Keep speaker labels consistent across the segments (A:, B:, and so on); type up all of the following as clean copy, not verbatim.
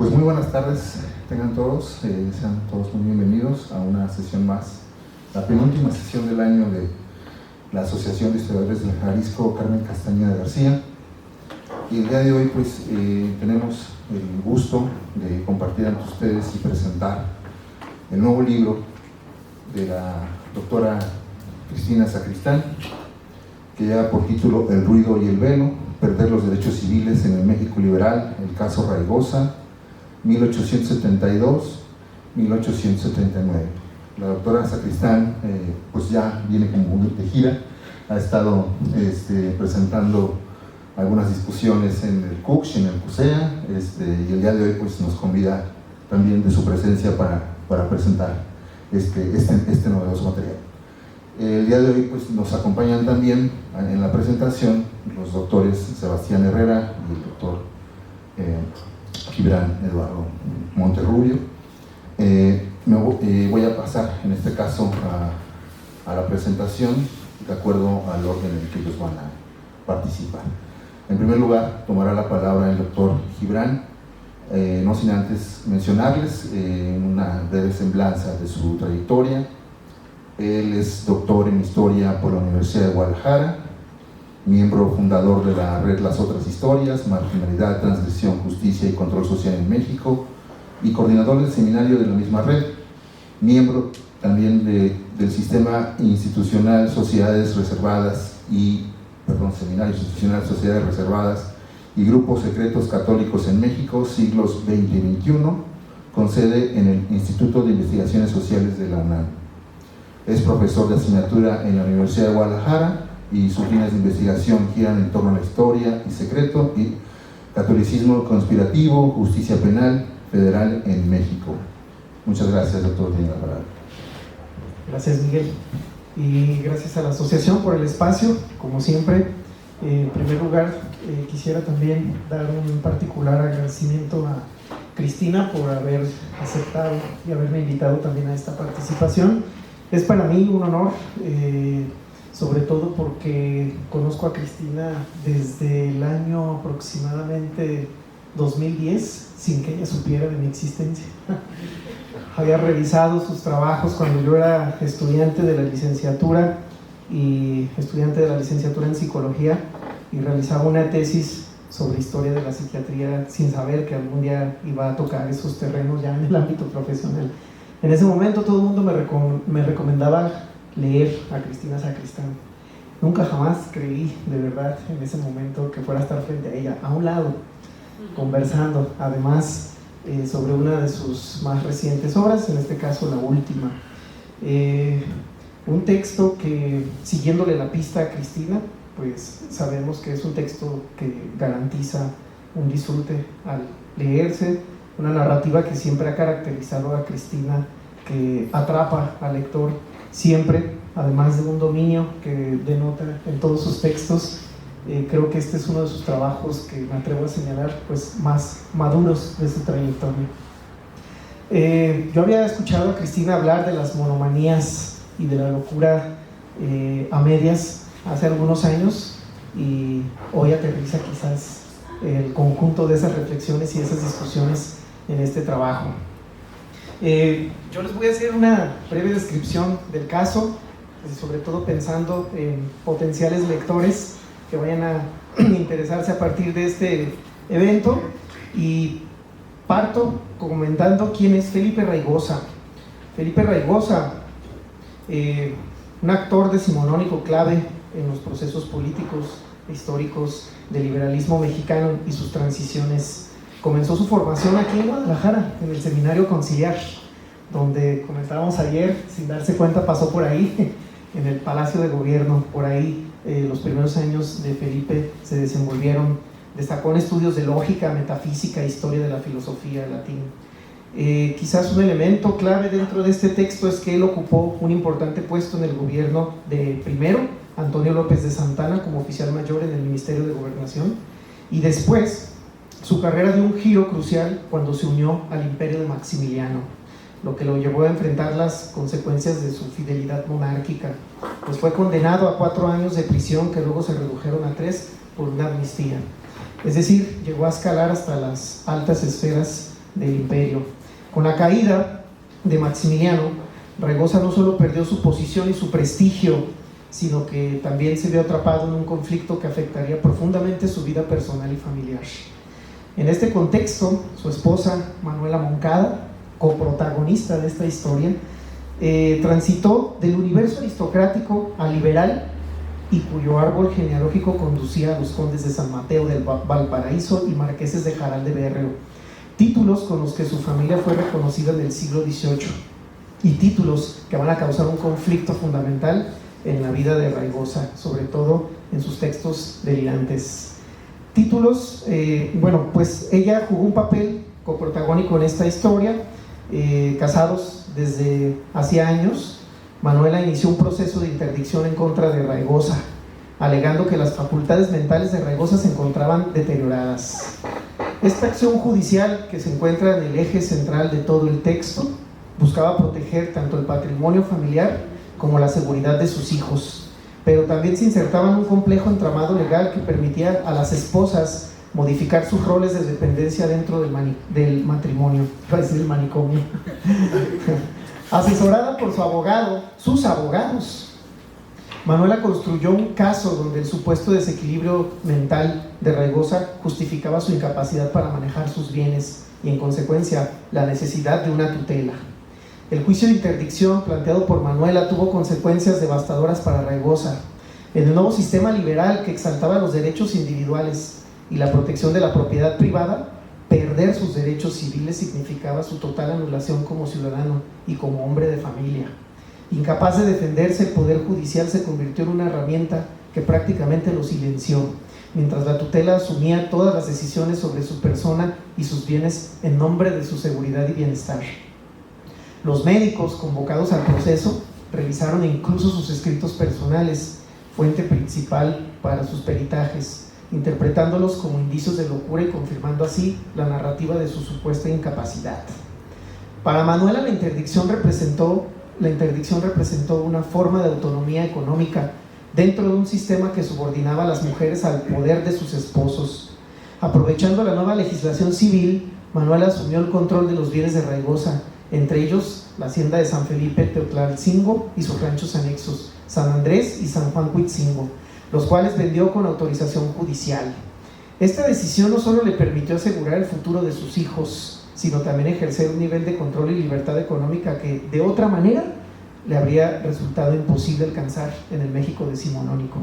A: Pues muy buenas tardes, tengan todos, sean todos muy bienvenidos a una sesión más, la penúltima sesión del año de la Asociación de Historiadores del Jalisco Carmen Castañeda García. Y el día de hoy pues tenemos el gusto de compartir ante ustedes y presentar el nuevo libro de la doctora Cristina Sacristán, que lleva por título El ruido y el velo, perder los derechos civiles en el México liberal, el caso Raigosa, 1872-1879. La doctora Sacristán pues ya viene como de gira, ha estado presentando algunas discusiones en el CUCH, en el CUSEA, y el día de hoy pues nos convida también de su presencia para presentar este novedoso material. El día de hoy pues nos acompañan también en la presentación los doctores Sebastián Herrera y el doctor Gibran Eduardo Monterrubio. Voy a pasar en este caso a la presentación de acuerdo al orden en el que ellos van a participar. En primer lugar tomará la palabra el doctor Gibran, no sin antes mencionarles una breve semblanza de su trayectoria. Él es doctor en Historia por la Universidad de Guadalajara, miembro fundador de la red Las Otras Historias, Marginalidad, Transgresión, Justicia y Control Social en México, y coordinador del seminario de la misma red, miembro también del Sistema Institucional Sociedades Reservadas Seminario Institucional Sociedades Reservadas y Grupos Secretos Católicos en México, siglos XX y XXI, con sede en el Instituto de Investigaciones Sociales de la UNAM. Es profesor de asignatura en la Universidad de Guadalajara y sus líneas de investigación giran en torno a la historia y secreto y catolicismo conspirativo, justicia penal federal en México. Muchas gracias, doctor. Tiene la palabra.
B: Gracias, Miguel. Y gracias a la asociación por el espacio, como siempre. En primer lugar, quisiera también dar un particular agradecimiento a Cristina por haber aceptado y haberme invitado también a esta participación. Es para mí un honor, sobre todo porque conozco a Cristina desde el año aproximadamente 2010, sin que ella supiera de mi existencia. Había revisado sus trabajos cuando yo era estudiante de la licenciatura en psicología, y realizaba una tesis sobre historia de la psiquiatría sin saber que algún día iba a tocar esos terrenos ya en el ámbito profesional. En ese momento todo el mundo me recomendaba leer a Cristina Sacristán. Nunca jamás creí de verdad en ese momento que fuera a estar frente a ella, a un lado, conversando, además sobre una de sus más recientes obras, en este caso la última. Un texto que, siguiéndole la pista a Cristina, pues sabemos que es un texto que garantiza un disfrute al leerse, una narrativa que siempre ha caracterizado a Cristina, que atrapa al lector siempre, además de un dominio que denota en todos sus textos. Creo que este es uno de sus trabajos que me atrevo a señalar pues más maduros de su trayectoria. Yo había escuchado a Cristina hablar de las monomanías y de la locura a medias hace algunos años, y hoy aterriza quizás el conjunto de esas reflexiones y esas discusiones en este trabajo. Yo les voy a hacer una breve descripción del caso, sobre todo pensando en potenciales lectores que vayan a interesarse a partir de este evento, y parto comentando quién es Felipe Raigosa. Felipe Raigosa, un actor decimonónico clave en los procesos políticos e históricos del liberalismo mexicano y sus transiciones. Comenzó su formación aquí en Guadalajara, en el Seminario Conciliar, donde comentábamos ayer, sin darse cuenta pasó por ahí, en el Palacio de Gobierno. Por ahí los primeros años de Felipe se desenvolvieron. Destacó en estudios de lógica, metafísica, historia de la filosofía, latín. Quizás un elemento clave dentro de este texto es que él ocupó un importante puesto en el gobierno de primero Antonio López de Santana como oficial mayor en el Ministerio de Gobernación, y después su carrera dio un giro crucial cuando se unió al imperio de Maximiliano, lo que lo llevó a enfrentar las consecuencias de su fidelidad monárquica, pues fue condenado a 4 años de prisión que luego se redujeron a 3 por una amnistía. Es decir, llegó a escalar hasta las altas esferas del imperio. Con la caída de Maximiliano, Raigosa no solo perdió su posición y su prestigio, sino que también se vio atrapado en un conflicto que afectaría profundamente su vida personal y familiar. En este contexto, su esposa, Manuela Moncada, coprotagonista de esta historia, transitó del universo aristocrático al liberal, y cuyo árbol genealógico conducía a los condes de San Mateo del Valparaíso y marqueses de Jaral de Berreo, títulos con los que su familia fue reconocida en el siglo XVIII, y títulos que van a causar un conflicto fundamental en la vida de Raigosa, sobre todo en sus textos delirantes. Títulos, pues ella jugó un papel coprotagónico en esta historia. Casados desde hacía años, Manuela inició un proceso de interdicción en contra de Raigosa, alegando que las facultades mentales de Raigosa se encontraban deterioradas. Esta acción judicial, que se encuentra en el eje central de todo el texto, buscaba proteger tanto el patrimonio familiar como la seguridad de sus hijos, pero también se insertaba en un complejo entramado legal que permitía a las esposas modificar sus roles de dependencia dentro del matrimonio, iba a decir el manicomio. Asesorada por sus abogados, Manuela construyó un caso donde el supuesto desequilibrio mental de Raigosa justificaba su incapacidad para manejar sus bienes y, en consecuencia, la necesidad de una tutela. El juicio de interdicción planteado por Manuela tuvo consecuencias devastadoras para Raigosa. En el nuevo sistema liberal que exaltaba los derechos individuales y la protección de la propiedad privada, perder sus derechos civiles significaba su total anulación como ciudadano y como hombre de familia. Incapaz de defenderse, el Poder Judicial se convirtió en una herramienta que prácticamente lo silenció, mientras la tutela asumía todas las decisiones sobre su persona y sus bienes en nombre de su seguridad y bienestar. Los médicos convocados al proceso revisaron incluso sus escritos personales, fuente principal para sus peritajes, interpretándolos como indicios de locura y confirmando así la narrativa de su supuesta incapacidad. Para Manuela, la interdicción representó una forma de autonomía económica dentro de un sistema que subordinaba a las mujeres al poder de sus esposos. Aprovechando la nueva legislación civil, Manuela asumió el control de los bienes de Raigosa, entre ellos la hacienda de San Felipe Teotlalcingo y sus ranchos anexos, San Andrés y San Juan Cuitzingo, los cuales vendió con autorización judicial. Esta decisión no solo le permitió asegurar el futuro de sus hijos, sino también ejercer un nivel de control y libertad económica que, de otra manera, le habría resultado imposible alcanzar en el México decimonónico.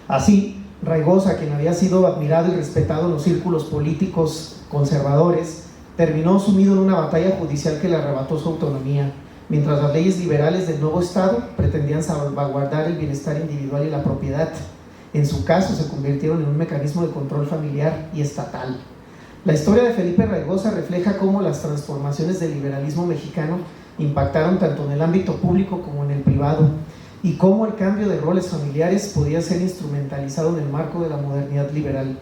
B: Así, Raigosa, quien había sido admirado y respetado en los círculos políticos conservadores, terminó sumido en una batalla judicial que le arrebató su autonomía, mientras las leyes liberales del nuevo Estado pretendían salvaguardar el bienestar individual y la propiedad. En su caso, se convirtieron en un mecanismo de control familiar y estatal. La historia de Felipe Raigosa refleja cómo las transformaciones del liberalismo mexicano impactaron tanto en el ámbito público como en el privado, y cómo el cambio de roles familiares podía ser instrumentalizado en el marco de la modernidad liberal.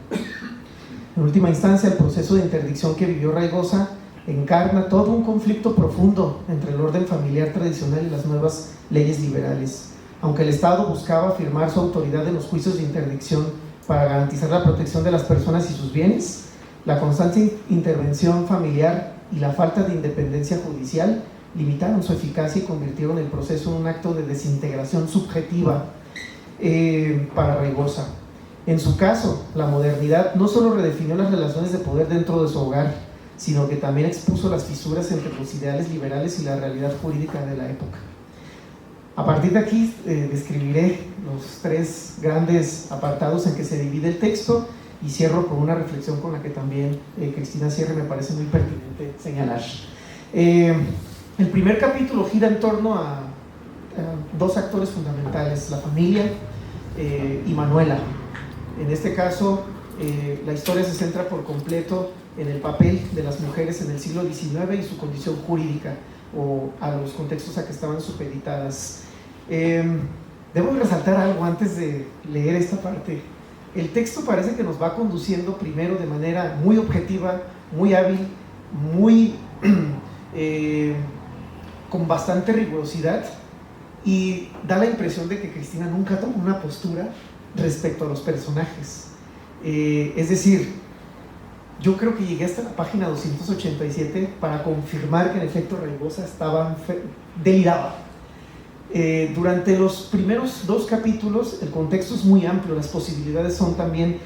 B: En última instancia, el proceso de interdicción que vivió Raigosa encarna todo un conflicto profundo entre el orden familiar tradicional y las nuevas leyes liberales. Aunque el Estado buscaba afirmar su autoridad en los juicios de interdicción para garantizar la protección de las personas y sus bienes, la constante intervención familiar y la falta de independencia judicial limitaron su eficacia y convirtieron el proceso en un acto de desintegración subjetiva para Raigosa. En su caso, la modernidad no solo redefinió las relaciones de poder dentro de su hogar, sino que también expuso las fisuras entre los ideales liberales y la realidad jurídica de la época. A partir de aquí describiré los tres grandes apartados en que se divide el texto y cierro con una reflexión con la que también Cristina Sierra me parece muy pertinente señalar. El primer capítulo gira en torno a dos actores fundamentales, la familia y Manuela. En este caso, la historia se centra por completo en el papel de las mujeres en el siglo XIX y su condición jurídica o a los contextos a que estaban supeditadas. Debo resaltar algo antes de leer esta parte. El texto parece que nos va conduciendo primero de manera muy objetiva, muy hábil, muy con bastante rigurosidad, y da la impresión de que Cristina nunca toma una postura respecto a los personajes. Es decir, yo creo que llegué hasta la página 287 para confirmar que en efecto Raigosa deliraba. Durante los primeros 2 capítulos el contexto es muy amplio, las posibilidades son también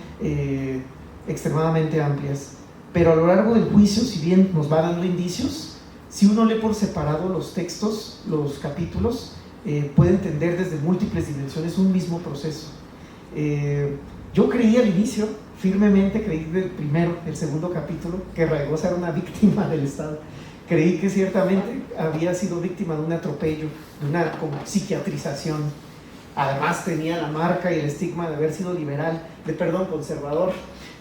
B: extremadamente amplias, pero a lo largo del juicio, si bien nos va dando indicios, si uno lee por separado los textos, los capítulos, puede entender desde múltiples dimensiones un mismo proceso. Yo creí al inicio, firmemente creí del primero, el segundo capítulo, que Raigosa era una víctima del Estado. Creí que ciertamente había sido víctima de un atropello, de una como psiquiatrización. Además tenía la marca y el estigma de haber sido conservador.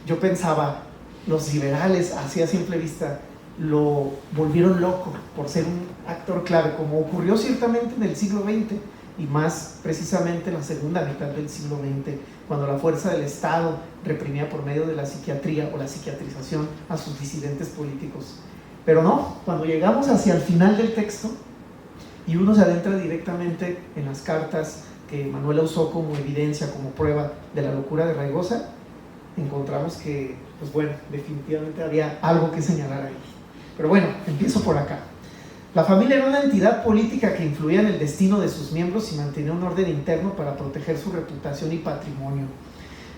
B: Yo pensaba, los liberales, así a simple vista, lo volvieron loco por ser un actor clave, como ocurrió ciertamente en el siglo XX y más precisamente en la segunda mitad del siglo XX, cuando la fuerza del Estado reprimía por medio de la psiquiatría o la psiquiatrización a sus disidentes políticos. Pero no, cuando llegamos hacia el final del texto y uno se adentra directamente en las cartas que Manuela usó como evidencia, como prueba de la locura de Raigosa, encontramos que, pues bueno, definitivamente había algo que señalar ahí. Pero bueno, empiezo por acá. La familia era una entidad política que influía en el destino de sus miembros y mantenía un orden interno para proteger su reputación y patrimonio.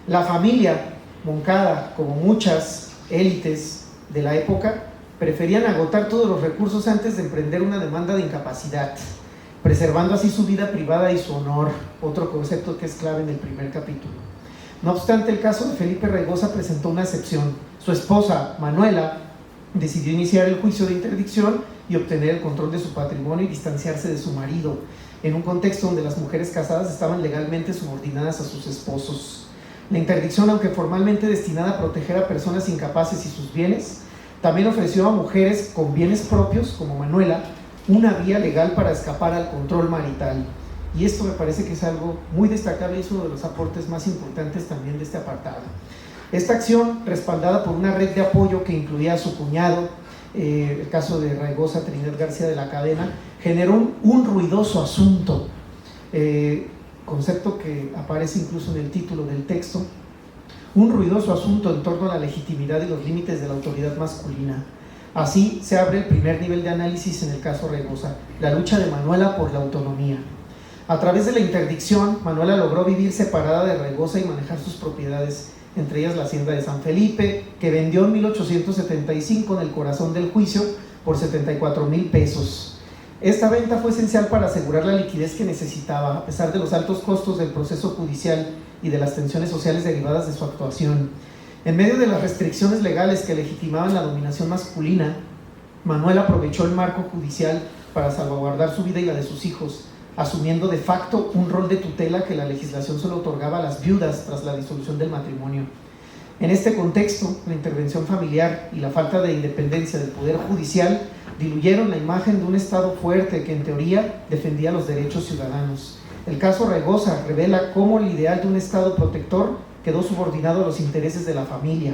B: La familia Moncada, como muchas élites de la época, preferían agotar todos los recursos antes de emprender una demanda de incapacidad, preservando así su vida privada y su honor, otro concepto que es clave en el primer capítulo. No obstante, el caso de Felipe Raigosa presentó una excepción. Su esposa, Manuela, decidió iniciar el juicio de interdicción y obtener el control de su patrimonio y distanciarse de su marido, en un contexto donde las mujeres casadas estaban legalmente subordinadas a sus esposos. La interdicción, aunque formalmente destinada a proteger a personas incapaces y sus bienes, también ofreció a mujeres con bienes propios, como Manuela, una vía legal para escapar al control marital. Y esto me parece que es algo muy destacable y es uno de los aportes más importantes también de este apartado. Esta acción, respaldada por una red de apoyo que incluía a su cuñado, el caso de Raigosa, Trinidad García de la Cadena, generó un ruidoso asunto, concepto que aparece incluso en el título del texto, un ruidoso asunto en torno a la legitimidad y los límites de la autoridad masculina. Así se abre el primer nivel de análisis en el caso Raigosa, la lucha de Manuela por la autonomía. A través de la interdicción, Manuela logró vivir separada de Raigosa y manejar sus propiedades, entre ellas la hacienda de San Felipe, que vendió en 1875 en el corazón del juicio por 74,000 pesos. Esta venta fue esencial para asegurar la liquidez que necesitaba, a pesar de los altos costos del proceso judicial y de las tensiones sociales derivadas de su actuación. En medio de las restricciones legales que legitimaban la dominación masculina, Manuel aprovechó el marco judicial para salvaguardar su vida y la de sus hijos, asumiendo de facto un rol de tutela que la legislación solo otorgaba a las viudas tras la disolución del matrimonio. En este contexto, la intervención familiar y la falta de independencia del poder judicial diluyeron la imagen de un Estado fuerte que en teoría defendía los derechos ciudadanos. El caso Raigosa revela cómo el ideal de un Estado protector quedó subordinado a los intereses de la familia,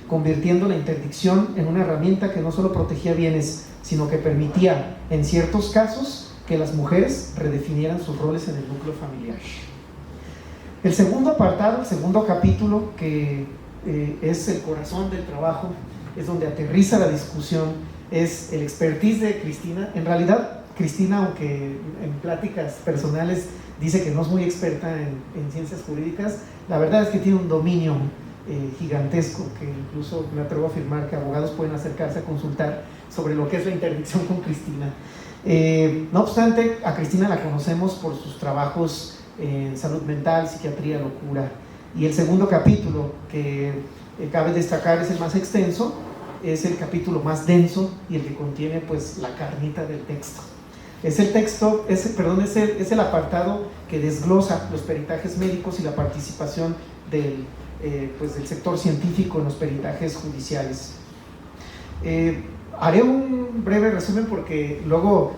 B: convirtiendo la interdicción en una herramienta que no solo protegía bienes, sino que permitía, en ciertos casos, que las mujeres redefinieran sus roles en el núcleo familiar. El segundo apartado, el segundo capítulo, que es el corazón del trabajo, es donde aterriza la discusión, es el expertise de Cristina. En realidad, Cristina, aunque en pláticas personales dice que no es muy experta en ciencias jurídicas, la verdad es que tiene un dominio gigantesco, que incluso me atrevo a afirmar que abogados pueden acercarse a consultar sobre lo que es la interdicción con Cristina. No obstante, a Cristina la conocemos por sus trabajos en salud mental, psiquiatría, locura. Y el segundo capítulo, que cabe destacar, es el más extenso, es el capítulo más denso y el que contiene pues la carnita del texto. Es el apartado que desglosa los peritajes médicos y la participación del sector científico en los peritajes judiciales. Haré un breve resumen porque luego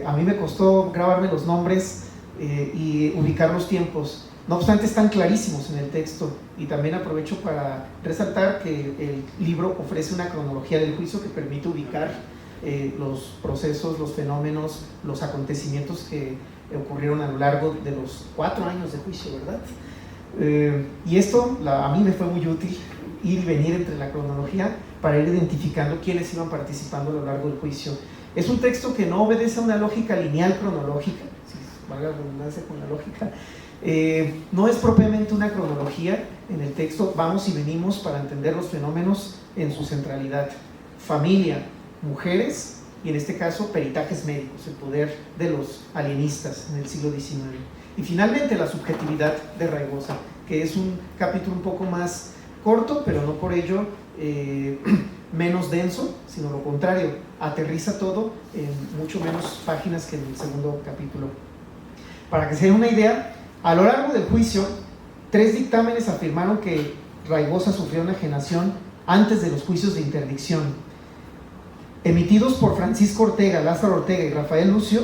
B: a mí me costó grabarme los nombres y ubicar los tiempos. No obstante, están clarísimos en el texto, y también aprovecho para resaltar que el libro ofrece una cronología del juicio que permite ubicar los procesos, los fenómenos, los acontecimientos que ocurrieron a lo largo de los 4 años de juicio, ¿verdad? Y esto a mí me fue muy útil, ir y venir entre la cronología, para ir identificando quiénes iban participando a lo largo del juicio. Es un texto que no obedece a una lógica lineal cronológica, si valga la redundancia con la lógica. No es propiamente una cronología. En el texto vamos y venimos para entender los fenómenos en su centralidad: familia, mujeres y en este caso peritajes médicos, el poder de los alienistas en el siglo XIX, y finalmente la subjetividad de Raigosa, que es un capítulo un poco más corto, pero no por ello menos denso, sino lo contrario, aterriza todo en mucho menos páginas que en el segundo capítulo. Para que se den una idea, a lo largo del juicio, 3 dictámenes afirmaron que Raigosa sufrió una enajenación antes de los juicios de interdicción, emitidos por Francisco Ortega, Lázaro Ortega y Rafael Lucio,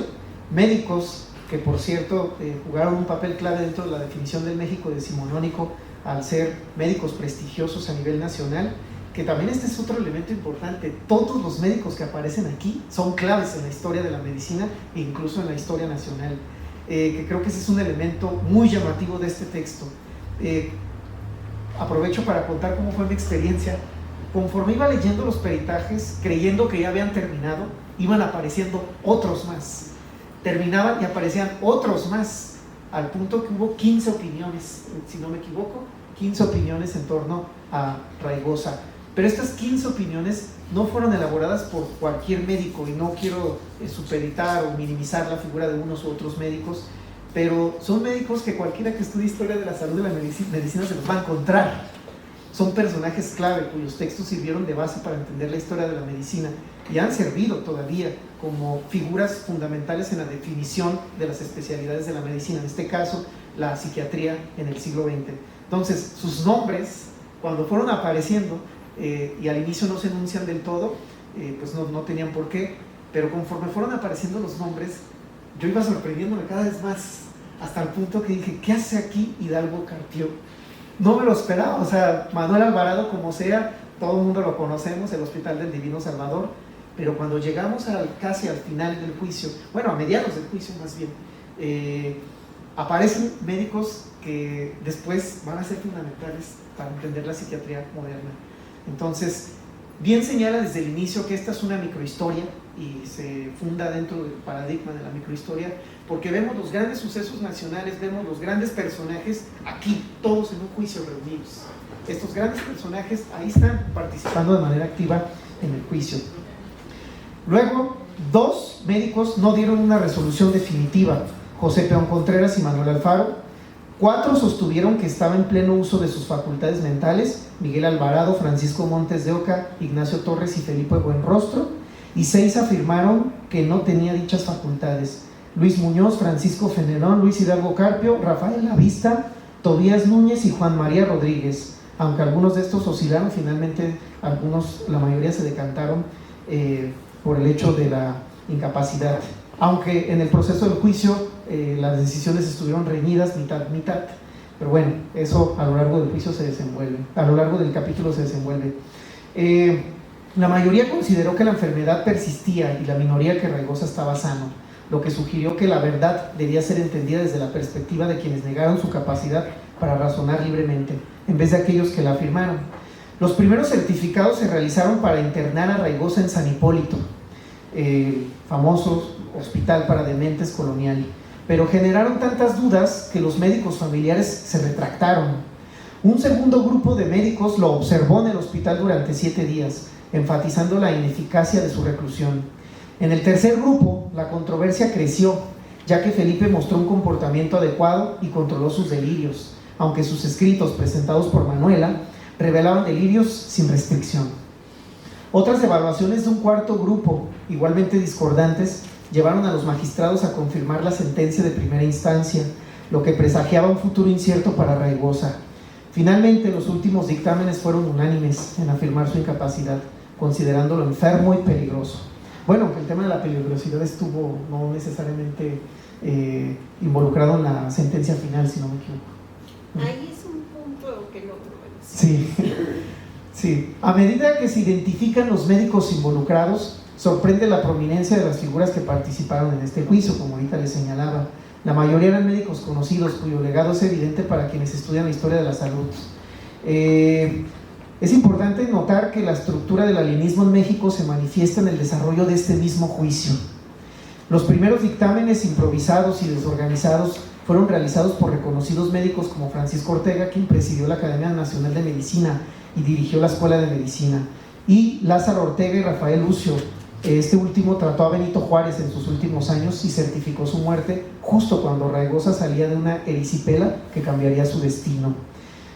B: médicos que por cierto jugaron un papel clave dentro de la definición del México decimonónico al ser médicos prestigiosos a nivel nacional, que también este es otro elemento importante. Todos los médicos que aparecen aquí son claves en la historia de la medicina e incluso en la historia nacional, que creo que ese es un elemento muy llamativo de este texto. Aprovecho para contar cómo fue mi experiencia. Conforme iba leyendo los peritajes, creyendo que ya habían terminado, iban apareciendo otros más. Terminaban y aparecían otros más, al punto que hubo 15 opiniones, si no me equivoco, 15 opiniones en torno a Raigosa. Pero estas 15 opiniones no fueron elaboradas por cualquier médico, y no quiero supeditar o minimizar la figura de unos u otros médicos, pero son médicos que cualquiera que estudie historia de la salud y de la medicina se los va a encontrar. Son personajes clave cuyos textos sirvieron de base para entender la historia de la medicina y han servido todavía como figuras fundamentales en la definición de las especialidades de la medicina, en este caso la psiquiatría en el siglo XX. Entonces, sus nombres, cuando fueron apareciendo, y al inicio no se enuncian del todo, pues no tenían por qué, pero conforme fueron apareciendo los nombres, yo iba sorprendiéndome cada vez más, hasta el punto que dije, ¿qué hace aquí Hidalgo Carpio? No me lo esperaba. O sea, Manuel Alvarado, como sea, todo el mundo lo conocemos, el Hospital del Divino Salvador, pero cuando llegamos casi al final del juicio, bueno, a mediados del juicio más bien, aparecen médicos que después van a ser fundamentales para entender la psiquiatría moderna. Entonces, bien señala desde el inicio que esta es una microhistoria y se funda dentro del paradigma de la microhistoria, porque vemos los grandes sucesos nacionales, vemos los grandes personajes aquí, todos en un juicio reunidos. Estos grandes personajes ahí están participando de manera activa en el juicio. Luego, 2 médicos no dieron una resolución definitiva: José Peón Contreras y Manuel Alfaro. 4 sostuvieron que estaba en pleno uso de sus facultades mentales: Miguel Alvarado, Francisco Montes de Oca, Ignacio Torres y Felipe Buenrostro. Y 6 afirmaron que no tenía dichas facultades: Luis Muñoz, Francisco Fenelón, Luis Hidalgo Carpio, Rafael Lavista, Tobías Núñez y Juan María Rodríguez. Aunque algunos de estos oscilaron, finalmente la mayoría se decantaron por el hecho de la incapacidad. Aunque en el proceso del juicio las decisiones estuvieron reñidas, mitad, pero bueno, eso a lo largo del juicio se desenvuelve, a lo largo del capítulo se desenvuelve. La mayoría consideró que la enfermedad persistía y la minoría que Raigosa estaba sano, lo que sugirió que la verdad debía ser entendida desde la perspectiva de quienes negaron su capacidad para razonar libremente, en vez de aquellos que la afirmaron. Los primeros certificados se realizaron para internar a Raigosa en San Hipólito, famoso hospital para dementes colonial, pero generaron tantas dudas que los médicos familiares se retractaron. Un segundo grupo de médicos lo observó en el hospital durante 7 días, enfatizando la ineficacia de su reclusión. En el tercer grupo, la controversia creció, ya que Felipe mostró un comportamiento adecuado y controló sus delirios, aunque sus escritos presentados por Manuela revelaban delirios sin restricción. Otras evaluaciones de un cuarto grupo, igualmente discordantes, llevaron a los magistrados a confirmar la sentencia de primera instancia, lo que presagiaba un futuro incierto para Raigosa. Finalmente, los últimos dictámenes fueron unánimes en afirmar su incapacidad, considerándolo enfermo y peligroso. Bueno, el tema de la peligrosidad estuvo no necesariamente involucrado en la sentencia final, si no me equivoco.
C: Ahí es un punto que no lo
B: Sí, sí. A medida que se identifican los médicos involucrados, sorprende la prominencia de las figuras que participaron en este juicio, como ahorita les señalaba. La mayoría eran médicos conocidos, cuyo legado es evidente para quienes estudian la historia de la salud. Es importante notar que la estructura del alienismo en México se manifiesta en el desarrollo de este mismo juicio. Los primeros dictámenes improvisados y desorganizados fueron realizados por reconocidos médicos como Francisco Ortega, quien presidió la Academia Nacional de Medicina y dirigió la Escuela de Medicina, y Lázaro Ortega y Rafael Lucio. Este último trató a Benito Juárez en sus últimos años y certificó su muerte justo cuando Raigosa salía de una erisipela que cambiaría su destino.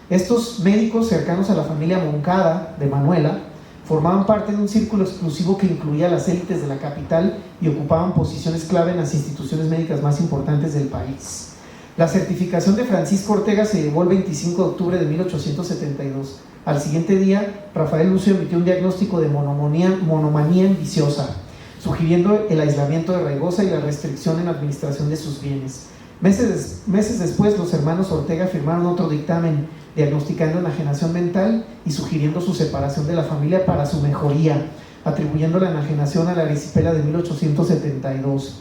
B: Estos médicos cercanos a la familia Moncada de Manuela formaban parte de un círculo exclusivo que incluía a las élites de la capital y ocupaban posiciones clave en las instituciones médicas más importantes del país. La certificación de Francisco Ortega se llevó el 25 de octubre de 1872. Al siguiente día, Rafael Lucio emitió un diagnóstico de monomanía ambiciosa, sugiriendo el aislamiento de Raigosa y la restricción en la administración de sus bienes. Meses después, los hermanos Ortega firmaron otro dictamen diagnosticando enajenación mental y sugiriendo su separación de la familia para su mejoría, atribuyendo la enajenación a la erisipela de 1872.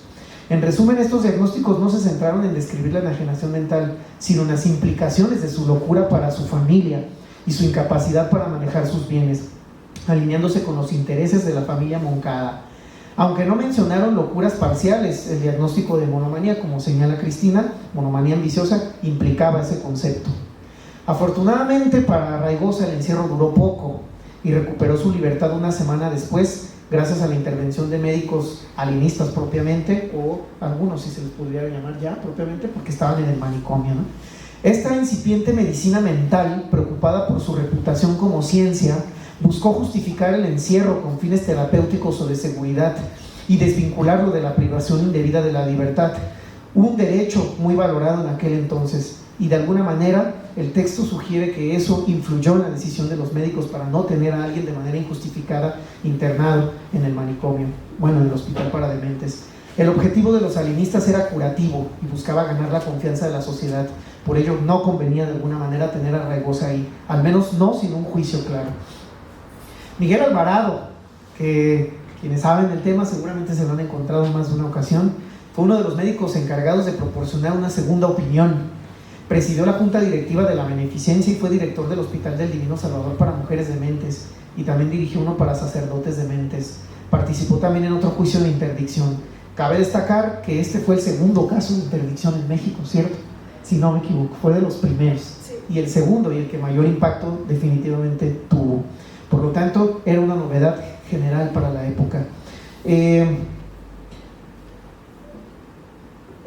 B: En resumen, estos diagnósticos no se centraron en describir la enajenación mental, sino en las implicaciones de su locura para su familia y su incapacidad para manejar sus bienes, alineándose con los intereses de la familia Moncada. Aunque no mencionaron locuras parciales, el diagnóstico de monomanía, como señala Cristina, monomanía ambiciosa, implicaba ese concepto. Afortunadamente para Raigosa el encierro duró poco y recuperó su libertad una semana después, gracias a la intervención de médicos alienistas propiamente, o algunos, si se les pudiera llamar ya propiamente, porque estaban en el manicomio, ¿no? Esta incipiente medicina mental, preocupada por su reputación como ciencia, buscó justificar el encierro con fines terapéuticos o de seguridad y desvincularlo de la privación indebida de la libertad, un derecho muy valorado en aquel entonces, y de alguna manera el texto sugiere que eso influyó en la decisión de los médicos para no tener a alguien de manera injustificada internado en el manicomio, en el hospital para dementes. El objetivo de los alienistas era curativo y buscaba ganar la confianza de la sociedad. Por ello no convenía de alguna manera tener a Raigosa ahí, al menos no sin un juicio claro. Miguel Alvarado, que quienes saben del tema seguramente se lo han encontrado en más de una ocasión, fue uno de los médicos encargados de proporcionar una segunda opinión. Presidió la junta directiva de la Beneficencia y fue director del Hospital del Divino Salvador para mujeres dementes, y también dirigió uno para sacerdotes dementes. Participó también en otro juicio de interdicción. Cabe destacar que este fue el segundo caso de interdicción en México, ¿cierto? Si no me equivoco, fue de los primeros, sí. Y el segundo y el que mayor impacto definitivamente tuvo. Por lo tanto, era una novedad general para la época.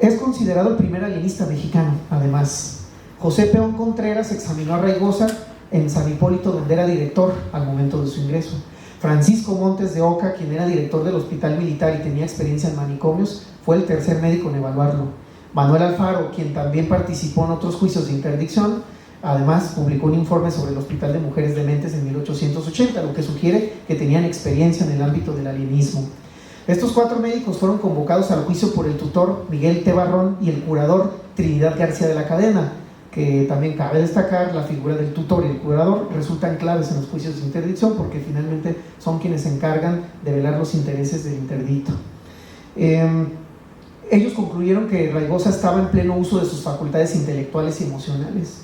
B: Es considerado el primer alienista mexicano, además. José Peón Contreras examinó a Raigosa en San Hipólito, donde era director al momento de su ingreso. Francisco Montes de Oca, quien era director del Hospital Militar y tenía experiencia en manicomios, fue el tercer médico en evaluarlo. Manuel Alfaro, quien también participó en otros juicios de interdicción, además publicó un informe sobre el Hospital de Mujeres Dementes en 1880, lo que sugiere que tenían experiencia en el ámbito del alienismo. Estos 4 médicos fueron convocados al juicio por el tutor Miguel T. Barrón y el curador Trinidad García de la Cadena, que también cabe destacar la figura del tutor y el curador resultan claves en los juicios de interdicción porque finalmente son quienes se encargan de velar los intereses del interdicto. Ellos concluyeron que Raigosa estaba en pleno uso de sus facultades intelectuales y emocionales.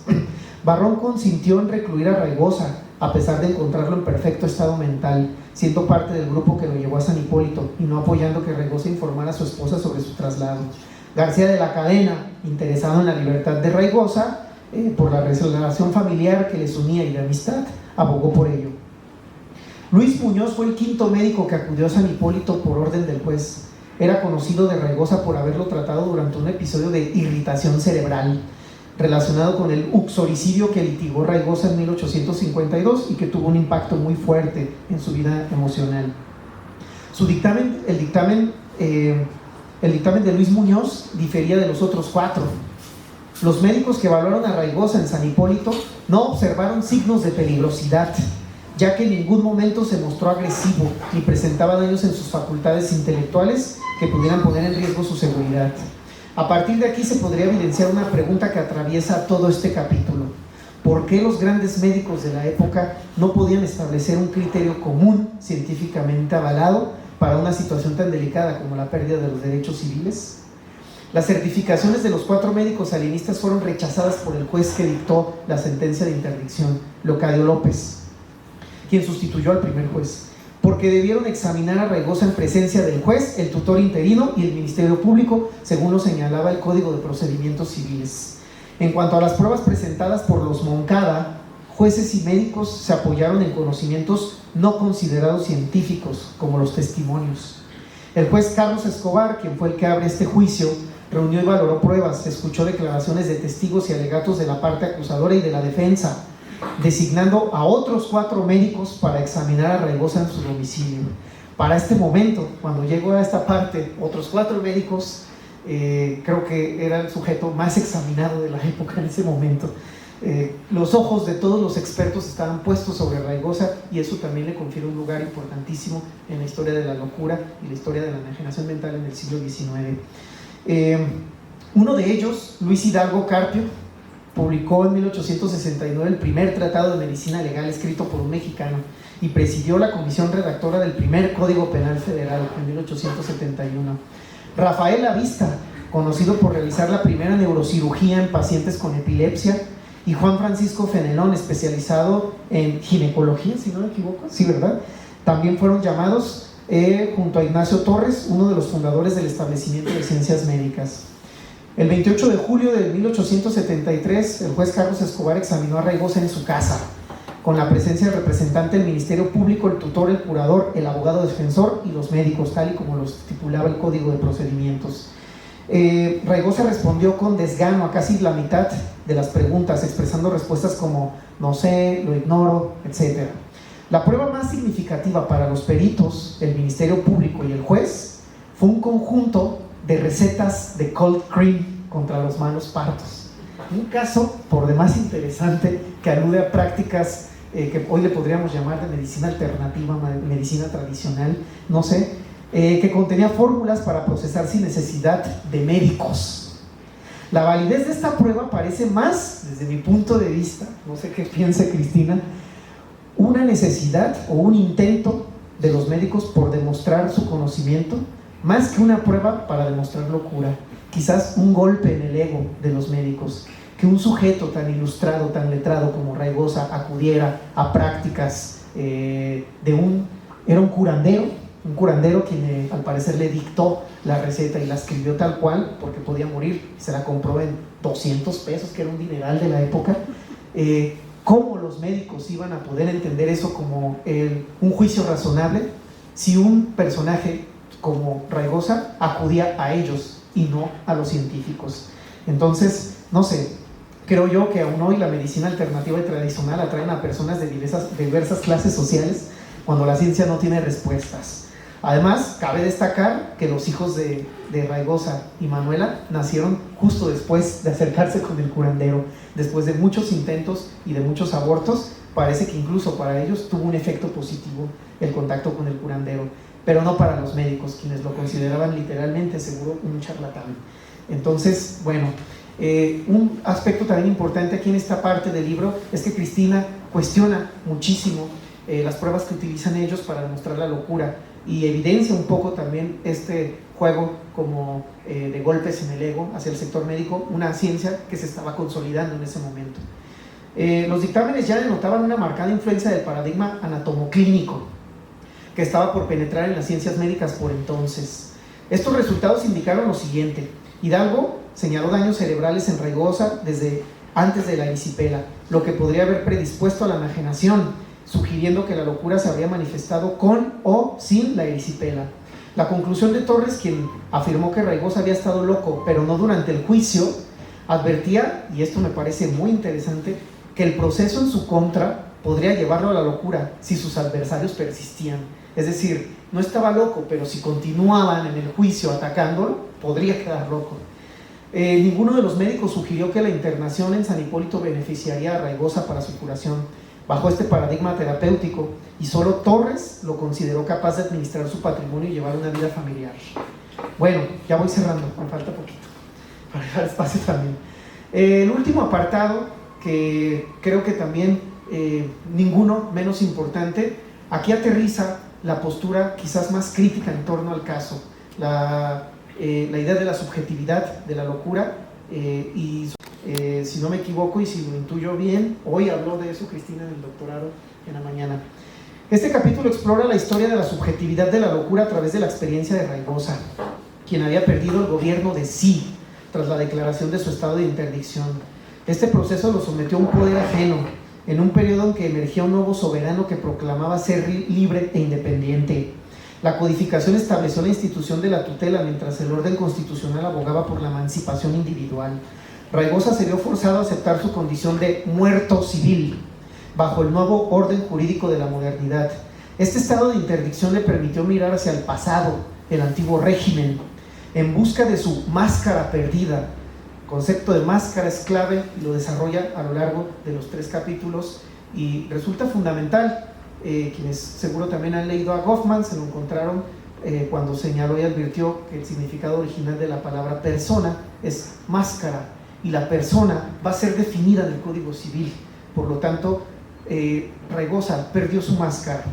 B: Barrón consintió en recluir a Raigosa, a pesar de encontrarlo en perfecto estado mental, siendo parte del grupo que lo llevó a San Hipólito y no apoyando que Raigosa informara a su esposa sobre su traslado. García de la Cadena, interesado en la libertad de Raigosa, por la relación familiar que les unía y de amistad, abogó por ello. Luis Muñoz fue el 5º médico que acudió a San Hipólito por orden del juez. Era conocido de Raigosa por haberlo tratado durante un episodio de irritación cerebral relacionado con el uxoricidio que litigó Raigosa en 1852 y que tuvo un impacto muy fuerte en su vida emocional. El dictamen de Luis Muñoz difería de los otros 4. Los médicos que evaluaron a Raigosa en San Hipólito no observaron signos de peligrosidad, ya que en ningún momento se mostró agresivo ni presentaba daños en sus facultades intelectuales que pudieran poner en riesgo su seguridad. A partir de aquí se podría evidenciar una pregunta que atraviesa todo este capítulo. ¿Por qué los grandes médicos de la época no podían establecer un criterio común científicamente avalado para una situación tan delicada como la pérdida de los derechos civiles? Las certificaciones de los 4 médicos alienistas fueron rechazadas por el juez que dictó la sentencia de interdicción, Leocadio López. quien sustituyó al primer juez, porque debieron examinar a Raigosa en presencia del juez, el tutor interino y el Ministerio Público, según lo señalaba el Código de Procedimientos Civiles. En cuanto a las pruebas presentadas por los Moncada, jueces y médicos se apoyaron en conocimientos no considerados científicos, como los testimonios. El juez Carlos Escobar, quien fue el que abre este juicio, reunió y valoró pruebas, escuchó declaraciones de testigos y alegatos de la parte acusadora y de la defensa, designando a otros 4 médicos para examinar a Raigosa en su domicilio. Para este momento, cuando llegó a esta parte, otros 4 médicos, creo que era el sujeto más examinado de la época en ese momento. Los ojos de todos los expertos estaban puestos sobre Raigosa, y eso también le confiere un lugar importantísimo en la historia de la locura y la historia de la enajenación mental en el siglo XIX. Uno de ellos, Luis Hidalgo Carpio, publicó en 1869 el primer tratado de medicina legal escrito por un mexicano y presidió la comisión redactora del primer Código Penal Federal en 1871. Rafael Lavista, conocido por realizar la primera neurocirugía en pacientes con epilepsia, y Juan Francisco Fenelón, especializado en ginecología, si no me equivoco, sí, ¿verdad? También fueron llamados junto a Ignacio Torres, uno de los fundadores del establecimiento de ciencias médicas. El 28 de julio de 1873, el juez Carlos Escobar examinó a Raigosa en su casa, con la presencia del representante del Ministerio Público, el tutor, el curador, el abogado defensor y los médicos, tal y como lo estipulaba el Código de Procedimientos. Raigosa respondió con desgano a casi la mitad de las preguntas, expresando respuestas como no sé, lo ignoro, etc. La prueba más significativa para los peritos, el Ministerio Público y el juez fue un conjunto de recetas de cold cream contra los malos partos. Un caso por demás interesante que alude a prácticas que hoy le podríamos llamar de medicina alternativa, medicina tradicional, no sé, que contenía fórmulas para procesar sin necesidad de médicos. La validez de esta prueba parece más, desde mi punto de vista, no sé qué piense Cristina, una necesidad o un intento de los médicos por demostrar su conocimiento, más que una prueba para demostrar locura. Quizás un golpe en el ego de los médicos, que un sujeto tan ilustrado, tan letrado como Raigosa acudiera a prácticas era un curandero quien al parecer le dictó la receta y la escribió tal cual, porque podía morir, y se la compró en 200 pesos, que era un dineral de la época. ¿Cómo los médicos iban a poder entender eso como un juicio razonable si un personaje como Raigosa acudía a ellos y no a los científicos? Entonces, no sé, creo yo que aún hoy la medicina alternativa y tradicional atraen a personas de diversas clases sociales cuando la ciencia no tiene respuestas. Además, cabe destacar que los hijos de Raigosa y Manuela nacieron justo después de acercarse con el curandero. Después de muchos intentos y de muchos abortos, parece que incluso para ellos tuvo un efecto positivo el contacto con el curandero, pero no para los médicos, quienes lo consideraban literalmente, seguro, un charlatán. Entonces, bueno, un aspecto también importante aquí en esta parte del libro es que Cristina cuestiona muchísimo las pruebas que utilizan ellos para demostrar la locura, y evidencia un poco también este juego como de golpes en el ego hacia el sector médico, una ciencia que se estaba consolidando en ese momento. Los dictámenes ya denotaban una marcada influencia del paradigma anatomoclínico que estaba por penetrar en las ciencias médicas por entonces. Estos resultados indicaron lo siguiente: Hidalgo señaló daños cerebrales en Raigosa desde antes de la erisipela, lo que podría haber predispuesto a la enajenación, sugiriendo que la locura se habría manifestado con o sin la erisipela. La conclusión de Torres, quien afirmó que Raigosa había estado loco, pero no durante el juicio, advertía, y esto me parece muy interesante, que el proceso en su contra podría llevarlo a la locura si sus adversarios persistían. Es decir, no estaba loco, pero si continuaban en el juicio atacándolo, podría quedar loco. Ninguno de los médicos sugirió que la internación en San Hipólito beneficiaría a Raigosa para su curación bajo este paradigma terapéutico, y solo Torres lo consideró capaz de administrar su patrimonio y llevar una vida familiar. Bueno, ya voy cerrando, me falta poquito para dejar espacio también. El último apartado, que creo que también ninguno menos importante, aquí aterriza la postura quizás más crítica en torno al caso, la idea de la subjetividad de la locura, y si no me equivoco y si lo intuyo bien, hoy habló de eso Cristina en el doctorado en la mañana. Este capítulo explora la historia de la subjetividad de la locura a través de la experiencia de Raigosa, quien había perdido el gobierno de sí tras la declaración de su estado de interdicción. Este proceso lo sometió a un poder ajeno, en un periodo en que emergía un nuevo soberano que proclamaba ser libre e independiente. La codificación estableció la institución de la tutela, mientras el orden constitucional abogaba por la emancipación individual. Raigosa se vio forzado a aceptar su condición de muerto civil, bajo el nuevo orden jurídico de la modernidad. Este estado de interdicción le permitió mirar hacia el pasado, el antiguo régimen, en busca de su máscara perdida. El concepto de máscara es clave y lo desarrolla a lo largo de los 3 capítulos y resulta fundamental. Quienes seguro también han leído a Goffman se lo encontraron cuando señaló y advirtió que el significado original de la palabra persona es máscara, y la persona va a ser definida en el Código Civil. Por lo tanto, Raigosa perdió su máscara.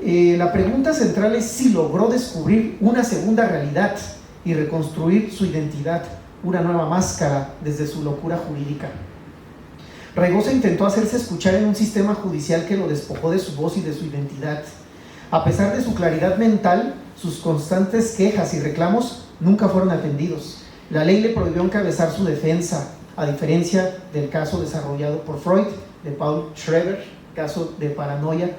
B: La pregunta central es si logró descubrir una segunda realidad y reconstruir su identidad, una nueva máscara desde su locura jurídica. Raigosa intentó hacerse escuchar en un sistema judicial que lo despojó de su voz y de su identidad. A pesar de su claridad mental, sus constantes quejas y reclamos nunca fueron atendidos. La ley le prohibió encabezar su defensa, a diferencia del caso desarrollado por Freud, de Paul Schreber, caso de paranoia,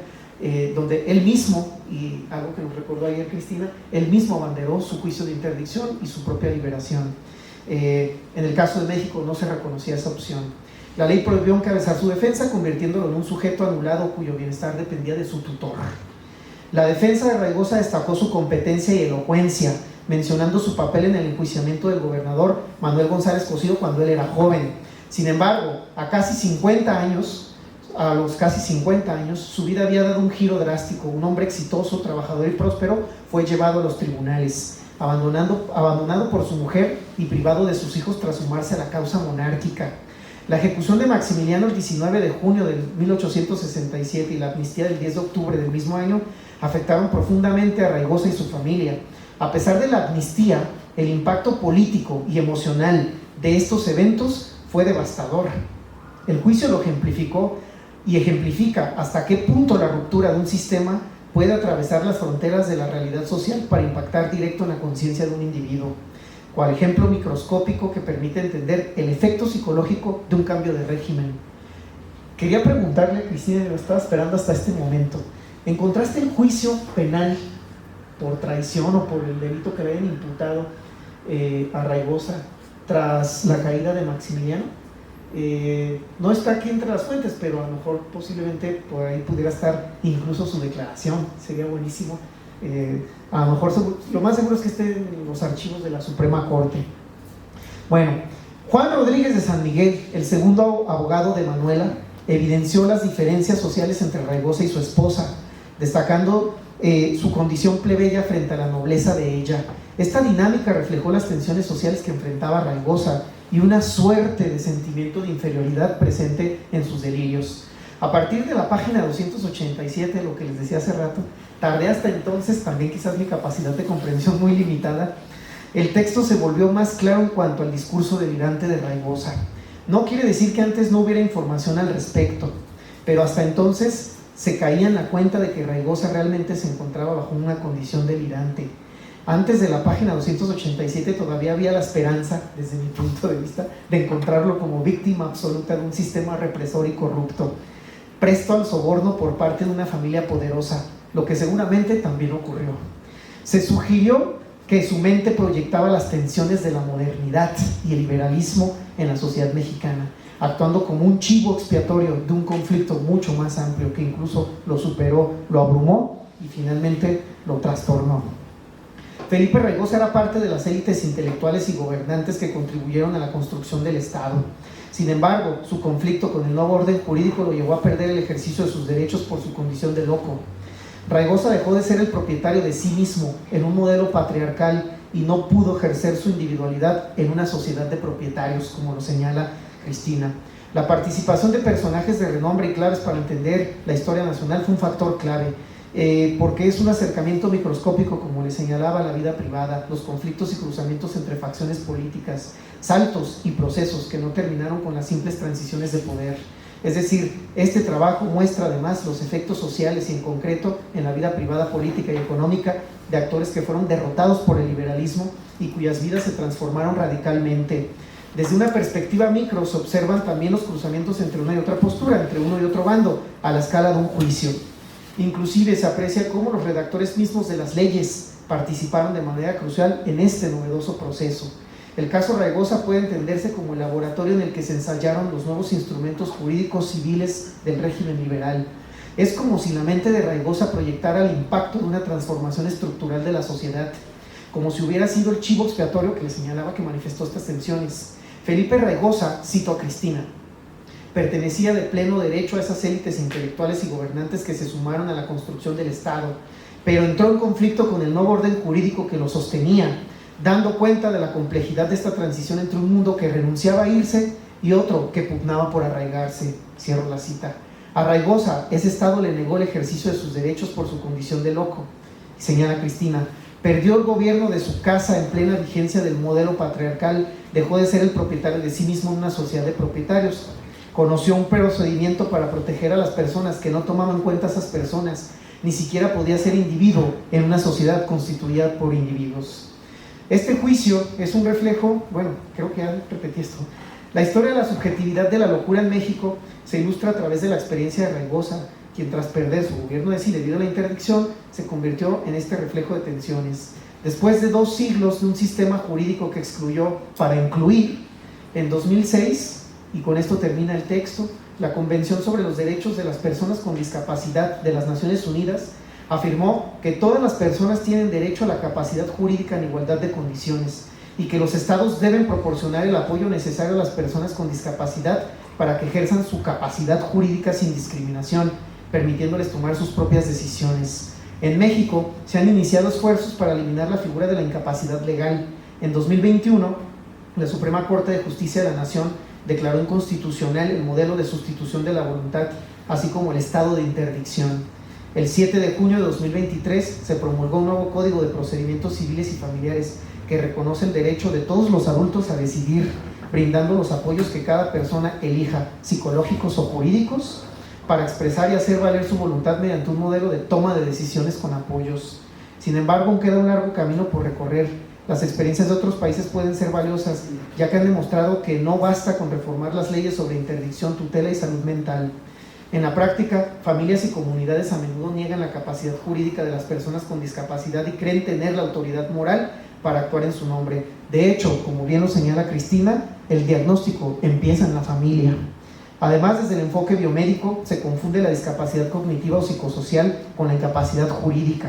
B: donde él mismo, y algo que nos recordó ayer Cristina, él mismo abanderó su juicio de interdicción y su propia liberación. En el caso de México no se reconocía esa opción. La ley prohibió encabezar su defensa, convirtiéndolo en un sujeto anulado cuyo bienestar dependía de su tutor. La defensa de Raigosa destacó su competencia y elocuencia, mencionando su papel en el enjuiciamiento del gobernador Manuel González Cosío cuando él era joven. Sin embargo, a los casi 50 años, su vida había dado un giro drástico. Un hombre exitoso, trabajador y próspero fue llevado a los tribunales, abandonado por su mujer y privado de sus hijos tras sumarse a la causa monárquica. La ejecución de Maximiliano el 19 de junio de 1867 y la amnistía del 10 de octubre del mismo año afectaron profundamente a Raigosa y su familia. A pesar de la amnistía, el impacto político y emocional de estos eventos fue devastador. El juicio lo ejemplificó y ejemplifica hasta qué punto la ruptura de un sistema puede atravesar las fronteras de la realidad social para impactar directo en la conciencia de un individuo, cual ejemplo microscópico que permite entender el efecto psicológico de un cambio de régimen. Quería preguntarle, Cristina, lo estaba esperando hasta este momento, ¿encontraste el juicio penal por traición o por el delito que le habían imputado a Raigosa tras la caída de Maximiliano? No está aquí entre las fuentes, pero a lo mejor posiblemente por ahí pudiera estar incluso su declaración, sería buenísimo. A lo mejor lo más seguro es que esté en los archivos de la Suprema Corte. Bueno, Juan Rodríguez de San Miguel, el segundo abogado de Manuela, evidenció las diferencias sociales entre Raigosa y su esposa, destacando su condición plebeya frente a la nobleza de ella. Esta dinámica reflejó las tensiones sociales que enfrentaba Raigosa y una suerte de sentimiento de inferioridad presente en sus delirios. A partir de la página 287, lo que les decía hace rato, tardé hasta entonces, también quizás mi capacidad de comprensión muy limitada, el texto se volvió más claro en cuanto al discurso delirante de Raigosa. No quiere decir que antes no hubiera información al respecto, pero hasta entonces se caía en la cuenta de que Raigosa realmente se encontraba bajo una condición delirante. Antes de la página 287 todavía había la esperanza, desde mi punto de vista, de encontrarlo como víctima absoluta de un sistema represor y corrupto, presto al soborno por parte de una familia poderosa, lo que seguramente también ocurrió. Se sugirió que su mente proyectaba las tensiones de la modernidad y el liberalismo en la sociedad mexicana, actuando como un chivo expiatorio de un conflicto mucho más amplio que incluso lo superó, lo abrumó y finalmente lo trastornó. Felipe Raigosa era parte de las élites intelectuales y gobernantes que contribuyeron a la construcción del Estado. Sin embargo, su conflicto con el nuevo orden jurídico lo llevó a perder el ejercicio de sus derechos por su condición de loco. Raigosa dejó de ser el propietario de sí mismo en un modelo patriarcal y no pudo ejercer su individualidad en una sociedad de propietarios, como lo señala Cristina. La participación de personajes de renombre y claves para entender la historia nacional fue un factor clave, porque es un acercamiento microscópico, como le señalaba, a la vida privada, los conflictos y cruzamientos entre facciones políticas, saltos y procesos que no terminaron con las simples transiciones de poder. Es decir, este trabajo muestra además los efectos sociales y en concreto en la vida privada, política y económica de actores que fueron derrotados por el liberalismo y cuyas vidas se transformaron radicalmente. Desde una perspectiva micro se observan también los cruzamientos entre una y otra postura, entre uno y otro bando, a la escala de un juicio. Inclusive se aprecia cómo los redactores mismos de las leyes participaron de manera crucial en este novedoso proceso. El caso Raigosa puede entenderse como el laboratorio en el que se ensayaron los nuevos instrumentos jurídicos civiles del régimen liberal. Es como si la mente de Raigosa proyectara el impacto de una transformación estructural de la sociedad, como si hubiera sido el chivo expiatorio que le señalaba que manifestó estas tensiones. Felipe Raigosa, cito a Cristina, pertenecía de pleno derecho a esas élites intelectuales y gobernantes que se sumaron a la construcción del Estado, pero entró en conflicto con el nuevo orden jurídico que lo sostenía, dando cuenta de la complejidad de esta transición entre un mundo que renunciaba a irse y otro que pugnaba por arraigarse. Cierro la cita. A Raigosa, ese Estado le negó el ejercicio de sus derechos por su condición de loco. Señala Cristina, perdió el gobierno de su casa en plena vigencia del modelo patriarcal, dejó de ser el propietario de sí mismo en una sociedad de propietarios. Conoció un procedimiento para proteger a las personas que no tomaban en cuenta a esas personas, ni siquiera podía ser individuo en una sociedad constituida por individuos. Este juicio es un reflejo, bueno, creo que ya repetí esto. La historia de la subjetividad de la locura en México se ilustra a través de la experiencia de Raigosa, quien tras perder su gobierno de sí debido a la interdicción, se convirtió en este reflejo de tensiones. Después de 2 siglos de un sistema jurídico que excluyó para incluir, en 2006, y con esto termina el texto, la Convención sobre los Derechos de las Personas con Discapacidad de las Naciones Unidas afirmó que todas las personas tienen derecho a la capacidad jurídica en igualdad de condiciones y que los estados deben proporcionar el apoyo necesario a las personas con discapacidad para que ejerzan su capacidad jurídica sin discriminación, permitiéndoles tomar sus propias decisiones. En México se han iniciado esfuerzos para eliminar la figura de la incapacidad legal. En 2021, la Suprema Corte de Justicia de la Nación declaró inconstitucional el modelo de sustitución de la voluntad, así como el estado de interdicción. El 7 de junio de 2023 se promulgó un nuevo Código de Procedimientos Civiles y Familiares que reconoce el derecho de todos los adultos a decidir, brindando los apoyos que cada persona elija, psicológicos o jurídicos, para expresar y hacer valer su voluntad mediante un modelo de toma de decisiones con apoyos. Sin embargo, aún queda un largo camino por recorrer. Las experiencias de otros países pueden ser valiosas, ya que han demostrado que no basta con reformar las leyes sobre interdicción, tutela y salud mental. En la práctica, familias y comunidades a menudo niegan la capacidad jurídica de las personas con discapacidad y creen tener la autoridad moral para actuar en su nombre. De hecho, como bien lo señala Cristina, el diagnóstico empieza en la familia. Además, desde el enfoque biomédico, se confunde la discapacidad cognitiva o psicosocial con la incapacidad jurídica,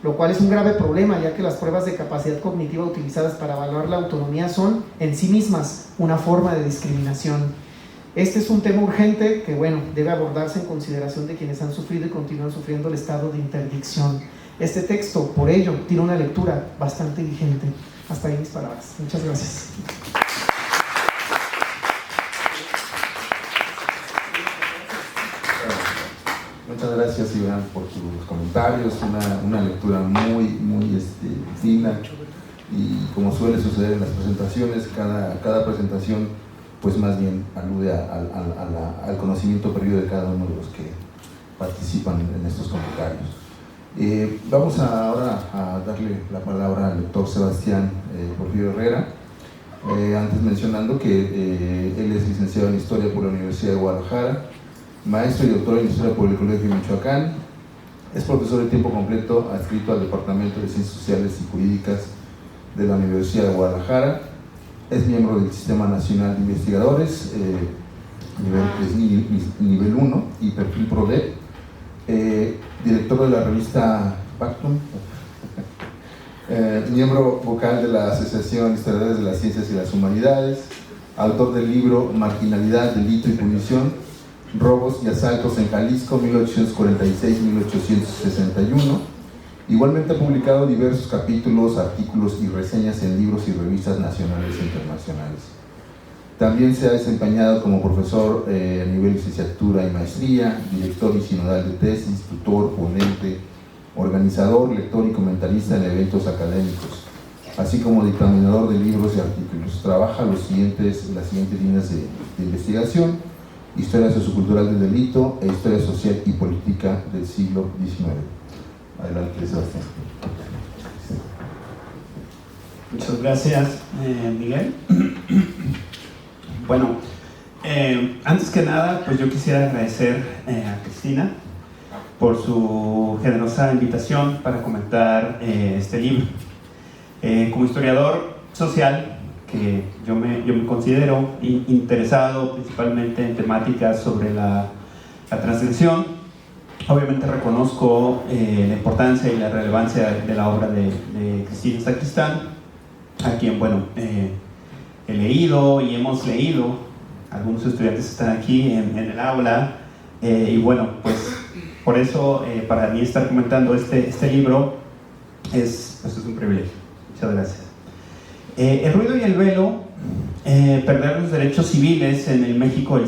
B: lo cual es un grave problema, ya que las pruebas de capacidad cognitiva utilizadas para evaluar la autonomía son, en sí mismas, una forma de discriminación. Este es un tema urgente que, bueno, debe abordarse en consideración de quienes han sufrido y continúan sufriendo el estado de interdicción. Este texto, por ello, tiene una lectura bastante vigente. Hasta ahí mis palabras. Muchas gracias.
A: Muchas gracias, Iván, por tus comentarios. Una lectura muy fina, y como suele suceder en las presentaciones, cada presentación pues más bien alude al conocimiento previo de cada uno de los que participan en estos comentarios. Vamos ahora a darle la palabra al doctor Sebastián Porfirio Herrera, antes mencionando que él es licenciado en Historia por la Universidad de Guadalajara, maestro y doctor en Historia por el Colegio de Michoacán, es profesor de tiempo completo adscrito al Departamento de Ciencias Sociales y Jurídicas de la Universidad de Guadalajara, es miembro del Sistema Nacional de Investigadores, nivel 1 y perfil PRODEP, director de la revista Pactum, miembro vocal de la Asociación de Historiadores de las Ciencias y las Humanidades, autor del libro Marginalidad, Delito y Punición, Robos y Asaltos en Jalisco, 1846-1861. Igualmente ha publicado diversos capítulos, artículos y reseñas en libros y revistas nacionales e internacionales. También se ha desempeñado como profesor a nivel licenciatura y maestría, director y sinodal de tesis, tutor, ponente, organizador, lector y comentarista en eventos académicos, así como dictaminador de libros y artículos. Trabaja las siguientes líneas de investigación: Historia sociocultural del delito e Historia social y política del siglo XIX. Adelante, Sebastián.
D: Muchas gracias, Miguel. Bueno, antes que nada, pues yo quisiera agradecer a Cristina por su generosa invitación para comentar este libro. Como historiador social, que yo me considero interesado principalmente en temáticas sobre la transgresión, obviamente reconozco la importancia y la relevancia de la obra de Cristina Sacristán, a quien, bueno, he leído y hemos leído, algunos estudiantes están aquí en el aula, y bueno, pues por eso para mí estar comentando este libro es un privilegio. Muchas gracias. El ruido y el velo, perder los derechos civiles en el México el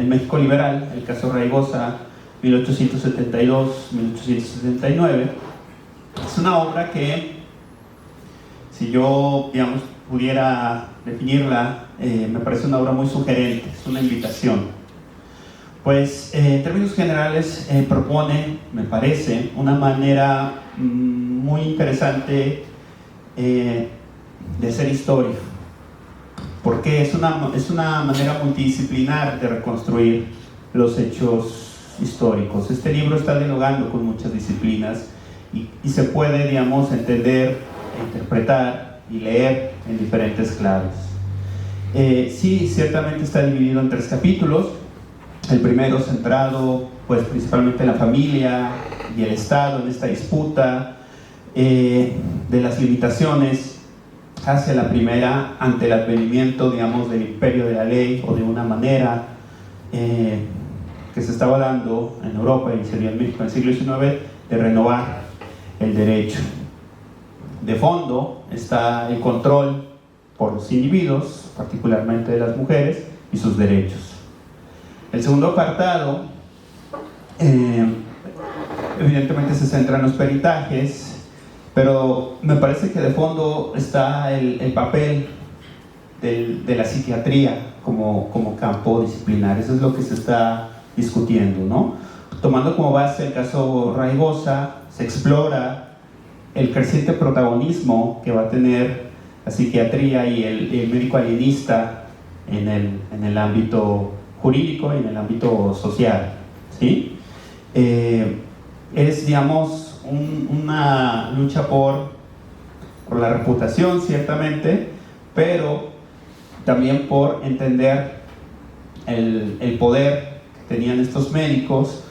D: México liberal, el caso Raigosa, 1872-1879, es una obra que, si yo, digamos, pudiera definirla, me parece una obra muy sugerente, es una invitación. Pues, en términos generales, propone, me parece, una manera muy interesante de hacer historia, porque es una manera multidisciplinar de reconstruir los hechos históricos. Este libro está dialogando con muchas disciplinas y se puede, digamos, entender, interpretar y leer en diferentes claves. Sí, ciertamente está dividido en 3 capítulos. El primero centrado, pues, principalmente en la familia y el Estado, en esta disputa de las limitaciones hacia la primera ante el advenimiento, digamos, del imperio de la ley, o de una manera que se estaba dando en Europa y sería en México en el siglo XIX, de renovar el derecho. De fondo está el control por los individuos, particularmente de las mujeres, y sus derechos. El segundo apartado evidentemente se centra en los peritajes, pero me parece que de fondo está el papel de la psiquiatría como campo disciplinar. Eso es lo que se está discutiendo, ¿no? Tomando como base el caso Raigosa, se explora el creciente protagonismo que va a tener la psiquiatría y el médico alienista en el ámbito jurídico y en el ámbito social, ¿sí? Es, digamos, una lucha por la reputación, ciertamente, pero también por entender el poder que tenían estos médicos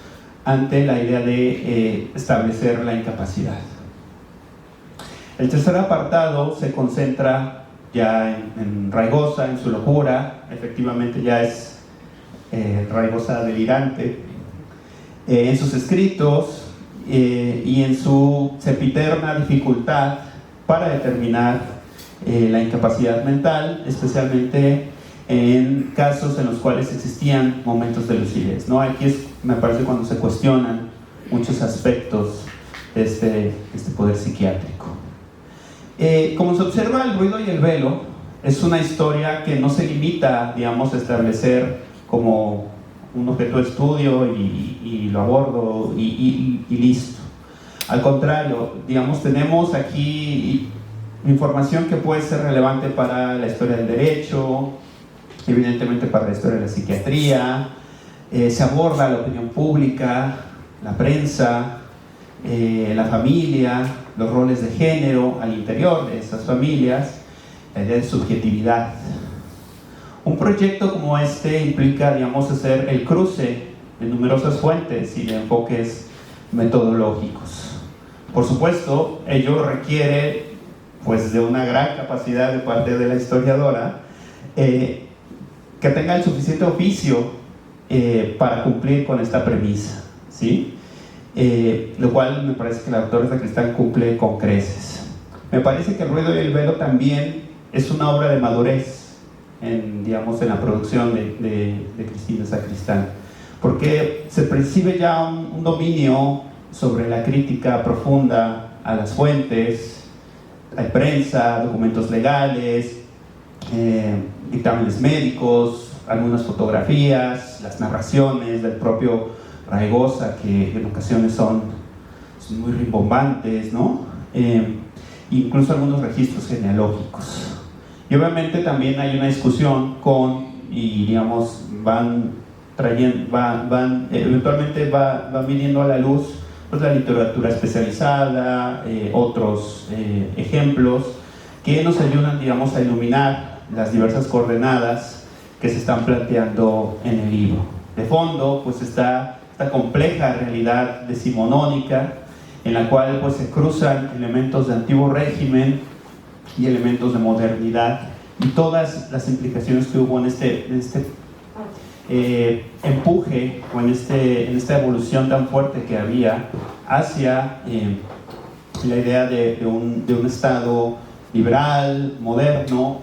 D: ante la idea de establecer la incapacidad. El tercer apartado se concentra ya en Raigosa, en su locura. Efectivamente ya es Raigosa delirante, en sus escritos y en su sempiterna dificultad para determinar la incapacidad mental, especialmente en casos en los cuales existían momentos de lucidez, ¿no? Aquí me parece cuando se cuestionan muchos aspectos de este poder psiquiátrico. Como se observa, El ruido y el velo es una historia que no se limita, digamos, a establecer como un objeto de estudio y lo abordo y listo. Al contrario, digamos, tenemos aquí información que puede ser relevante para la historia del derecho, evidentemente para la historia de la psiquiatría. Se aborda la opinión pública, la prensa, la familia, los roles de género al interior de esas familias, la idea de subjetividad. Un proyecto como este implica, digamos, hacer el cruce de numerosas fuentes y de enfoques metodológicos. Por supuesto, ello requiere, pues, de una gran capacidad de parte de la historiadora, que tenga el suficiente oficio para cumplir con esta premisa, ¿sí? Lo cual me parece que la doctora Sacristán cumple con creces. Me parece que El ruido y el velo también es una obra de madurez digamos, en la producción de Cristina Sacristán, porque se percibe ya un dominio sobre la crítica profunda a las fuentes. Hay prensa, documentos legales, dictámenes médicos, algunas fotografías, las narraciones del propio Raigosa, que en ocasiones son muy rimbombantes, ¿no? Incluso algunos registros genealógicos. Y obviamente también hay una discusión y digamos, eventualmente va viniendo a la luz pues la literatura especializada, otros ejemplos que nos ayudan, digamos, a iluminar las diversas coordenadas que se están planteando en el libro. De fondo, pues está esta compleja realidad decimonónica en la cual pues se cruzan elementos de antiguo régimen y elementos de modernidad, y todas las implicaciones que hubo en este empuje o en esta evolución tan fuerte que había hacia la idea de un Estado liberal, moderno,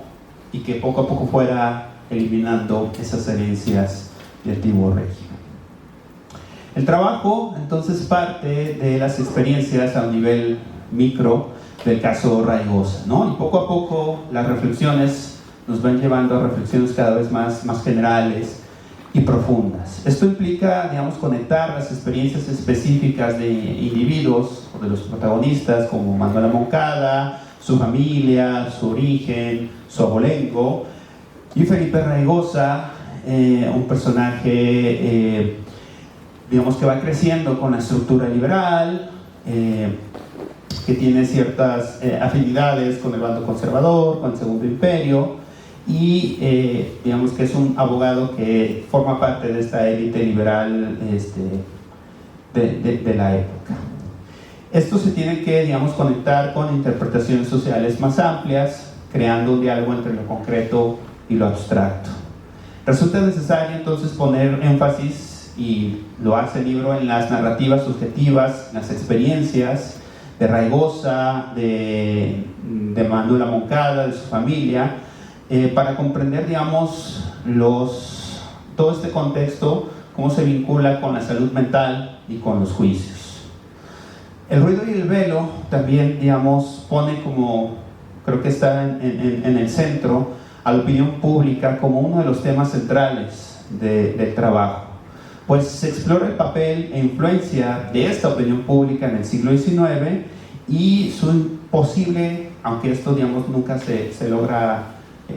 D: y que poco a poco fuera eliminando esas herencias del antiguo régimen. El trabajo entonces parte de las experiencias a un nivel micro del caso Raigosa, ¿no? Y poco a poco las reflexiones nos van llevando a reflexiones cada vez más generales y profundas. Esto implica, digamos, conectar las experiencias específicas de individuos o de los protagonistas como Manuela Moncada, su familia, su origen, su abolengo, y Felipe Raigosa, un personaje digamos que va creciendo con la estructura liberal, que tiene ciertas afinidades con el bando conservador, con el Segundo Imperio, y digamos que es un abogado que forma parte de esta élite liberal de la época. Esto se tiene que, digamos, conectar con interpretaciones sociales más amplias, creando un diálogo entre lo concreto y lo abstracto. Resulta necesario entonces poner énfasis, y lo hace el libro, en las narrativas subjetivas, las experiencias de Raigosa, de Manuela Moncada, de su familia, para comprender, digamos, todo este contexto, cómo se vincula con la salud mental y con los juicios. El ruido y el velo también, digamos, pone como, creo que está en el centro, a la opinión pública como uno de los temas centrales del trabajo. Pues se explora el papel e influencia de esta opinión pública en el siglo XIX y su posible, aunque esto, digamos, nunca se logra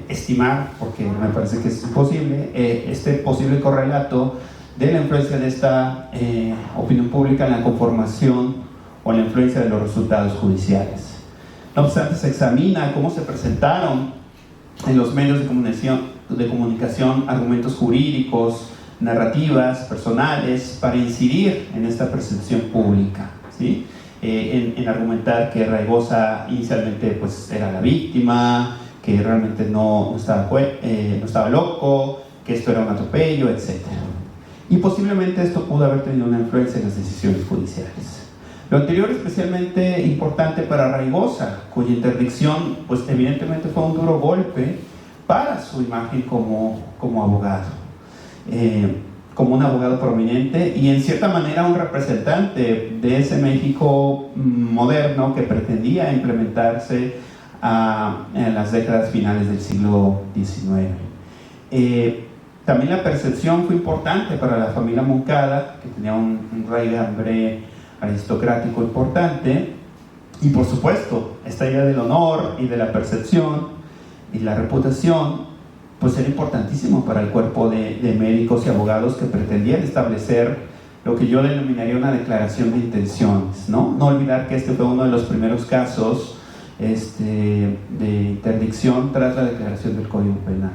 D: estimar, porque me parece que es imposible, este posible correlato de la influencia de esta opinión pública en la conformación o en la influencia de los resultados judiciales. No obstante, se examina cómo se presentaron en los medios de comunicación argumentos jurídicos, narrativas, personales, para incidir en esta percepción pública, ¿sí? En argumentar que Raigosa inicialmente pues, era la víctima, que realmente no estaba loco, que esto era un atropello, etc. Y posiblemente esto pudo haber tenido una influencia en las decisiones judiciales. Lo anterior es especialmente importante para Raigosa, cuya interdicción pues, evidentemente fue un duro golpe para su imagen como abogado. Como un abogado prominente y en cierta manera un representante de ese México moderno que pretendía implementarse en las décadas finales del siglo XIX. También la percepción fue importante para la familia Moncada, que tenía un raigambre aristocrático importante, y por supuesto esta idea del honor y de la percepción y la reputación pues era importantísimo para el cuerpo de médicos y abogados que pretendían establecer lo que yo denominaría una declaración de intenciones, ¿no? No olvidar que este fue uno de los primeros casos de interdicción tras la declaración del Código Penal.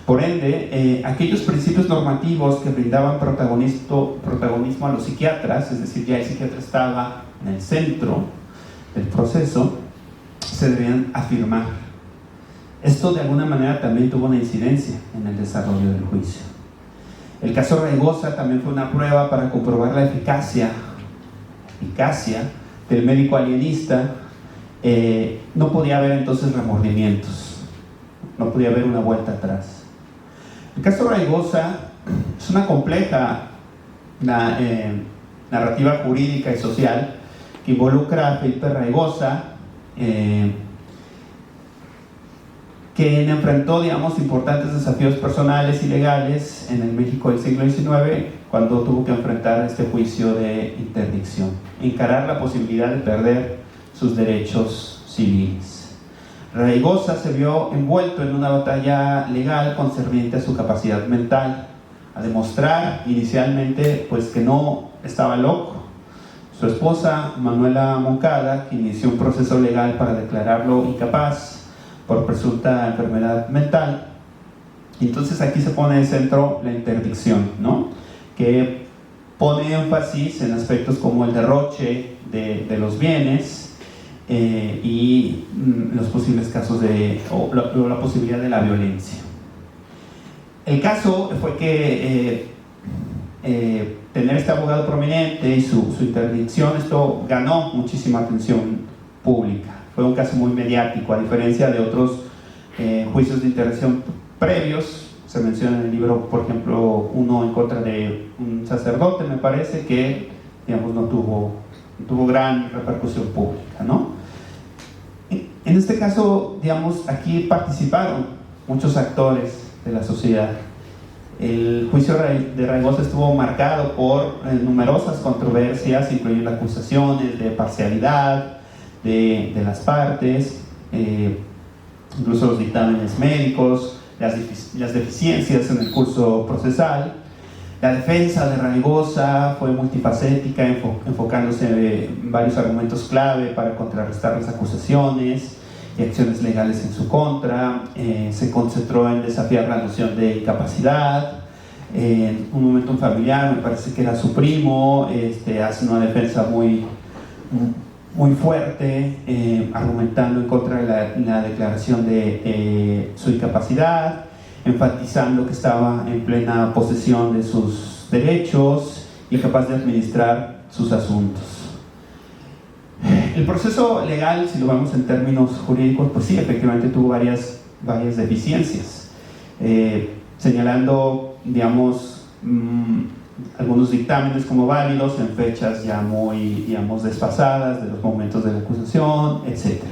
D: Por ende, aquellos principios normativos que brindaban protagonismo a los psiquiatras, es decir, ya el psiquiatra estaba en el centro del proceso, se debían afirmar. Esto de alguna manera también tuvo una incidencia en el desarrollo del juicio. El caso Raigosa también fue una prueba para comprobar la eficacia del médico alienista. No podía haber entonces remordimientos, no podía haber una vuelta atrás. El caso Raigosa es una compleja narrativa jurídica y social que involucra a Felipe Raigosa, quien enfrentó, digamos, importantes desafíos personales y legales en el México del siglo XIX, cuando tuvo que enfrentar este juicio de interdicción, encarar la posibilidad de perder sus derechos civiles. Raigosa se vio envuelto en una batalla legal concerniente a su capacidad mental, a demostrar inicialmente pues que no estaba loco. Su esposa, Manuela Moncada, que inició un proceso legal para declararlo incapaz por presunta enfermedad mental. Entonces aquí se pone en centro la interdicción, ¿no?, que pone énfasis en aspectos como el derroche de los bienes y los posibles casos o la posibilidad de la violencia. El caso fue que tener este abogado prominente y su interdicción, esto ganó muchísima atención pública. Fue un caso muy mediático, a diferencia de otros juicios de interdicción previos. Se menciona en el libro, por ejemplo, uno en contra de un sacerdote, me parece, que, digamos, no tuvo gran repercusión pública, ¿no? En este caso, digamos, aquí participaron muchos actores de la sociedad. El juicio de Raigosa estuvo marcado por numerosas controversias, incluyendo acusaciones de parcialidad de las partes, incluso los dictámenes médicos, las deficiencias en el curso procesal. La defensa de Raigosa fue multifacética, enfocándose en varios argumentos clave para contrarrestar las acusaciones y acciones legales en su contra. Se concentró en desafiar la noción de incapacidad. En un momento un familiar, me parece que era su primo, hace una defensa muy fuerte, argumentando en contra de la declaración de su incapacidad, enfatizando que estaba en plena posesión de sus derechos y capaz de administrar sus asuntos. El proceso legal, si lo vemos en términos jurídicos, pues sí, efectivamente tuvo varias deficiencias, señalando, digamos, algunos dictámenes como válidos en fechas ya muy, digamos, desfasadas de los momentos de la acusación, etc.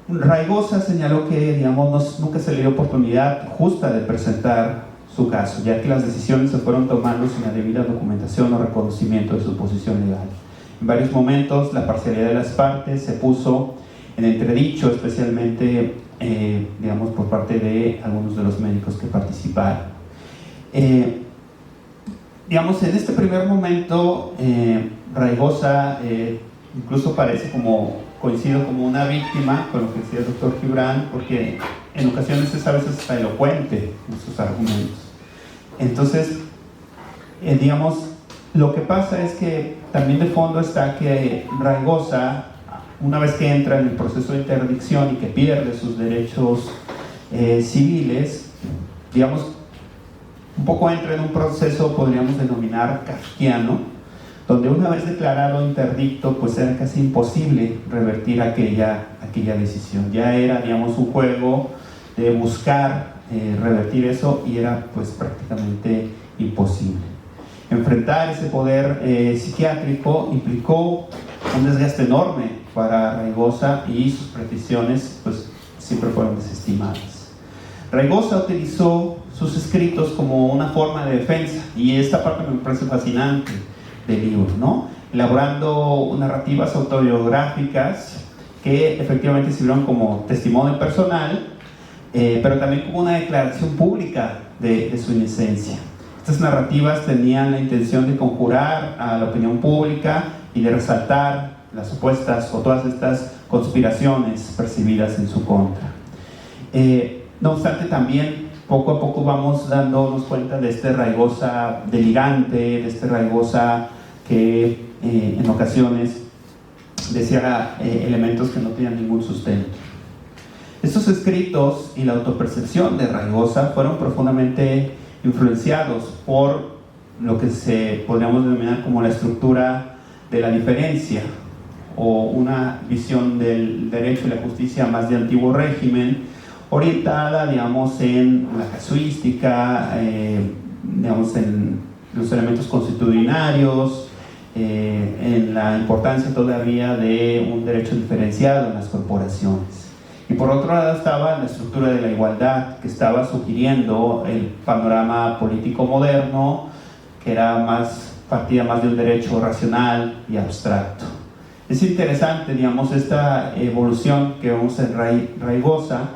D: Raigosa señaló que, digamos, nunca se le dio oportunidad justa de presentar su caso, ya que las decisiones se fueron tomando sin la debida documentación o reconocimiento de su posición legal. En varios momentos la parcialidad de las partes se puso en entredicho, especialmente digamos, por parte de algunos de los médicos que participaron. Digamos, en este primer momento, Raigosa incluso parece coincido como una víctima con lo que decía el doctor Gibran, porque en ocasiones es a veces hasta elocuente en sus argumentos. Entonces, digamos, lo que pasa es que también de fondo está que Raigosa, una vez que entra en el proceso de interdicción y que pierde sus derechos civiles, digamos, un poco entra en un proceso, podríamos denominar kafkiano, donde una vez declarado interdicto, pues era casi imposible revertir aquella decisión. Ya era, digamos, un juego de buscar revertir eso y era pues prácticamente imposible. Enfrentar ese poder psiquiátrico implicó un desgaste enorme para Raigosa y sus peticiones pues siempre fueron desestimadas. Raigosa utilizó sus escritos como una forma de defensa, y esta parte me parece fascinante del libro, ¿no? Elaborando narrativas autobiográficas que efectivamente sirvieron como testimonio personal, pero también como una declaración pública de su inocencia. Estas narrativas tenían la intención de conjurar a la opinión pública y de resaltar las supuestas o todas estas conspiraciones percibidas en su contra. No obstante, también poco a poco vamos dándonos cuenta de este Raigosa delirante, de este Raigosa que en ocasiones decía elementos que no tenían ningún sustento. Estos escritos y la autopercepción de Raigosa fueron profundamente influenciados por lo que podríamos denominar como la estructura de la diferencia, o una visión del derecho y la justicia más de antiguo régimen, orientada, digamos, en la casuística, digamos, en los elementos constitucionarios, en la importancia todavía de un derecho diferenciado en las corporaciones. Y por otro lado estaba la estructura de la igualdad, que estaba sugiriendo el panorama político moderno, que era partía más de un derecho racional y abstracto. Es interesante, digamos, esta evolución que vemos en Raigosa,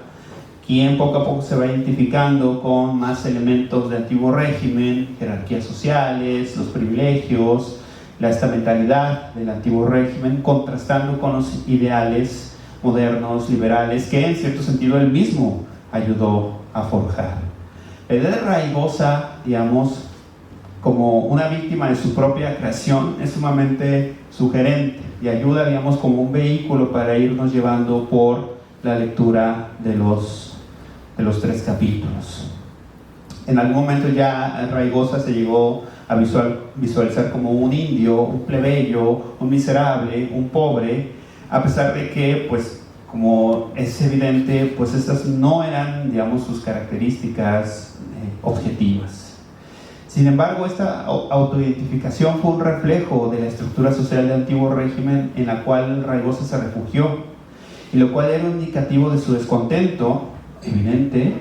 D: quien poco a poco se va identificando con más elementos del antiguo régimen, jerarquías sociales, los privilegios, esta mentalidad del antiguo régimen, contrastando con los ideales modernos, liberales, que en cierto sentido él mismo ayudó a forjar. La idea de Raigosa, digamos, como una víctima de su propia creación, es sumamente sugerente y ayuda, digamos, como un vehículo para irnos llevando por la lectura de los 3 capítulos. En algún momento ya Raigosa se llegó a visualizar como un indio, un plebeyo, un miserable, un pobre, a pesar de que, pues, como es evidente, pues estas no eran, digamos, sus características objetivas. Sin embargo, esta autoidentificación fue un reflejo de la estructura social del antiguo régimen en la cual Raigosa se refugió, y lo cual era un indicativo de su descontento evidente,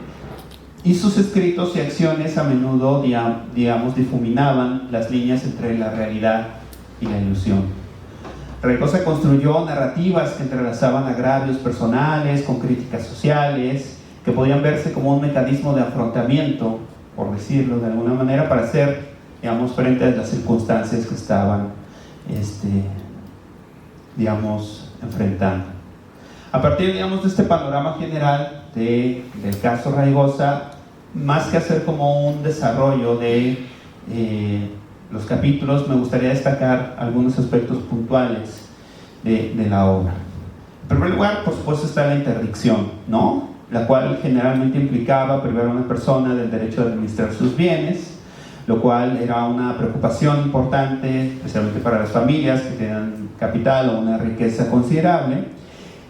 D: y sus escritos y acciones a menudo, digamos, difuminaban las líneas entre la realidad y la ilusión. Raigosa construyó narrativas que entrelazaban agravios personales con críticas sociales, que podían verse como un mecanismo de afrontamiento, por decirlo de alguna manera, para hacer, digamos, frente a las circunstancias que estaban, digamos, enfrentando. A partir, digamos, de este panorama general del caso Raigosa, más que hacer como un desarrollo de los capítulos, me gustaría destacar algunos aspectos puntuales de la obra. En primer lugar, por supuesto, está la interdicción, ¿no?, la cual generalmente implicaba privar a una persona del derecho de administrar sus bienes, lo cual era una preocupación importante, especialmente para las familias que tenían capital o una riqueza considerable.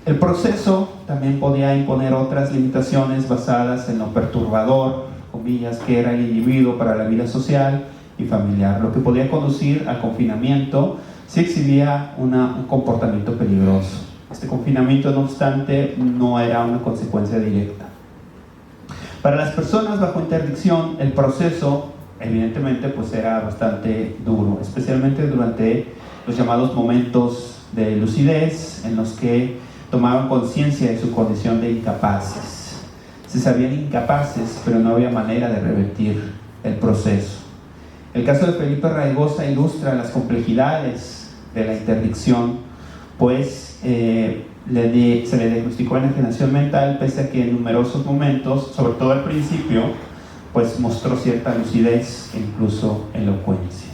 D: El proceso también podía imponer otras limitaciones basadas en lo perturbador, comillas, que era el individuo para la vida social y familiar, lo que podía conducir al confinamiento si exhibía un comportamiento peligroso. Este confinamiento, no obstante, no era una consecuencia directa. Para las personas bajo interdicción, el proceso, evidentemente, pues era bastante duro, especialmente durante los llamados momentos de lucidez, en los que tomaban conciencia de su condición de incapaces. Se sabían incapaces, pero no había manera de revertir el proceso. El caso de Felipe Raigosa ilustra las complejidades de la interdicción, pues se le diagnosticó enajenación mental, pese a que en numerosos momentos, sobre todo al principio, pues mostró cierta lucidez e incluso elocuencia.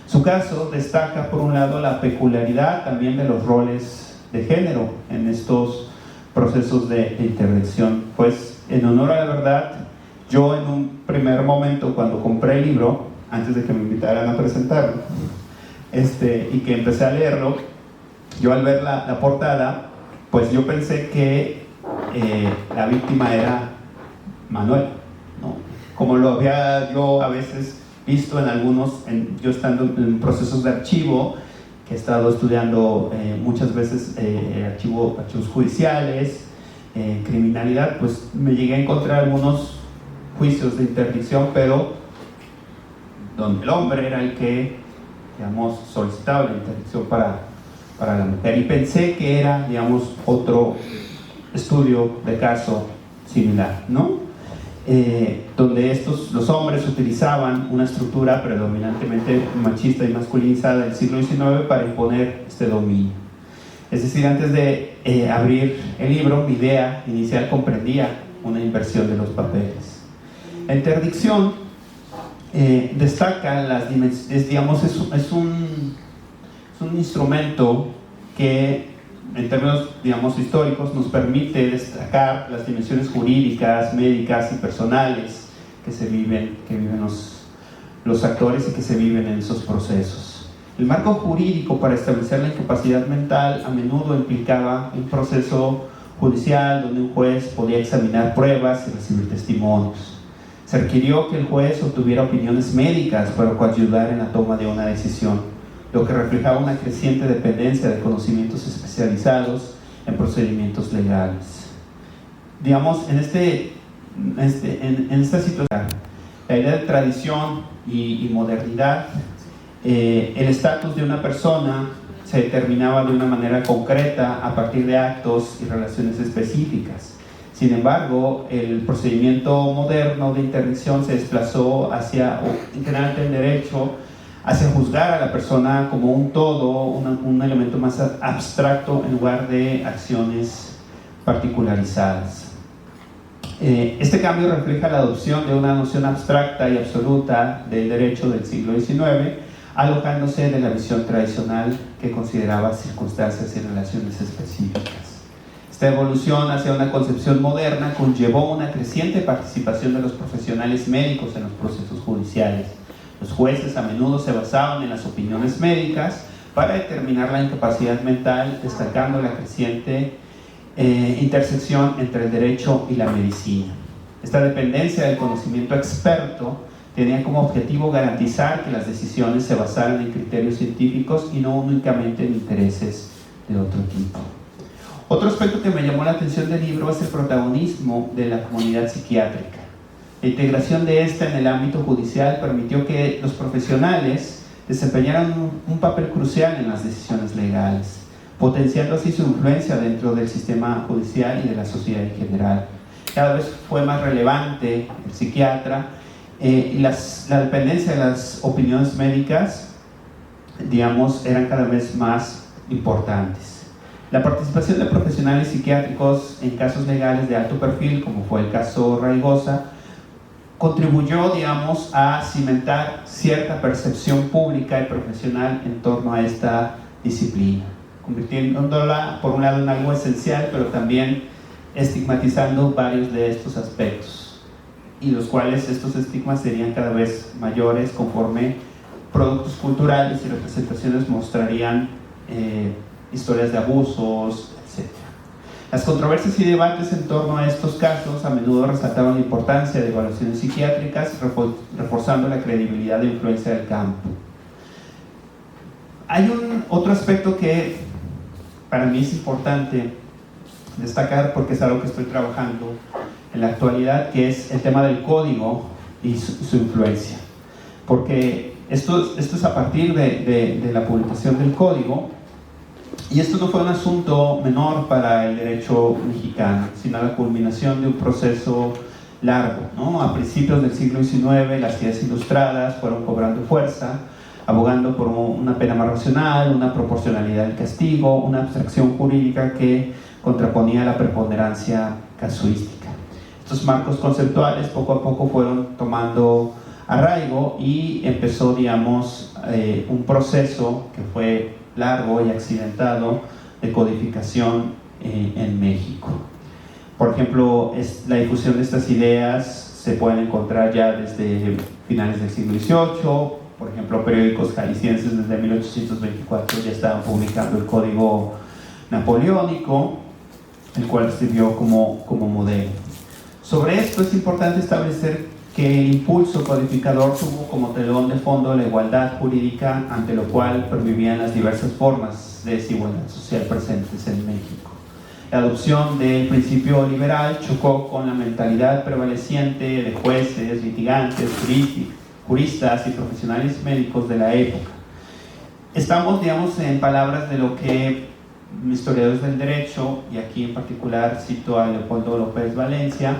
D: Su caso destaca, por un lado, la peculiaridad también de los roles de género en estos procesos de interdicción. Pues, en honor a la verdad, yo en un primer momento, cuando compré el libro, antes de que me invitaran a presentarlo, y que empecé a leerlo, yo al ver la portada, pues yo pensé que la víctima era Manuel, ¿no? Como lo había yo a veces visto en algunos, yo estando en procesos de archivo, que he estado estudiando muchas veces archivos judiciales, criminalidad, pues me llegué a encontrar algunos juicios de interdicción, pero donde el hombre era el que, digamos, solicitaba la interdicción para la mujer, y pensé que era, digamos, otro estudio de caso similar, ¿no? Donde los hombres utilizaban una estructura predominantemente machista y masculinizada del siglo XIX para imponer este dominio. Es decir, antes de abrir el libro, mi idea inicial comprendía una inversión de los papeles. La interdicción destaca las dimensiones, digamos, es un instrumento que, en términos, digamos, históricos, nos permite destacar las dimensiones jurídicas, médicas y personales que viven los actores y que se viven en esos procesos. El marco jurídico para establecer la incapacidad mental a menudo implicaba un proceso judicial donde un juez podía examinar pruebas y recibir testimonios. Se requirió que el juez obtuviera opiniones médicas para coayudar en la toma de una decisión, lo que reflejaba una creciente dependencia de conocimientos especializados en procedimientos legales. digamos, en esta situación, la idea de tradición y modernidad, el estatus de una persona se determinaba de una manera concreta a partir de actos y relaciones específicas. Sin embargo, el procedimiento moderno de interdicción se desplazó hacia, en general el derecho, hacia juzgar a la persona como un todo, un elemento más abstracto en lugar de acciones particularizadas. Este cambio refleja la adopción de una noción abstracta y absoluta del derecho del siglo XIX, alojándose de la visión tradicional que consideraba circunstancias y relaciones específicas. Esta evolución hacia una concepción moderna conllevó una creciente participación de los profesionales médicos en los procesos judiciales. Los jueces a menudo se basaban en las opiniones médicas para determinar la incapacidad mental, destacando la creciente intersección entre el derecho y la medicina. Esta dependencia del conocimiento experto tenía como objetivo garantizar que las decisiones se basaran en criterios científicos y no únicamente en intereses de otro tipo. Otro aspecto que me llamó la atención del libro es el protagonismo de la comunidad psiquiátrica. La integración de esta en el ámbito judicial permitió que los profesionales desempeñaran un papel crucial en las decisiones legales, potenciando así su influencia dentro del sistema judicial y de la sociedad en general. Cada vez fue más relevante el psiquiatra y la dependencia de las opiniones médicas, digamos, eran cada vez más importantes. La participación de profesionales psiquiátricos en casos legales de alto perfil, como fue el caso Raigosa, contribuyó, digamos, a cimentar cierta percepción pública y profesional en torno a esta disciplina, convirtiéndola, por un lado, en algo esencial, pero también estigmatizando varios de estos aspectos, y los cuales estos estigmas serían cada vez mayores conforme productos culturales y representaciones mostrarían historias de abusos, etc. Las controversias y debates en torno a estos casos a menudo resaltaban la importancia de evaluaciones psiquiátricas, reforzando la credibilidad e influencia del campo. Hay otro aspecto que para mí es importante destacar, porque es algo que estoy trabajando en la actualidad, que es el tema del código y su influencia. Porque esto es a partir de la publicación del código, y esto no fue un asunto menor para el derecho mexicano, sino la culminación de un proceso largo, ¿no? A principios del siglo XIX, las ideas ilustradas fueron cobrando fuerza, abogando por una pena más racional, una proporcionalidad del castigo, una abstracción jurídica que contraponía la preponderancia casuística. Estos marcos conceptuales poco a poco fueron tomando arraigo y empezó, digamos, un proceso que fue largo y accidentado de codificación en México. Por ejemplo, la difusión de estas ideas se pueden encontrar ya desde finales del siglo XVIII. Por ejemplo, periódicos jaliscienses desde 1824 ya estaban publicando el Código Napoleónico, el cual sirvió como modelo. Sobre esto es importante establecer que el impulso codificador tuvo como telón de fondo la igualdad jurídica, ante lo cual pervivían las diversas formas de desigualdad social presentes en México. La adopción del principio liberal chocó con la mentalidad prevaleciente de jueces, litigantes, juristas y profesionales médicos de la época. Estamos, digamos, en palabras de lo que historiadores del derecho, y aquí en particular cito a Leopoldo López Valencia,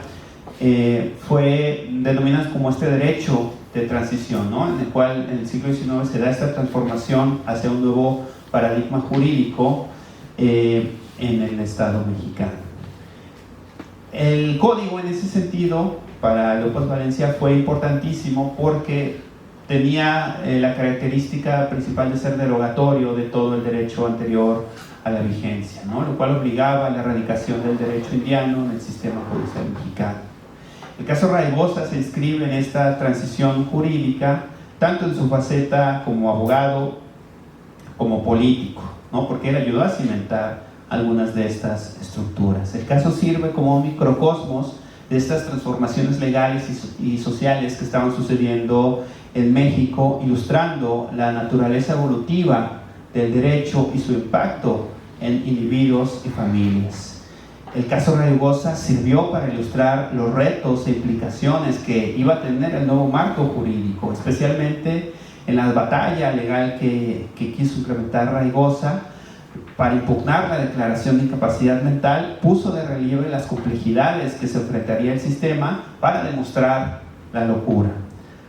D: denominan como este derecho de transición, ¿no? En el cual en el siglo XIX se da esta transformación hacia un nuevo paradigma jurídico en el Estado mexicano. El código, en ese sentido, para López Valencia fue importantísimo porque tenía la característica principal de ser derogatorio de todo el derecho anterior a la vigencia, ¿no? Lo cual obligaba a la erradicación del derecho indiano en el sistema judicial mexicano. El caso Raigosa se inscribe en esta transición jurídica, tanto en su faceta como abogado, como político, ¿no? Porque él ayudó a cimentar algunas de estas estructuras. El caso sirve como un microcosmos de estas transformaciones legales y sociales que estaban sucediendo en México, ilustrando la naturaleza evolutiva del derecho y su impacto en individuos y familias. el caso Raygosa sirvió para ilustrar los retos e implicaciones que iba a tener el nuevo marco jurídico, especialmente en la batalla legal que quiso implementar Raygosa para impugnar la declaración de incapacidad mental. Puso de relieve las complejidades que se enfrentaría el sistema para demostrar la locura,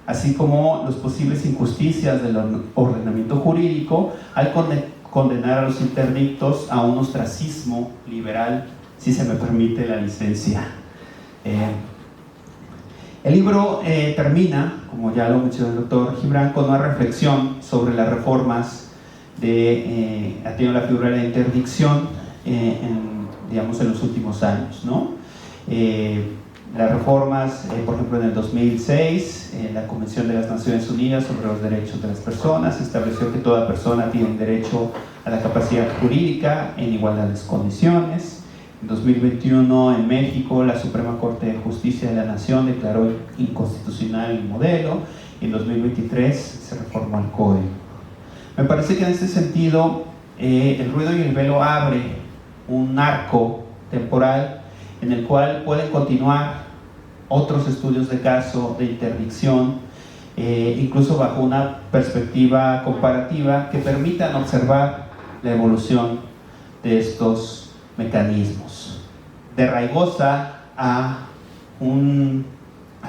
D: así como las posibles injusticias del ordenamiento jurídico al condenar a los interdictos a un ostracismo liberal, si se me permite la licencia. El libro termina, como ya lo mencionó el doctor Gibran, con una reflexión sobre las reformas atiendo la figura de la interdicción en los últimos años, ¿no? Las reformas, por ejemplo, en el 2006, la Convención de las Naciones Unidas sobre los Derechos de las Personas estableció que toda persona tiene derecho a la capacidad jurídica en igualdades condiciones. En 2021, en México, la Suprema Corte de Justicia de la Nación declaró inconstitucional el modelo, y en 2023 se reformó el código. Me parece que en este sentido, El ruido y el velo abre un arco temporal en el cual pueden continuar otros estudios de caso de interdicción, incluso bajo una perspectiva comparativa que permitan observar la evolución de estos mecanismos. De Raygosa a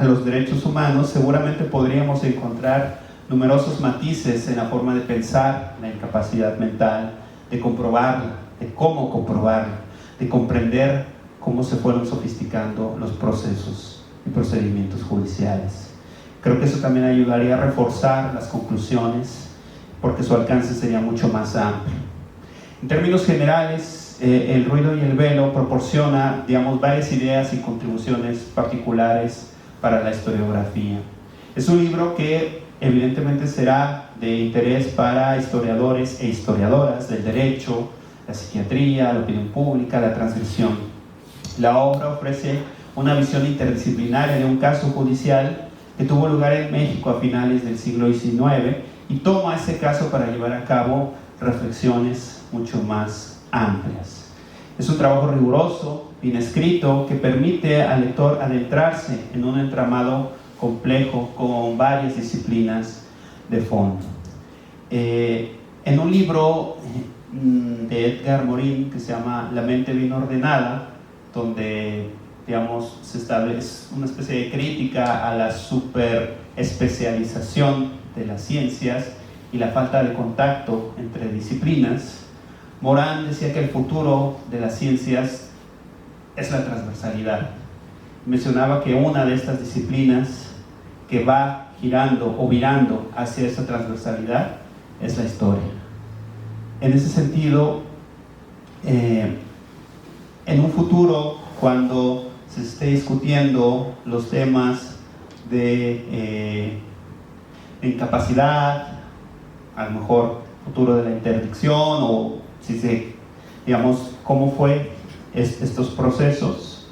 D: los derechos humanos, seguramente podríamos encontrar numerosos matices en la forma de pensar la incapacidad mental, de comprobarla, de cómo comprobarla, de comprender cómo se fueron sofisticando los procesos y procedimientos judiciales. Creo que eso también ayudaría a reforzar las conclusiones, porque su alcance sería mucho más amplio. En términos generales, El ruido y el velo proporciona, varias ideas y contribuciones particulares para la historiografía. Es un libro que evidentemente será de interés para historiadores e historiadoras del derecho, la psiquiatría, la opinión pública, la transgresión. La obra ofrece una visión interdisciplinaria de un caso judicial que tuvo lugar en México a finales del siglo XIX y toma ese caso para llevar a cabo reflexiones mucho más amplias. Es un trabajo riguroso, bien escrito, que permite al lector adentrarse en un entramado complejo con varias disciplinas de fondo. En un libro de Edgar Morin que se llama La mente bien ordenada, donde se establece una especie de crítica a la superespecialización de las ciencias y la falta de contacto entre disciplinas, Morán decía que el futuro de las ciencias es la transversalidad. Mencionaba que una de estas disciplinas que va girando o virando hacia esa transversalidad es la historia. En ese sentido, en un futuro, cuando se esté discutiendo los temas de incapacidad, a lo mejor futuro de la interdicción, o cómo fue estos procesos,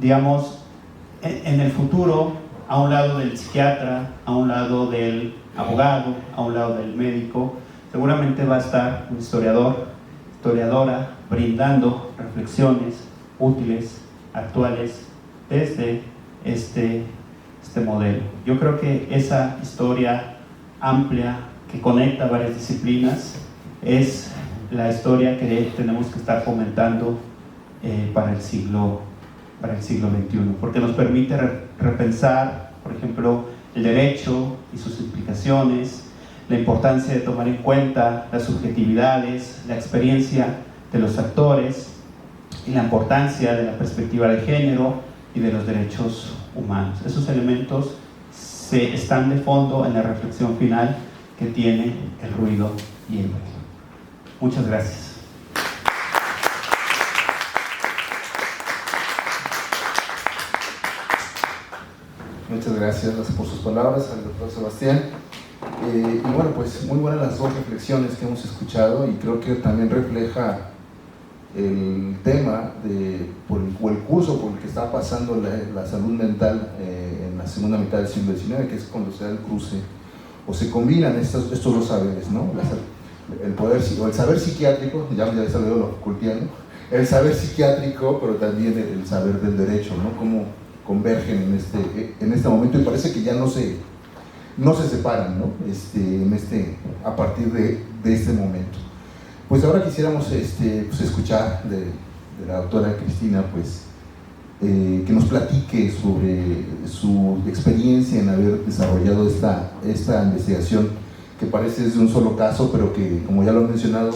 D: en el futuro, a un lado del psiquiatra, a un lado del abogado, a un lado del médico, seguramente va a estar un historiador, historiadora, brindando reflexiones útiles, actuales, desde este modelo. Yo creo que esa historia amplia que conecta varias disciplinas es la historia que tenemos que estar fomentando para el siglo XXI, porque nos permite repensar, por ejemplo, el derecho y sus implicaciones, la importancia de tomar en cuenta las subjetividades, la experiencia de los actores y la importancia de la perspectiva de género y de los derechos humanos. Esos elementos están de fondo en la reflexión final que tiene El ruido y el velo. Muchas gracias.
A: Muchas gracias por sus palabras al doctor Sebastián. Y bueno, pues muy buenas las dos reflexiones que hemos escuchado, y creo que también refleja el tema o el curso por el que está pasando la salud mental en la segunda mitad del siglo XIX, que es cuando se da el cruce o se combinan estos dos saberes, ¿no? El saber psiquiátrico, ya se lo digo lo Foucaultiano, el saber psiquiátrico, pero también el saber del derecho, ¿no? Cómo convergen en este momento, y parece que ya no se separan, ¿no? A partir de este momento. Pues ahora quisiéramos pues escuchar de la doctora Cristina, pues, que nos platique sobre su experiencia en haber desarrollado esta investigación, que parece es de un solo caso, pero que, como ya lo he mencionado,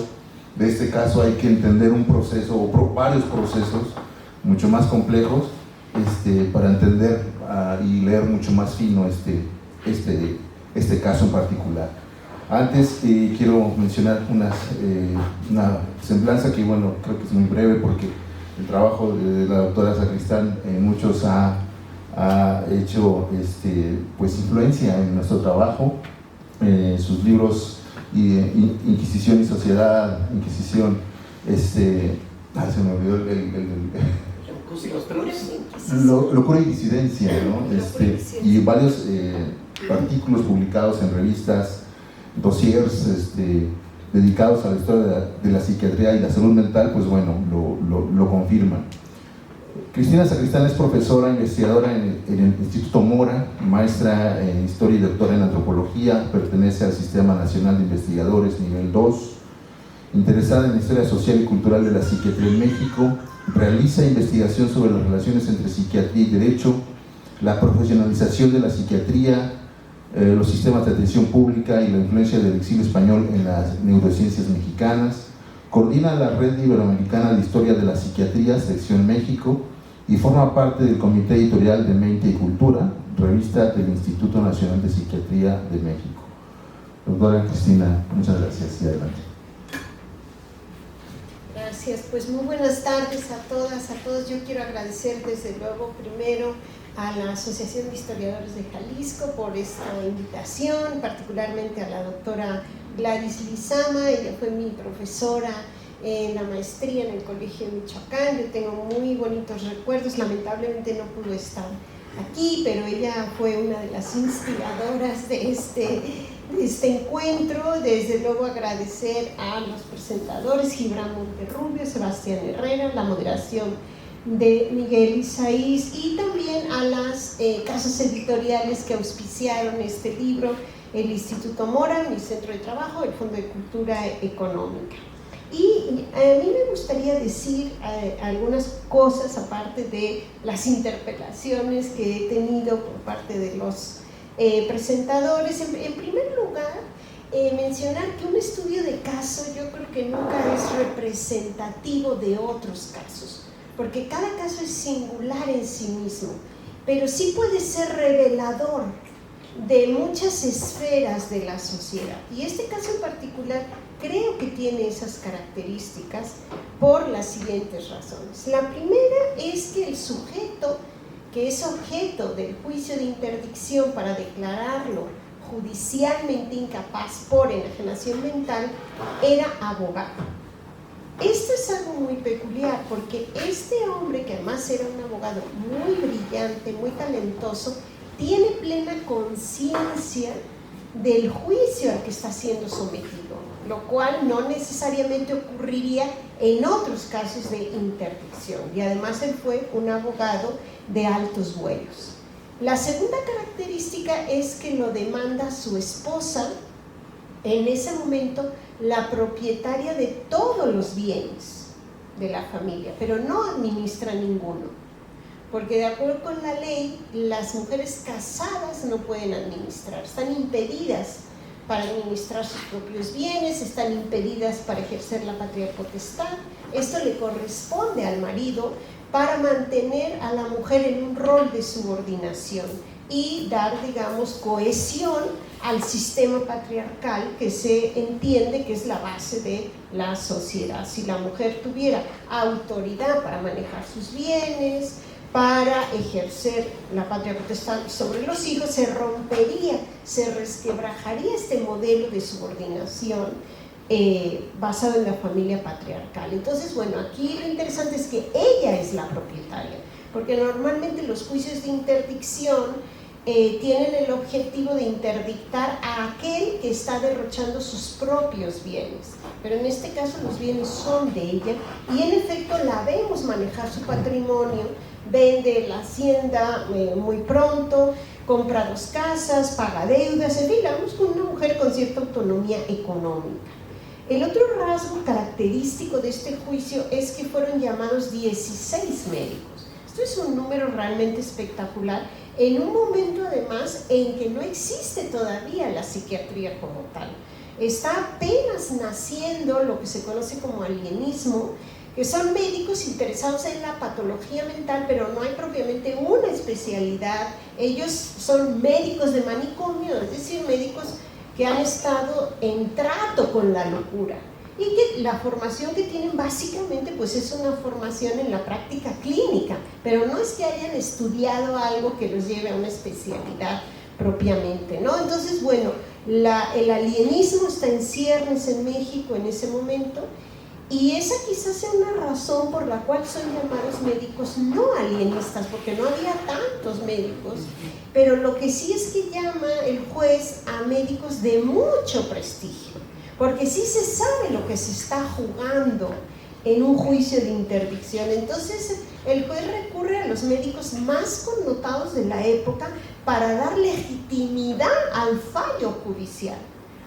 A: de este caso hay que entender un proceso o varios procesos mucho más complejos para entender y leer mucho más fino este caso en particular. Antes quiero mencionar una semblanza que, bueno, creo que es muy breve, porque el trabajo de la doctora Sacristán muchos ha hecho pues influencia en nuestro trabajo. Sus libros Inquisición y Sociedad, Inquisición, se me olvidó Locura y Disidencia, ¿no? Y varios artículos publicados en revistas, dossiers dedicados a la historia de la psiquiatría y la salud mental, pues bueno, lo confirman. Cristina Sacristán es profesora investigadora en el Instituto Mora, maestra en Historia y doctora en Antropología, pertenece al Sistema Nacional de Investigadores nivel 2, interesada en la historia social y cultural de la psiquiatría en México, realiza investigación sobre las relaciones entre psiquiatría y derecho, la profesionalización de la psiquiatría, los sistemas de atención pública y la influencia del exilio español en las neurociencias mexicanas, coordina la Red Iberoamericana de Historia de la Psiquiatría, sección México, y forma parte del comité editorial de Mente y Cultura, revista del Instituto Nacional de Psiquiatría de México. Doctora Cristina, muchas gracias y adelante.
C: Gracias, pues muy buenas tardes a todas, a todos. Yo quiero agradecer desde luego primero a la Asociación de Historiadores de Jalisco por esta invitación, particularmente a la doctora Gladys Lizama. Ella fue mi profesora en la maestría en el Colegio de Michoacán. Yo tengo muy bonitos recuerdos, lamentablemente no pudo estar aquí, pero ella fue una de las inspiradoras de este encuentro. Desde luego agradecer a los presentadores, Gibran Monterrubio, Sebastián Herrera, la moderación de Miguel Isaías, y también a las casas editoriales que auspiciaron este libro, el Instituto Mora, mi centro de trabajo, el Fondo de Cultura Económica. Y a mí me gustaría decir algunas cosas aparte de las interpelaciones que he tenido por parte de los presentadores. En primer lugar, mencionar que un estudio de caso yo creo que nunca es representativo de otros casos, porque cada caso es singular en sí mismo, pero sí puede ser revelador de muchas esferas de la sociedad. Y este caso en particular creo que tiene esas características por las siguientes razones. La primera es que el sujeto que es objeto del juicio de interdicción para declararlo judicialmente incapaz por enajenación mental era abogado. Esto es algo muy peculiar, porque este hombre, que además era un abogado muy brillante, muy talentoso, tiene plena conciencia del juicio al que está siendo sometido, lo cual no necesariamente ocurriría en otros casos de interdicción, y además él fue un abogado de altos vuelos. La segunda característica es que lo demanda su esposa, en ese momento la propietaria de todos los bienes de la familia, pero no administra ninguno, porque de acuerdo con la ley, las mujeres casadas no pueden administrar, están impedidas para administrar sus propios bienes, están impedidas para ejercer la patria potestad. Esto le corresponde al marido para mantener a la mujer en un rol de subordinación y dar, digamos, cohesión al sistema patriarcal que se entiende que es la base de la sociedad. Si la mujer tuviera autoridad para manejar sus bienes, para ejercer la patria potestad sobre los hijos, se rompería, se resquebrajaría este modelo de subordinación basado en la familia patriarcal. Entonces, bueno, aquí lo interesante es que ella es la propietaria, porque normalmente los juicios de interdicción tienen el objetivo de interdictar a aquel que está derrochando sus propios bienes, pero en este caso los bienes son de ella y en efecto la vemos manejar su patrimonio, vende la hacienda muy pronto, compra 2 casas, paga deudas, en fin, la vemos con una mujer con cierta autonomía económica. El otro rasgo característico de este juicio es que fueron llamados 16 médicos. Esto es un número realmente espectacular, en un momento además en que no existe todavía la psiquiatría como tal. Está apenas naciendo lo que se conoce como alienismo, que son médicos interesados en la patología mental, pero no hay propiamente una especialidad. Ellos son médicos de manicomio, es decir, médicos que han estado en trato con la locura y que la formación que tienen básicamente pues es una formación en la práctica clínica, pero no es que hayan estudiado algo que los lleve a una especialidad propiamente, ¿no? Entonces, bueno, el alienismo está en ciernes en México en ese momento y esa quizás sea una razón por la cual son llamados médicos no alienistas, porque no había tantos médicos, pero lo que sí es que llama el juez a médicos de mucho prestigio, porque sí se sabe lo que se está jugando en un juicio de interdicción. Entonces el juez recurre a los médicos más connotados de la época para dar legitimidad al fallo judicial,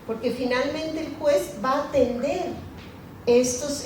C: porque finalmente el juez va a atender estos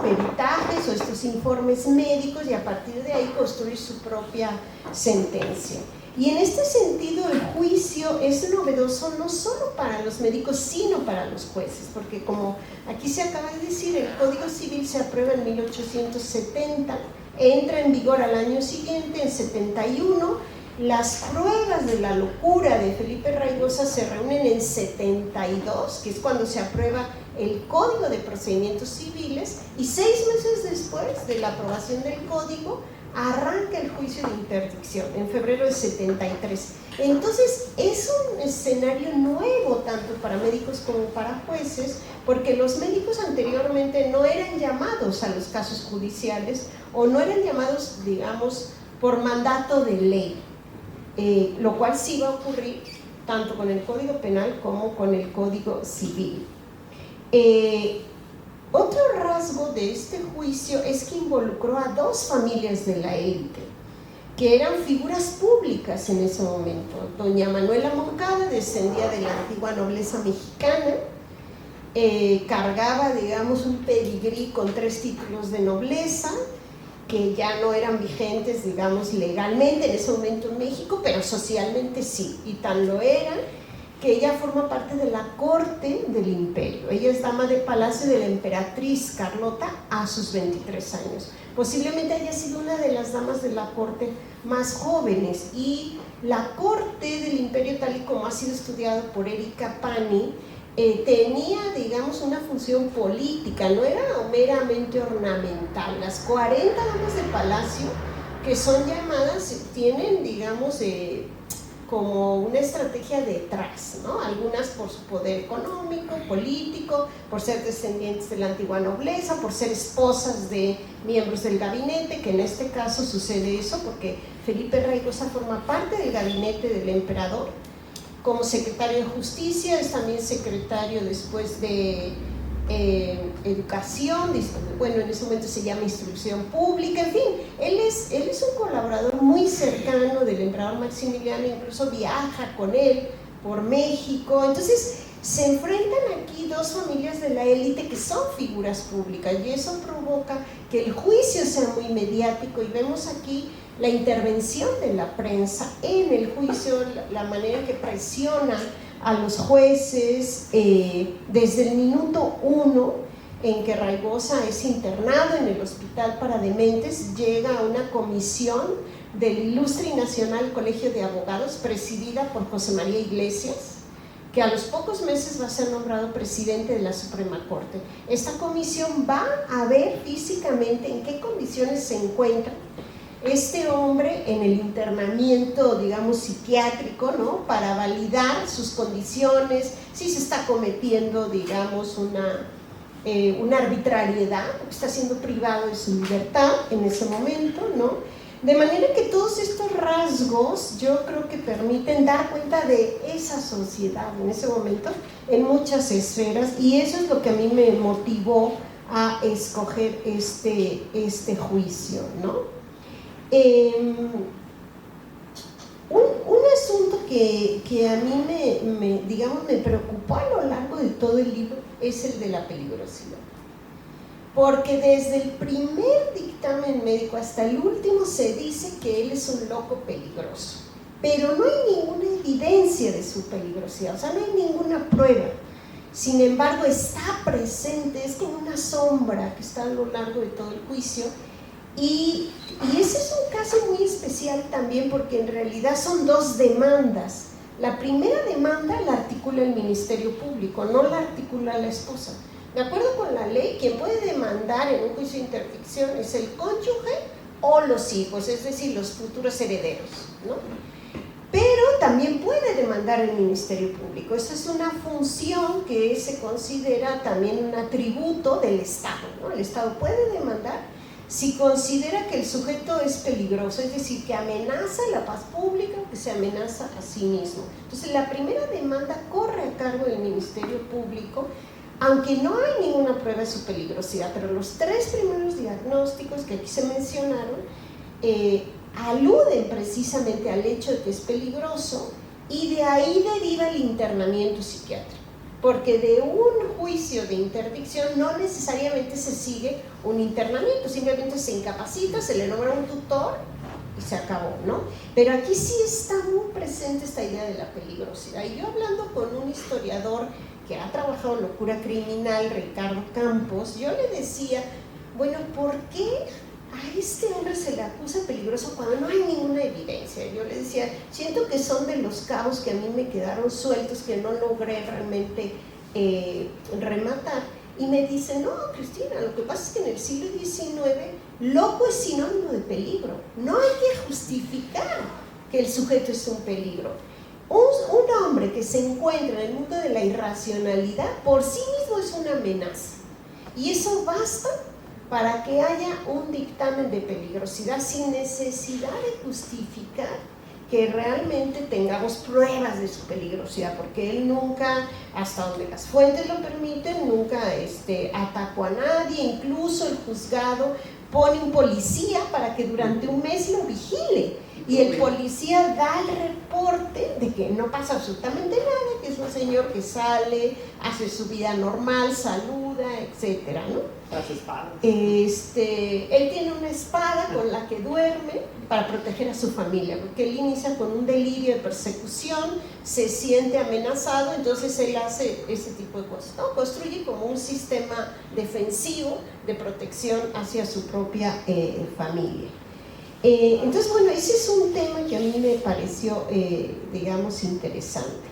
C: peritajes o estos informes médicos y a partir de ahí construir su propia sentencia. Y en este sentido el juicio es novedoso no solo para los médicos sino para los jueces, porque como aquí se acaba de decir, el Código Civil se aprueba en 1870, entra en vigor al año siguiente, en 71, las pruebas de la locura de Felipe Raigosa se reúnen en 72, que es cuando se aprueba el Código de Procedimientos Civiles, y 6 meses después de la aprobación del Código arranca el juicio de interdicción, en febrero de 73. Entonces es un escenario nuevo tanto para médicos como para jueces, porque los médicos anteriormente no eran llamados a los casos judiciales o no eran llamados, digamos, por mandato de ley, lo cual sí va a ocurrir tanto con el Código Penal como con el Código Civil. Otro rasgo de este juicio es que involucró a 2 familias de la élite, que eran figuras públicas en ese momento. Doña Manuela Moncada descendía de la antigua nobleza mexicana, cargaba, digamos, un pedigrí con 3 títulos de nobleza, que ya no eran vigentes, digamos, legalmente en ese momento en México, pero socialmente sí, y tan lo eran, que ella forma parte de la corte del imperio. Ella es dama de palacio de la emperatriz Carlota a sus 23 años. Posiblemente haya sido una de las damas de la corte más jóvenes, y la corte del imperio, tal y como ha sido estudiado por Erika Pani, tenía, digamos, una función política, no era meramente ornamental. Las 40 damas de palacio que son llamadas tienen, digamos, como una estrategia detrás, ¿no? Algunas por su poder económico, político, por ser descendientes de la antigua nobleza, por ser esposas de miembros del gabinete, que en este caso sucede eso porque Felipe Raigosa forma parte del gabinete del emperador. Como secretario de Justicia, es también secretario después de Educación, bueno, en ese momento se llama Instrucción Pública, en fin, él es un colaborador muy cercano del emperador Maximiliano, incluso viaja con él por México. Entonces se enfrentan aquí 2 familias de la élite que son figuras públicas, y eso provoca que el juicio sea muy mediático, y vemos aquí la intervención de la prensa en el juicio, la manera en que presiona a los jueces desde el minuto 1 en que Raigosa es internado en el hospital para dementes. Llega a una comisión del Ilustre y Nacional Colegio de Abogados presidida por José María Iglesias, que a los pocos meses va a ser nombrado presidente de la Suprema Corte. Esta comisión va a ver físicamente en qué condiciones se encuentra este hombre en el internamiento, digamos, psiquiátrico, ¿no? Para validar sus condiciones, si se está cometiendo, digamos, una arbitrariedad, porque está siendo privado de su libertad en ese momento, ¿no? De manera que todos estos rasgos yo creo que permiten dar cuenta de esa sociedad en ese momento en muchas esferas, y eso es lo que a mí me motivó a escoger este juicio, ¿no? Un asunto que a mí me preocupó a lo largo de todo el libro es el de la peligrosidad. Porque desde el primer dictamen médico hasta el último se dice que él es un loco peligroso, pero no hay ninguna evidencia de su peligrosidad, o sea, no hay ninguna prueba. Sin embargo, está presente, es como una sombra que está a lo largo de todo el juicio, y ese es un caso muy especial también porque en realidad son dos demandas. La primera demanda la articula el Ministerio Público, no la articula la esposa. De acuerdo con la ley, quien puede demandar en un juicio de interdicción es el cónyuge o los hijos, es decir, los futuros herederos, ¿no? Pero también puede demandar el Ministerio Público. Esa es una función que se considera también un atributo del Estado, ¿no? El Estado puede demandar si considera que el sujeto es peligroso, es decir, que amenaza la paz pública, que se amenaza a sí mismo. Entonces, la primera demanda corre a cargo del Ministerio Público, aunque no hay ninguna prueba de su peligrosidad, pero los tres primeros diagnósticos que aquí se mencionaron aluden precisamente al hecho de que es peligroso, y de ahí deriva el internamiento psiquiátrico, porque de un juicio de interdicción no necesariamente se sigue un internamiento, simplemente se incapacita, se le nombra un tutor y se acabó, ¿no? Pero aquí sí está muy presente esta idea de la peligrosidad. Y yo, hablando con un historiador que ha trabajado en locura criminal, Ricardo Campos, yo le decía, bueno, ¿por qué a este hombre se le acusa peligroso cuando no hay ninguna evidencia? Yo le decía, siento que son de los cabos que a mí me quedaron sueltos, que no logré realmente rematar. Y me dice, no, Cristina, lo que pasa es que en el siglo XIX loco es sinónimo de peligro, no hay que justificar que el sujeto es un peligro. Un hombre que se encuentra en el mundo de la irracionalidad por sí mismo es una amenaza, y eso basta para que haya un dictamen de peligrosidad sin necesidad de justificar que realmente tengamos pruebas de su peligrosidad, porque él nunca, hasta donde las fuentes lo permiten, nunca atacó a nadie. Incluso el juzgado pone un policía para que durante un mes lo vigile, y el policía da el reporte de que no pasa absolutamente nada, que es un señor que sale, hace su vida normal, saluda, etcétera, ¿no? Él tiene una espada con la que duerme para proteger a su familia, porque él inicia con un delirio de persecución, se siente amenazado, entonces él hace ese tipo de cosas, ¿no? Construye como un sistema defensivo de protección hacia su propia familia. Entonces, bueno, ese es un tema que a mí me pareció, digamos, interesante.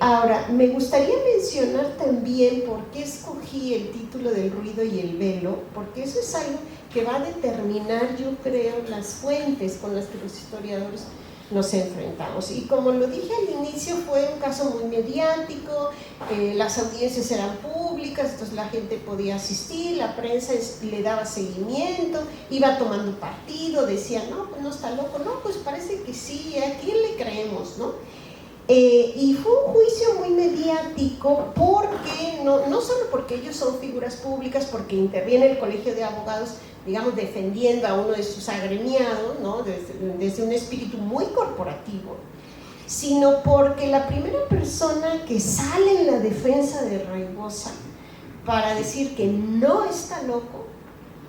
C: Ahora, me gustaría mencionar también por qué escogí el título del ruido y el velo, porque eso es algo que va a determinar, yo creo, las fuentes con las que los historiadores nos enfrentamos. Y como lo dije al inicio, fue un caso muy mediático, las audiencias eran públicas, entonces la gente podía asistir, la prensa le daba seguimiento, iba tomando partido, decía, no, pues no está loco, no, pues parece que sí, ¿a quién le creemos, no? Y fue un juicio muy mediático, porque no solo porque ellos son figuras públicas, porque interviene el Colegio de Abogados, digamos, defendiendo a uno de sus agremiados, ¿no? desde un espíritu muy corporativo, sino porque la primera persona que sale en la defensa de Raigosa para decir que no está loco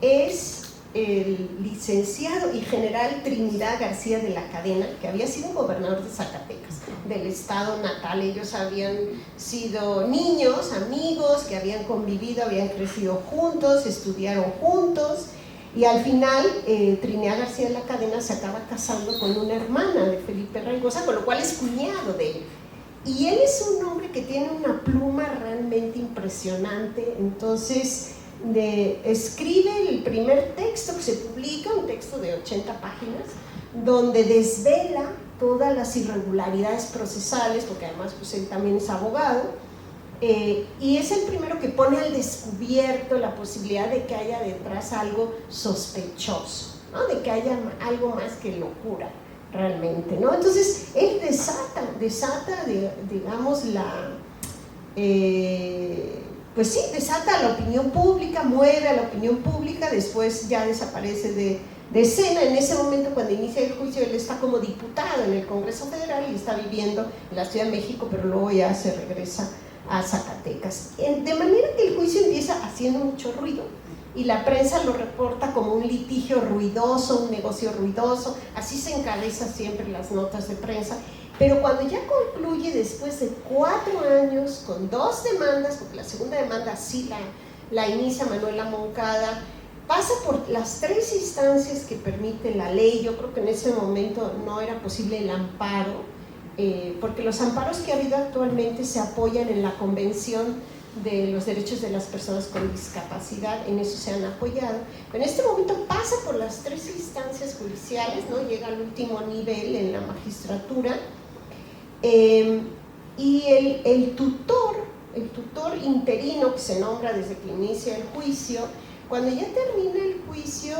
C: es el licenciado y general Trinidad García de la Cadena, que había sido gobernador de Zacatecas, del estado natal. Ellos habían sido niños, amigos, que habían convivido, habían crecido juntos, estudiaron juntos, y al final Trinidad García de la Cadena se acaba casando con una hermana de Felipe Raigosa, con lo cual es cuñado de él. Y él es un hombre que tiene una pluma realmente impresionante. Entonces escribe el primer texto que se publica, un texto de 80 páginas, donde desvela todas las irregularidades procesales, porque además pues él también es abogado, y es el primero que pone al descubierto la posibilidad de que haya detrás algo sospechoso. ¿no? De que haya algo más que locura realmente, ¿no? Entonces él desata digamos pues sí, desata a la opinión pública, mueve a la opinión pública, después ya desaparece de escena. En ese momento, cuando inicia el juicio, él está como diputado en el Congreso Federal y está viviendo en la Ciudad de México, pero luego ya se regresa a Zacatecas. De manera que el juicio empieza haciendo mucho ruido y la prensa lo reporta como un litigio ruidoso, un negocio ruidoso, así se encabeza siempre las notas de prensa. Pero cuando ya concluye, después de 4 años, con 2 demandas, porque la segunda demanda sí la inicia Manuela Moncada, pasa por las 3 instancias que permite la ley. Yo creo que en ese momento no era posible el amparo, porque los amparos que ha habido actualmente se apoyan en la Convención de los Derechos de las Personas con Discapacidad, en eso se han apoyado. Pero en este momento pasa por las 3 instancias judiciales, ¿no? Llega al último nivel en la magistratura. Y el tutor interino que se nombra desde que inicia el juicio, cuando ya termina el juicio,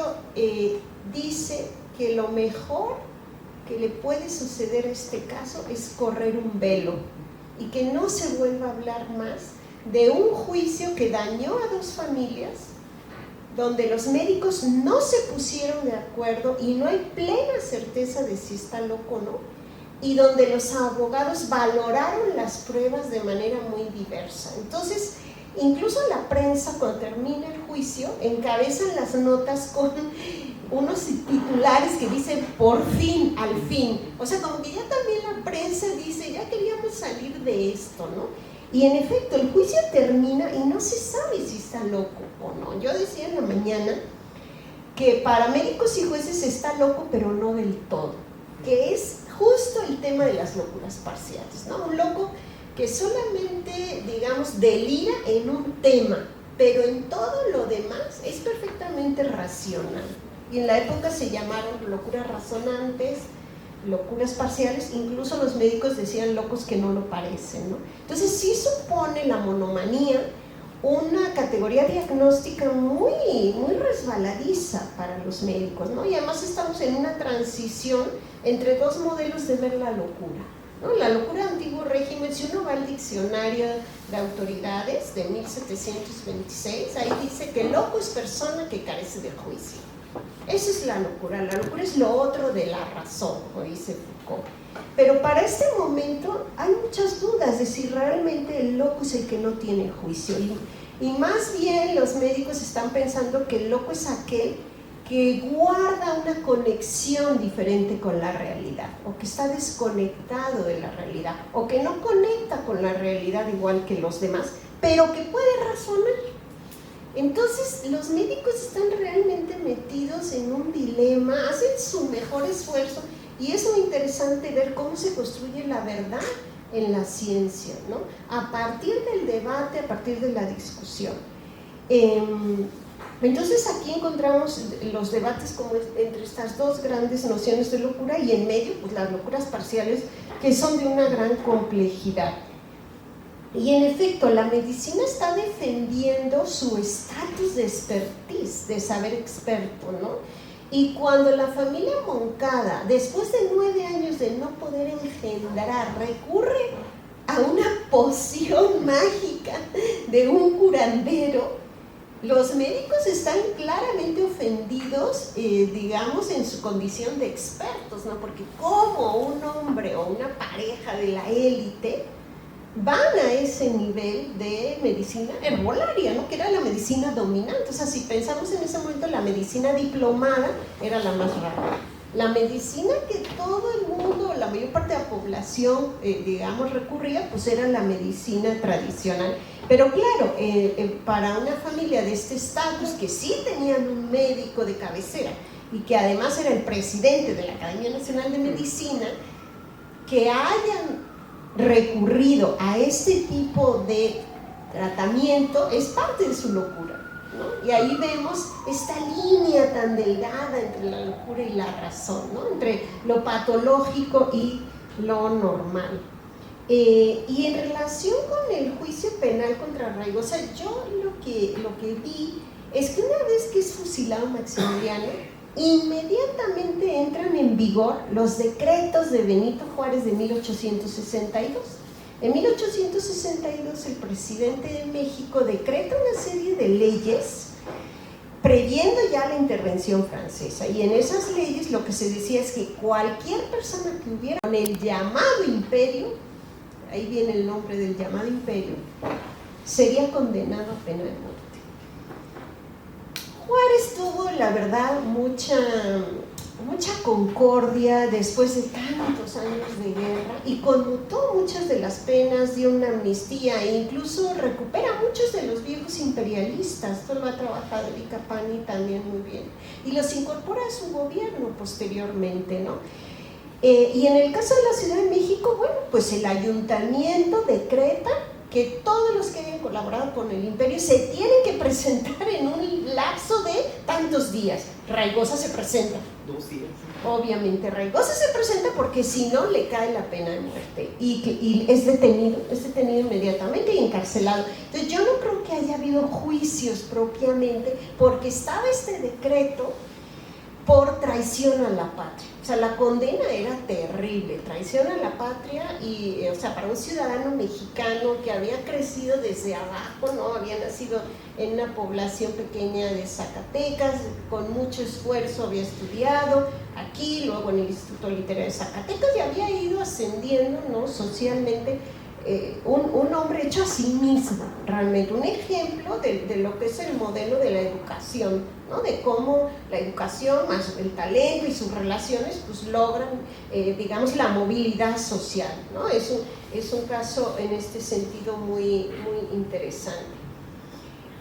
C: dice que lo mejor que le puede suceder a este caso es correr un velo y que no se vuelva a hablar más de un juicio que dañó a 2 familias, donde los médicos no se pusieron de acuerdo y no hay plena certeza de si está loco o no, y donde los abogados valoraron las pruebas de manera muy diversa. Entonces, incluso la prensa, cuando termina el juicio, encabezan las notas con unos titulares que dicen por fin, al fin. O sea, como que ya también la prensa dice, ya queríamos salir de esto, ¿no? Y en efecto, el juicio termina y no se sabe si está loco o no. Yo decía en la mañana que para médicos y jueces está loco, pero no del todo, que es justo el tema de las locuras parciales, ¿no? Un loco que solamente, digamos, delira en un tema, pero en todo lo demás es perfectamente racional. Y en la época se llamaron locuras razonantes, locuras parciales, incluso los médicos decían locos que no lo parecen, ¿no? Entonces sí supone la monomanía una categoría diagnóstica muy resbaladiza para los médicos, ¿no? Y además estamos en una transición entre 2 modelos de ver la locura, ¿no? La locura del antiguo régimen, si uno va al diccionario de autoridades de 1726, ahí dice que loco es persona que carece de juicio. Eso es la locura es lo otro de la razón, como dice Foucault. Pero para este momento hay muchas dudas de si realmente el loco es el que no tiene juicio, y más bien los médicos están pensando que el loco es aquel que guarda una conexión diferente con la realidad, o que está desconectado de la realidad, o que no conecta con la realidad igual que los demás, pero que puede razonar. Entonces los médicos están realmente metidos en un dilema, hacen su mejor esfuerzo, y es muy interesante ver cómo se construye la verdad en la ciencia, ¿no? A partir del debate, a partir de la discusión. Entonces aquí encontramos los debates como entre estas 2 grandes nociones de locura, y en medio pues las locuras parciales, que son de una gran complejidad. Y en efecto, la medicina está defendiendo su estatus de expertise, de saber experto, ¿no? Y cuando la familia Moncada, después de 9 años de no poder engendrar, recurre a una poción mágica de un curandero, los médicos están claramente ofendidos, digamos, en su condición de expertos, ¿no? Porque como un hombre o una pareja de la élite van a ese nivel de medicina herbolaria, ¿no? Que era la medicina dominante. O sea, si pensamos en ese momento, la medicina diplomada era la más rara. La medicina que todo el mundo, la mayor parte de la población, digamos, recurría, pues era la medicina tradicional. Pero claro, para una familia de este estatus, que sí tenían un médico de cabecera y que además era el presidente de la Academia Nacional de Medicina, que hayan recurrido a este tipo de tratamiento es parte de su locura, ¿no? Y ahí vemos esta línea tan delgada entre la locura y la razón, ¿no? Entre lo patológico y lo normal. Y en relación con el juicio penal contra Arraigosa, yo lo que vi es que una vez que es fusilado Maximiliano, inmediatamente entran en vigor los decretos de Benito Juárez de 1862. En 1862 el presidente de México decreta una serie de leyes previendo ya la intervención francesa, y en esas leyes lo que se decía es que cualquier persona que hubiera con el llamado imperio, ahí viene el nombre del llamado imperio, sería condenado a pena de muerte. Juárez tuvo, la verdad, mucha concordia después de tantos años de guerra, y conmutó muchas de las penas, dio una amnistía e incluso recupera muchos de los viejos imperialistas. Esto lo ha trabajado Erika Pani también muy bien, y los incorpora a su gobierno posteriormente, ¿no? Y en el caso de la Ciudad de México, bueno, pues el ayuntamiento decreta que todos los que hayan colaborado con el imperio se tienen que presentar en un lapso de tantos días. Raigosa se presenta.
B: 2 días.
C: Obviamente Raigosa se presenta porque si no le cae la pena de muerte, y es detenido inmediatamente y encarcelado. Entonces yo no creo que haya habido juicios propiamente, porque estaba este decreto por traición a la patria. O sea, la condena era terrible, traición a la patria, y, o sea, para un ciudadano mexicano que había crecido desde abajo, ¿no? Había nacido en una población pequeña de Zacatecas, con mucho esfuerzo había estudiado aquí, luego en el Instituto Literario de Zacatecas, y había ido ascendiendo, ¿no? Socialmente. Un hombre hecho a sí mismo, realmente un ejemplo de lo que es el modelo de la educación, ¿no? De cómo la educación más el talento y sus relaciones pues logran, digamos, la movilidad social, ¿no? Es un caso en este sentido muy interesante.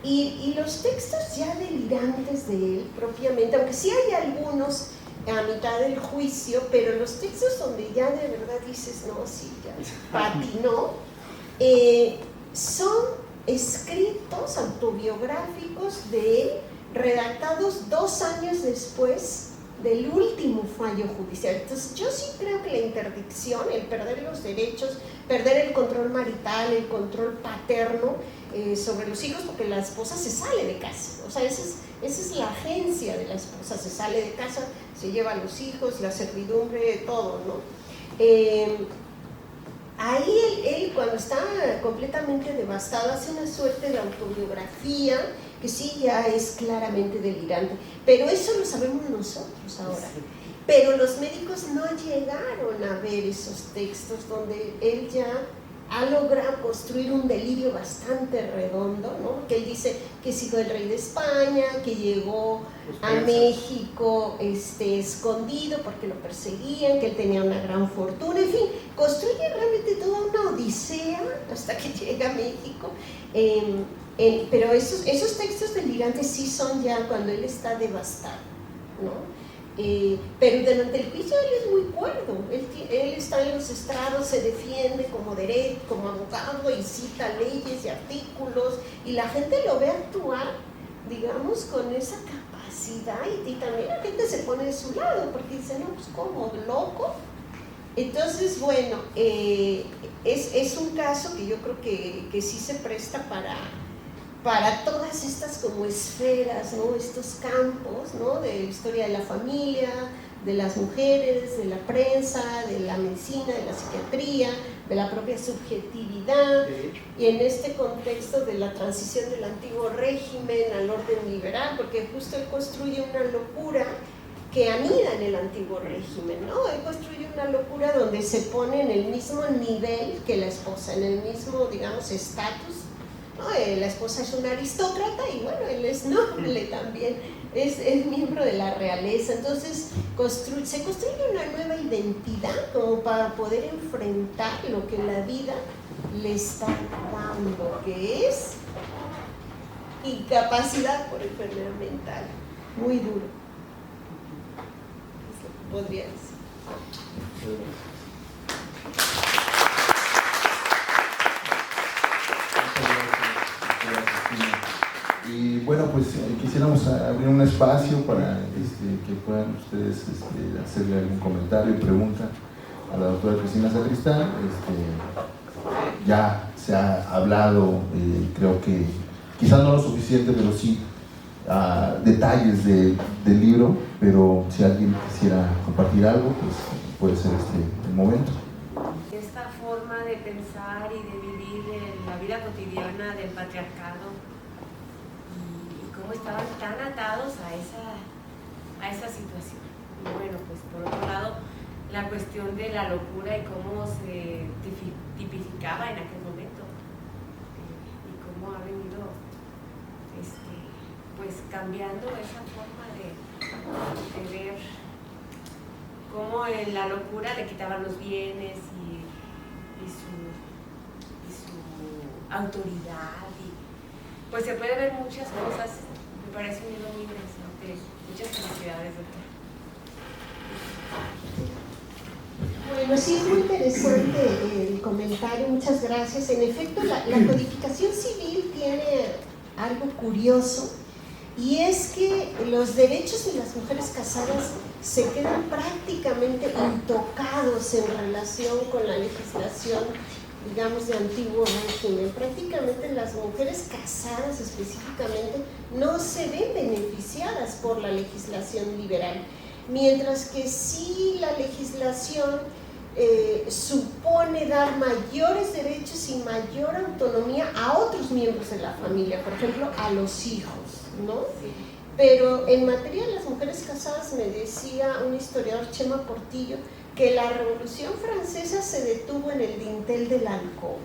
C: Y los textos ya delirantes de él propiamente, aunque sí hay algunos a mitad del juicio, pero los textos donde ya de verdad dices, no, sí, ya patinó, son escritos autobiográficos de él, redactados 2 años después del último fallo judicial. Entonces yo sí creo que la interdicción, el perder los derechos, perder el control marital, el control paterno sobre los hijos, porque la esposa se sale de casa, o sea, esa es la agencia de la esposa, se sale de casa, se lleva a los hijos, la servidumbre, todo, ¿no? Ahí él cuando está completamente devastado hace una suerte de autobiografía que sí ya es claramente delirante, pero eso lo sabemos nosotros ahora. Pero los médicos no llegaron a ver esos textos donde él ya ha logrado construir un delirio bastante redondo, ¿no? Que él dice que es hijo del rey de España, que llegó a México escondido porque lo perseguían, que él tenía una gran fortuna, en fin, construye realmente toda una odisea hasta que llega a México. Pero esos textos delirantes sí son ya cuando él está devastado, ¿no? Pero durante el juicio él es muy cuerdo, él está en los estrados, se defiende como abogado y cita leyes y artículos, y la gente lo ve actuar, digamos, con esa capacidad, y también la gente se pone de su lado porque dice, no, pues como loco. Entonces, bueno, es un caso que yo creo que sí se presta para todas estas como esferas, ¿no? Estos campos, ¿no? De la historia de la familia, de las mujeres, de la prensa, de la medicina, de la psiquiatría, de la propia subjetividad, y en este contexto de la transición del antiguo régimen al orden liberal, porque justo él construye una locura que anida en el antiguo régimen, ¿no? Él construye una locura donde se pone en el mismo nivel que la esposa, en el mismo, digamos, estatus, ¿no? La esposa es una aristócrata y bueno, él es noble también, es miembro de la realeza. Entonces se construye una nueva identidad como para poder enfrentar lo que la vida le está dando, que es incapacidad por enfermedad mental. Muy duro. Eso podría decir.
A: Y bueno, pues quisiéramos abrir un espacio para que puedan ustedes hacerle algún comentario y pregunta a la doctora Cristina Sacristán. Ya se ha hablado, creo que quizás no lo suficiente, pero sí detalles del libro, pero si alguien quisiera compartir algo, pues puede ser el momento.
E: Esta forma de pensar y de vivir en la vida cotidiana del patriarcado y cómo estaban tan atados a esa situación. Y bueno, pues por otro lado, la cuestión de la locura y cómo se tipificaba en aquel momento y cómo ha venido pues cambiando esa forma de ver cómo en la locura le quitaban los bienes y su autoridad, y pues se puede ver muchas cosas. Me parece un libro muy interesante. Muchas felicidades, doctor.
C: Bueno, sí, es muy interesante el comentario, muchas gracias. En efecto, la codificación civil tiene algo curioso, y es que los derechos de las mujeres casadas se quedan prácticamente intocados en relación con la legislación, digamos, de antiguo régimen. Prácticamente las mujeres casadas específicamente no se ven beneficiadas por la legislación liberal, mientras que sí la legislación supone dar mayores derechos y mayor autonomía a otros miembros de la familia, por ejemplo, a los hijos, ¿no? Sí. Pero en materia de las mujeres casadas, me decía un historiador, Chema Portillo, que la Revolución Francesa se detuvo en el dintel de la alcoba.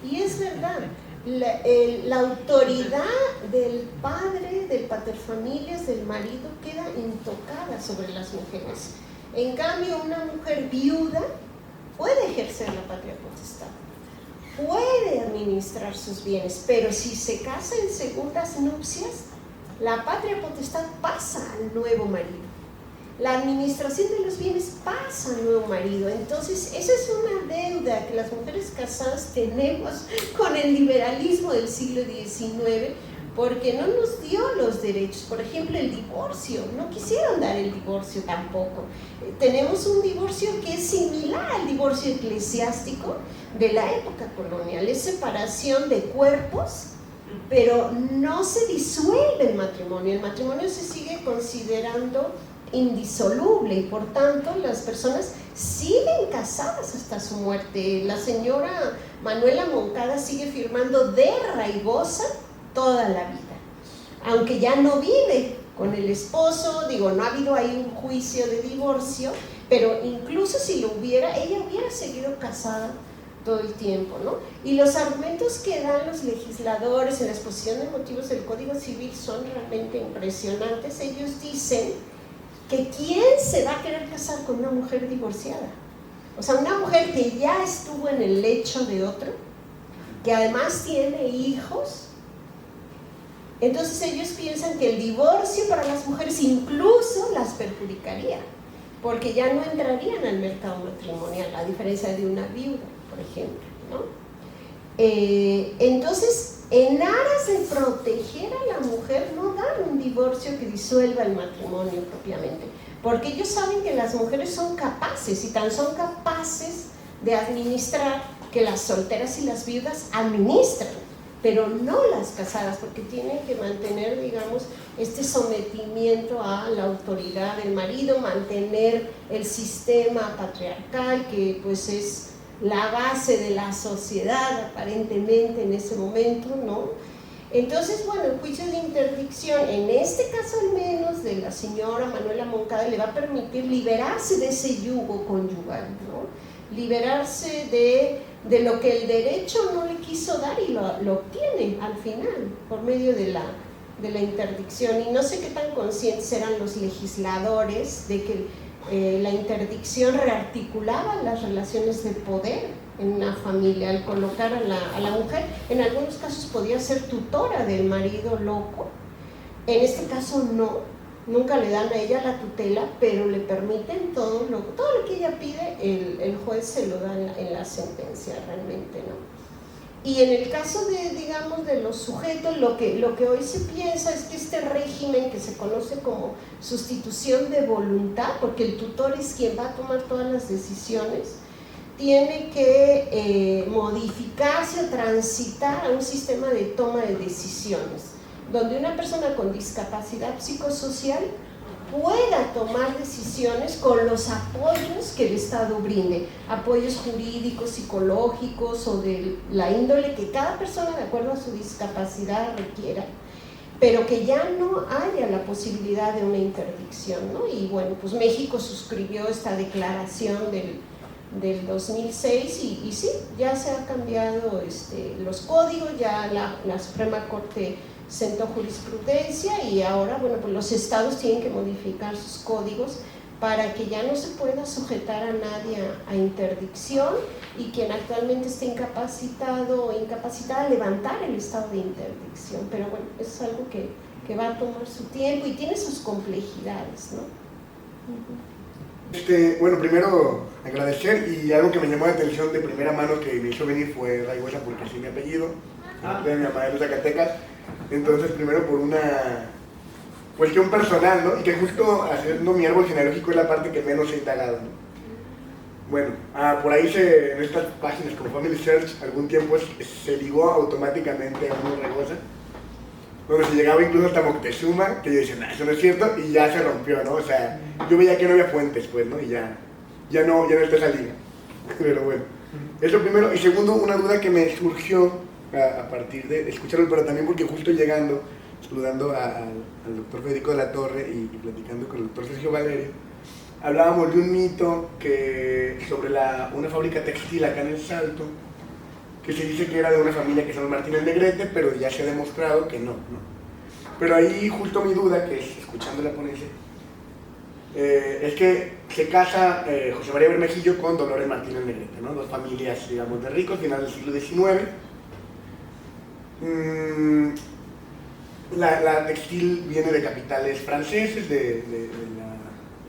C: Y es verdad, la autoridad del padre, del paterfamilias, del marido, queda intocada sobre las mujeres. En cambio, una mujer viuda puede ejercer la patria potestad, puede administrar sus bienes, pero si se casa en segundas nupcias, la patria potestad pasa al nuevo marido. La administración de los bienes pasa al nuevo marido. Entonces, esa es una deuda que las mujeres casadas tenemos con el liberalismo del siglo XIX, porque no nos dio los derechos. Por ejemplo, el divorcio, no quisieron dar el divorcio tampoco. Tenemos un divorcio que es similar al divorcio eclesiástico de la época colonial, es separación de cuerpos, pero no se disuelve el matrimonio se sigue considerando indisoluble, y por tanto las personas siguen casadas hasta su muerte. La señora Manuela Moncada sigue firmando de raigosa toda la vida, aunque ya no vive con el esposo. Digo, no ha habido ahí un juicio de divorcio, pero incluso si lo hubiera, ella hubiera seguido casada todo el tiempo, ¿no? Y los argumentos que dan los legisladores en la exposición de motivos del Código Civil son realmente impresionantes. Ellos dicen que ¿quién se va a querer casar con una mujer divorciada? O sea, una mujer que ya estuvo en el lecho de otro, que además tiene hijos. Entonces ellos piensan que el divorcio para las mujeres incluso las perjudicaría, porque ya no entrarían al mercado matrimonial, a diferencia de una viuda, por ejemplo, ¿no? Entonces, en aras de proteger a la mujer, no dan un divorcio que disuelva el matrimonio propiamente, porque ellos saben que las mujeres son capaces, y tan son capaces de administrar, que las solteras y las viudas administran, pero no las casadas, porque tienen que mantener, digamos, este sometimiento a la autoridad del marido, mantener el sistema patriarcal, que pues es la base de la sociedad aparentemente en ese momento, ¿no? Entonces, bueno, el juicio de interdicción, en este caso al menos de la señora Manuela Moncada, le va a permitir liberarse de ese yugo conyugal, ¿no? Liberarse de lo que el derecho no le quiso dar, y lo obtiene al final por medio de la interdicción. Y no sé qué tan conscientes eran los legisladores de que la interdicción rearticulaba las relaciones de poder en una familia, al colocar a la mujer, en algunos casos podía ser tutora del marido loco. En este caso no, nunca le dan a ella la tutela, pero le permiten todo lo que ella pide, el juez se lo da en la sentencia realmente, ¿no? Y en el caso de, digamos, de los sujetos, lo que hoy se piensa es que este régimen que se conoce como sustitución de voluntad, porque el tutor es quien va a tomar todas las decisiones, tiene que modificarse o transitar a un sistema de toma de decisiones. donde una persona con discapacidad psicosocial pueda tomar decisiones con los apoyos que el Estado brinde, apoyos jurídicos, psicológicos o de la índole que cada persona de acuerdo a su discapacidad requiera, pero que ya no haya la posibilidad de una interdicción, ¿no? Y bueno, pues México suscribió esta declaración del 2006 y sí, ya se han cambiado los códigos, ya la Suprema Corte sentó jurisprudencia y ahora, bueno, pues los estados tienen que modificar sus códigos para que ya no se pueda sujetar a nadie a interdicción y quien actualmente esté incapacitado o incapacitada levantar el estado de interdicción. Pero bueno, eso es algo que va a tomar su tiempo y tiene sus complejidades, ¿no?
F: Bueno, primero agradecer, y algo que me llamó la atención de primera mano que me hizo venir fue Raigosa, porque así mi apellido, de mi mamá de Zacatecas. Entonces, primero por una cuestión personal, ¿no? Y que justo haciendo mi árbol genealógico es la parte que menos he indagado, ¿no? Bueno, por ahí en estas páginas como Family Search, algún tiempo se ligó automáticamente a una Raigosa, donde se llegaba incluso hasta Moctezuma, que yo decía, nah, eso no es cierto, y ya se rompió, ¿no? O sea, yo veía que no había fuentes, pues, ¿no? Y ya no está esa liga. Pero bueno, eso primero. Y segundo, una duda que me surgió a partir de escucharlo, pero también porque justo llegando, saludando al doctor Federico de la Torre y platicando con el doctor Sergio Valerio, hablábamos de un mito sobre una fábrica textil acá en El Salto, que se dice que era de una familia que se llama Martínez Negrete, pero ya se ha demostrado que no. Pero ahí justo mi duda, que es escuchando la ponencia, es que se casa José María Bermejillo con Dolores Martínez Negrete, ¿no? Dos familias, digamos, de ricos, final del siglo XIX. La textil viene de capitales franceses, de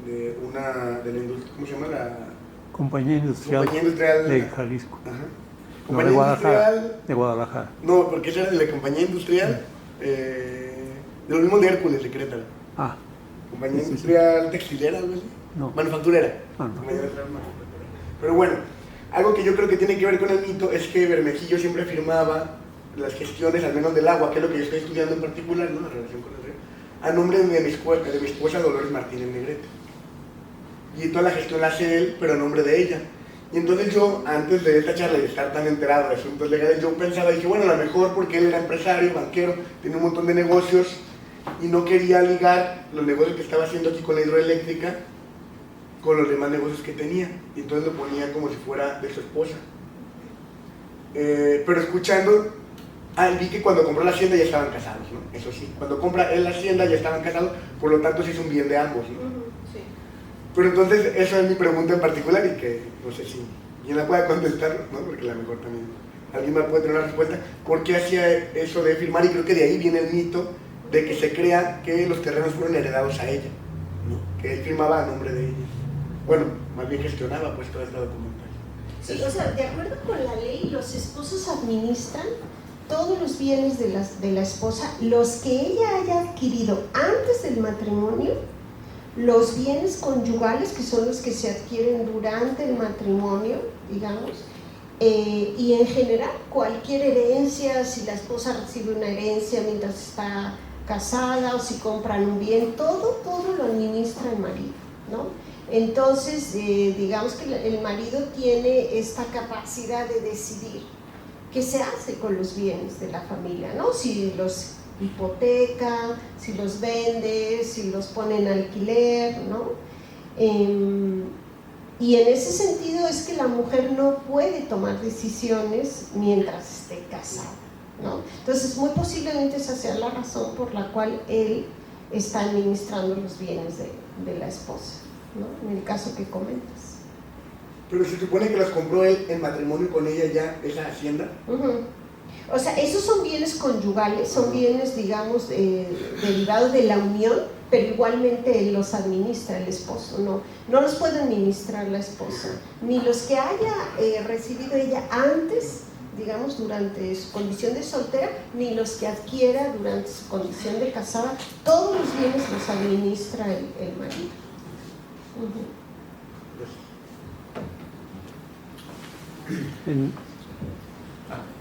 F: la industria, ¿cómo se llama? La
G: Compañía Industrial de Jalisco.
F: Ajá.
G: No, de Guadalajara. De Guadalajara.
F: No, porque esa era de la Compañía Industrial de los mismos de Hércules, de Querétaro. Compañía Industrial Textilera, algo así.
G: No.
F: Manufacturera.
G: No.
F: Pero bueno, algo que yo creo que tiene que ver con el mito es que Bermejillo siempre afirmaba las gestiones, al menos del agua, que es lo que yo estoy estudiando en particular, ¿no? La relación con el río, a nombre de mi esposa Dolores Martínez Negrete. Y toda la gestión la hace él, pero a nombre de ella. Y entonces yo, antes de esta charla y de estar tan enterado de asuntos legales, yo pensaba, dije, bueno, a lo mejor porque él era empresario, banquero, tiene un montón de negocios y no quería ligar los negocios que estaba haciendo aquí con la hidroeléctrica con los demás negocios que tenía. Y entonces lo ponía como si fuera de su esposa. Pero escuchando, vi que cuando compró la hacienda ya estaban casados, ¿no? Eso sí, cuando compra él la hacienda ya estaban casados, por lo tanto sí es un bien de ambos, ¿no?
C: Sí.
F: Pero entonces, esa es mi pregunta en particular y que no sé si quien la pueda contestar, ¿no? Porque a lo mejor también alguien más puede tener una respuesta. ¿Por qué hacía eso de firmar? Y creo que de ahí viene el mito de que se crea que los terrenos fueron heredados a ella, ¿no? Que él firmaba a nombre de ella. Bueno, más bien gestionaba pues toda esta documentación.
C: Sí, o sea, de acuerdo con la ley, los esposos administran todos los bienes de la esposa, los que ella haya adquirido antes del matrimonio, los bienes conyugales, que son los que se adquieren durante el matrimonio, digamos, y en general cualquier herencia, si la esposa recibe una herencia mientras está casada o si compran un bien, todo lo administra el marido, ¿no? Entonces, digamos que el marido tiene esta capacidad de decidir qué se hace con los bienes de la familia, ¿no? Si los hipoteca, si los vende, si los pone en alquiler, ¿no? Y en ese sentido es que la mujer no puede tomar decisiones mientras esté casada, ¿no? Entonces, muy posiblemente esa sea la razón por la cual él está administrando los bienes de la esposa, ¿no? En el caso que comentas.
F: Pero se supone que las compró él en matrimonio con ella ya, esa hacienda.
C: O sea, esos son bienes conyugales, son bienes, digamos, derivados de la unión, pero igualmente él los administra el esposo, no los puede administrar la esposa, ni los que haya recibido ella antes, digamos, durante su condición de soltera, ni los que adquiera durante su condición de casada, todos los bienes los administra el marido.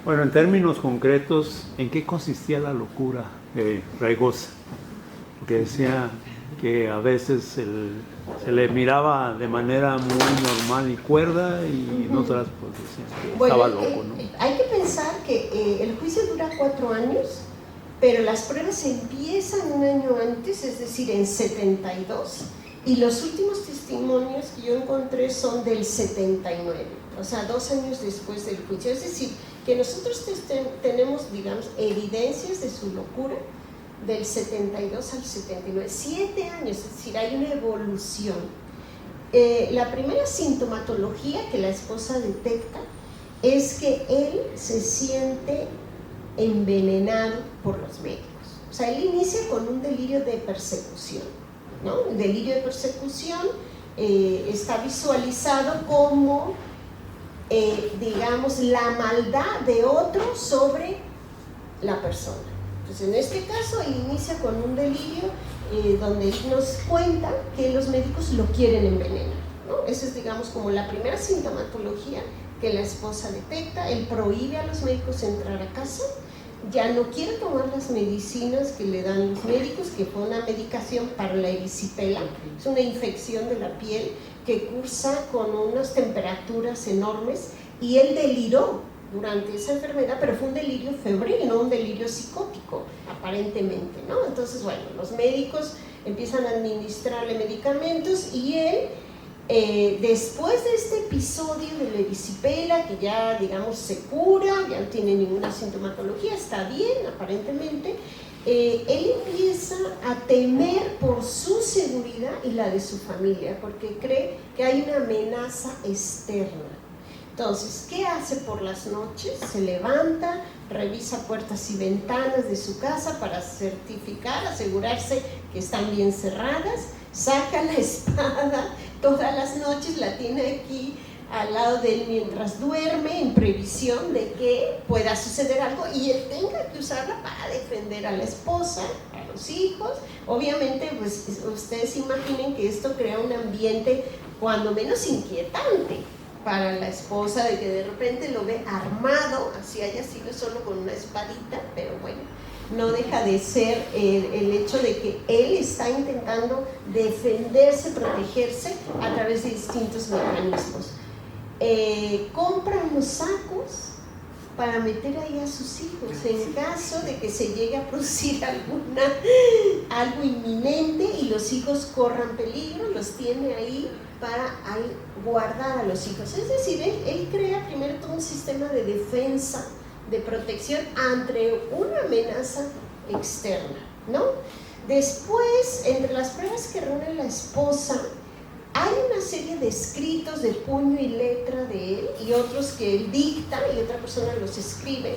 G: Bueno, en términos concretos, ¿en qué consistía la locura de Raigosa? Porque decía que a veces se le miraba de manera muy normal y cuerda, y en otras pues decían que estaba loco, ¿no?
C: Hay que pensar que el juicio dura 4 años, pero las pruebas empiezan un año antes, es decir, en 72, y los últimos testimonios que yo encontré son del 79, o sea, 2 años después del juicio. Es decir, que nosotros tenemos, digamos, evidencias de su locura del 72 al 79, 7 años, es decir, hay una evolución. La primera sintomatología que la esposa detecta es que él se siente envenenado por los médicos. O sea, él inicia con un delirio de persecución, ¿no? El delirio de persecución está visualizado como, digamos, la maldad de otro sobre la persona. Entonces, en este caso, él inicia con un delirio donde nos cuenta que los médicos lo quieren envenenar, ¿no? Esa es, digamos, como la primera sintomatología que la esposa detecta. Él prohíbe a los médicos entrar a casa, ya no quiere tomar las medicinas que le dan los médicos, que fue una medicación para la erisipela, es una infección de la piel que cursa con unas temperaturas enormes, y él deliró durante esa enfermedad, pero fue un delirio febril, no un delirio psicótico, aparentemente, ¿no? Entonces, bueno, los médicos empiezan a administrarle medicamentos, y él, después de este episodio de la erisipela, que ya, digamos, se cura, ya no tiene ninguna sintomatología, está bien, aparentemente, él empieza a temer por su seguridad y la de su familia, porque cree que hay una amenaza externa. Entonces, ¿qué hace por las noches? Se levanta, revisa puertas y ventanas de su casa para certificar, asegurarse que están bien cerradas, saca la espada todas las noches, la tiene aquí al lado de él mientras duerme, en previsión de que pueda suceder algo y él tenga que usarla para defender a la esposa, a los hijos. Obviamente, pues ustedes imaginen que esto crea un ambiente cuando menos inquietante para la esposa, de que de repente lo ve armado, así haya sido solo con una espadita, pero bueno, no deja de ser el hecho de que él está intentando defenderse, protegerse a través de distintos mecanismos. Compra unos sacos para meter ahí a sus hijos en caso de que se llegue a producir algo inminente y los hijos corran peligro, los tiene ahí para guardar a los hijos. Es decir, él crea primero todo un sistema de defensa, de protección ante una amenaza externa, ¿no? Después, entre las pruebas que reúne la esposa, hay una serie de escritos de puño y letra de él y otros que él dicta y otra persona los escribe,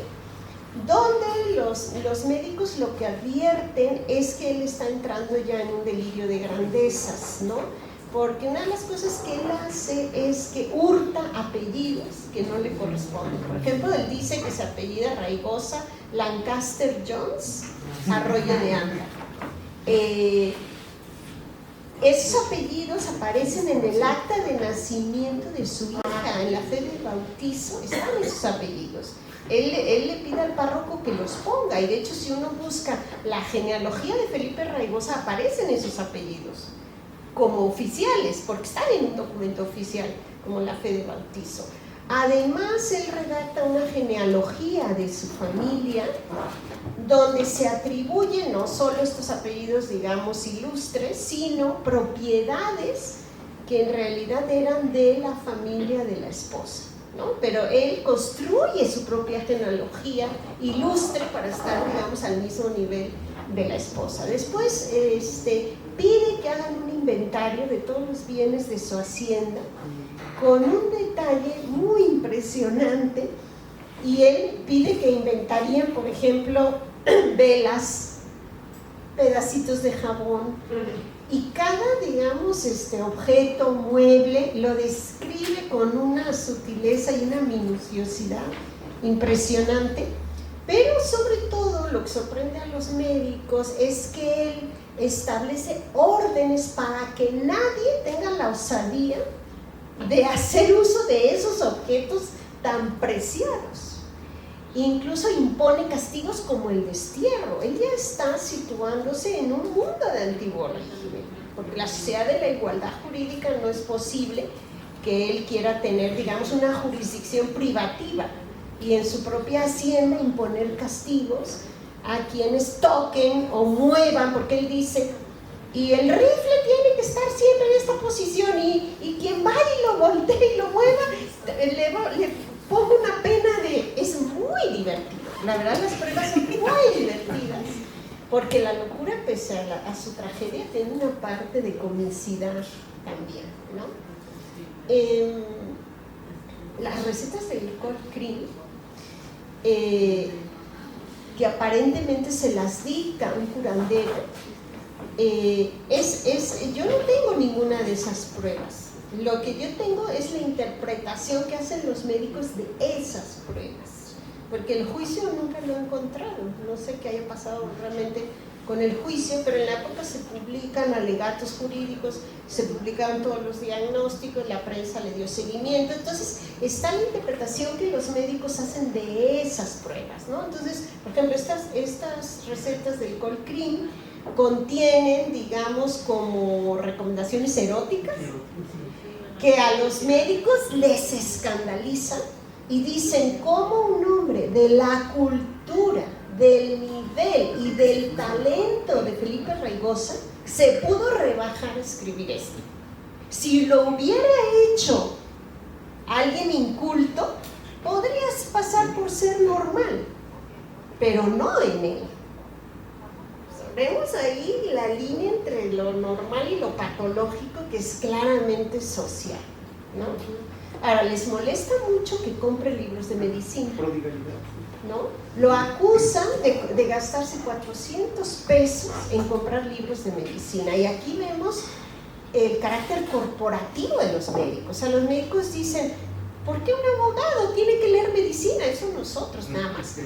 C: donde los médicos lo que advierten es que él está entrando ya en un delirio de grandezas, ¿no? Porque una de las cosas que él hace es que hurta apellidos que no le corresponden. Por ejemplo, él dice que se apellida Raigosa Lancaster Jones Arroyo de Anda. Esos apellidos aparecen en el acta de nacimiento de su hija, en la fe de bautizo, están esos apellidos. Él le pide al párroco que los ponga, y de hecho si uno busca la genealogía de Felipe Raigosa, aparecen esos apellidos como oficiales, porque están en un documento oficial, como la fe de bautizo. Además, él redacta una genealogía de su familia, donde se atribuyen no solo estos apellidos, digamos, ilustres, sino propiedades que en realidad eran de la familia de la esposa, ¿no? Pero él construye su propia genealogía ilustre para estar, digamos, al mismo nivel de la esposa. Después pide que hagan un inventario de todos los bienes de su hacienda, con un detalle muy impresionante, y él pide que inventaríen, por ejemplo, velas, pedacitos de jabón, y cada, digamos, objeto, mueble, lo describe con una sutileza y una minuciosidad impresionante. Pero sobre todo lo que sorprende a los médicos es que él establece órdenes para que nadie tenga la osadía de hacer uso de esos objetos tan preciados. incluso impone castigos como el destierro. Él ya está situándose en un mundo de antiguo régimen, porque la sociedad de la igualdad jurídica no es posible que él quiera tener, digamos, una jurisdicción privativa y en su propia hacienda imponer castigos a quienes toquen o muevan, porque él dice, y el rifle tiene que estar siempre en esta posición, y quien vaya y lo voltee y lo mueva, le pongo una pena de... Es muy divertido, la verdad las pruebas son muy divertidas, porque la locura, pese a su tragedia, tiene una parte de comicidad también, ¿no? Las recetas del cold cream, que aparentemente se las dicta un curandero, yo no tengo ninguna de esas pruebas. Lo que yo tengo es la interpretación que hacen los médicos de esas pruebas, porque el juicio nunca lo he encontrado, no sé qué haya pasado realmente con el juicio, pero en la época se publican alegatos jurídicos, se publicaban todos los diagnósticos, la prensa le dio seguimiento, entonces está la interpretación que los médicos hacen de esas pruebas, ¿no? Entonces, por ejemplo, estas recetas del cold cream contienen, digamos, como recomendaciones eróticas que a los médicos les escandalizan y dicen cómo un hombre de la cultura, del nivel y del talento de Felipe Raigosa se pudo rebajar a escribir esto. Si lo hubiera hecho alguien inculto, podrías pasar por ser normal, pero no en él. Vemos ahí la línea entre lo normal y lo patológico, que es claramente social, ¿no? Ahora, les molesta mucho que compre libros de medicina, ¿no? Lo acusan de gastarse 400 pesos en comprar libros de medicina, y aquí vemos el carácter corporativo de los médicos. O sea, los médicos dicen, ¿por qué un abogado tiene que leer medicina? Eso nosotros nada más.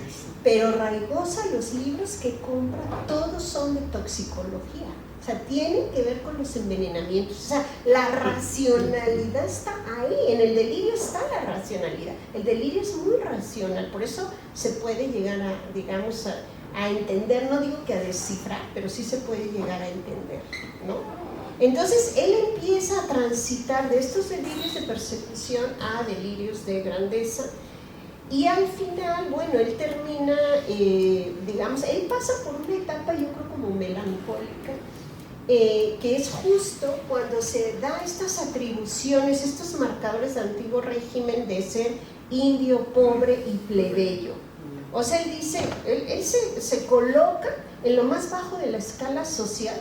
C: Pero Raigosa, los libros que compra, todos son de toxicología. O sea, tienen que ver con los envenenamientos. O sea, la racionalidad está ahí. En el delirio está la racionalidad. El delirio es muy racional. Por eso se puede llegar a, digamos, a entender. No digo que a descifrar, pero sí se puede llegar a entender, ¿no? Entonces, él empieza a transitar de estos delirios de persecución a delirios de grandeza. Y al final, bueno, él termina, digamos, él pasa por una etapa, yo creo, como melancólica, que es justo cuando se da estas atribuciones, estos marcadores de antiguo régimen de ser indio, pobre y plebeyo. O sea, él dice, él se coloca en lo más bajo de la escala social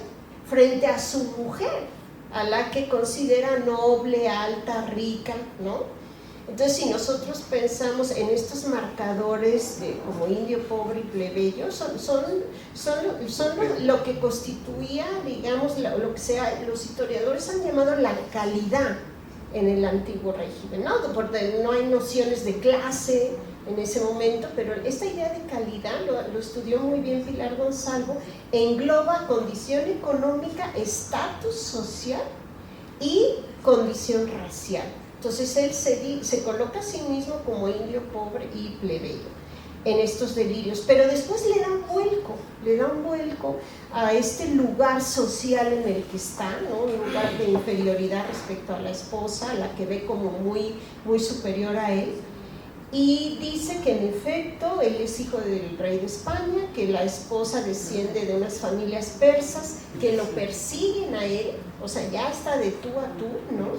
C: frente a su mujer, a la que considera noble, alta, rica, ¿no? Entonces, si nosotros pensamos en estos marcadores de, como indio, pobre y plebeyo, son lo que constituía, digamos, lo que los historiadores han llamado la calidad en el antiguo régimen, ¿no? Porque no hay nociones de clase en ese momento, pero esta idea de calidad lo estudió muy bien Pilar Gonzalvo, engloba condición económica, estatus social y condición racial. Entonces él se coloca a sí mismo como indio, pobre y plebeyo en estos delirios, pero después le da un vuelco a este lugar social en el que está, ¿no? Un lugar de inferioridad respecto a la esposa, a la que ve como muy, muy superior a él, y dice que en efecto él es hijo del rey de España, que la esposa desciende de unas familias persas que lo persiguen a él, o sea, ya está de tú a tú, ¿no?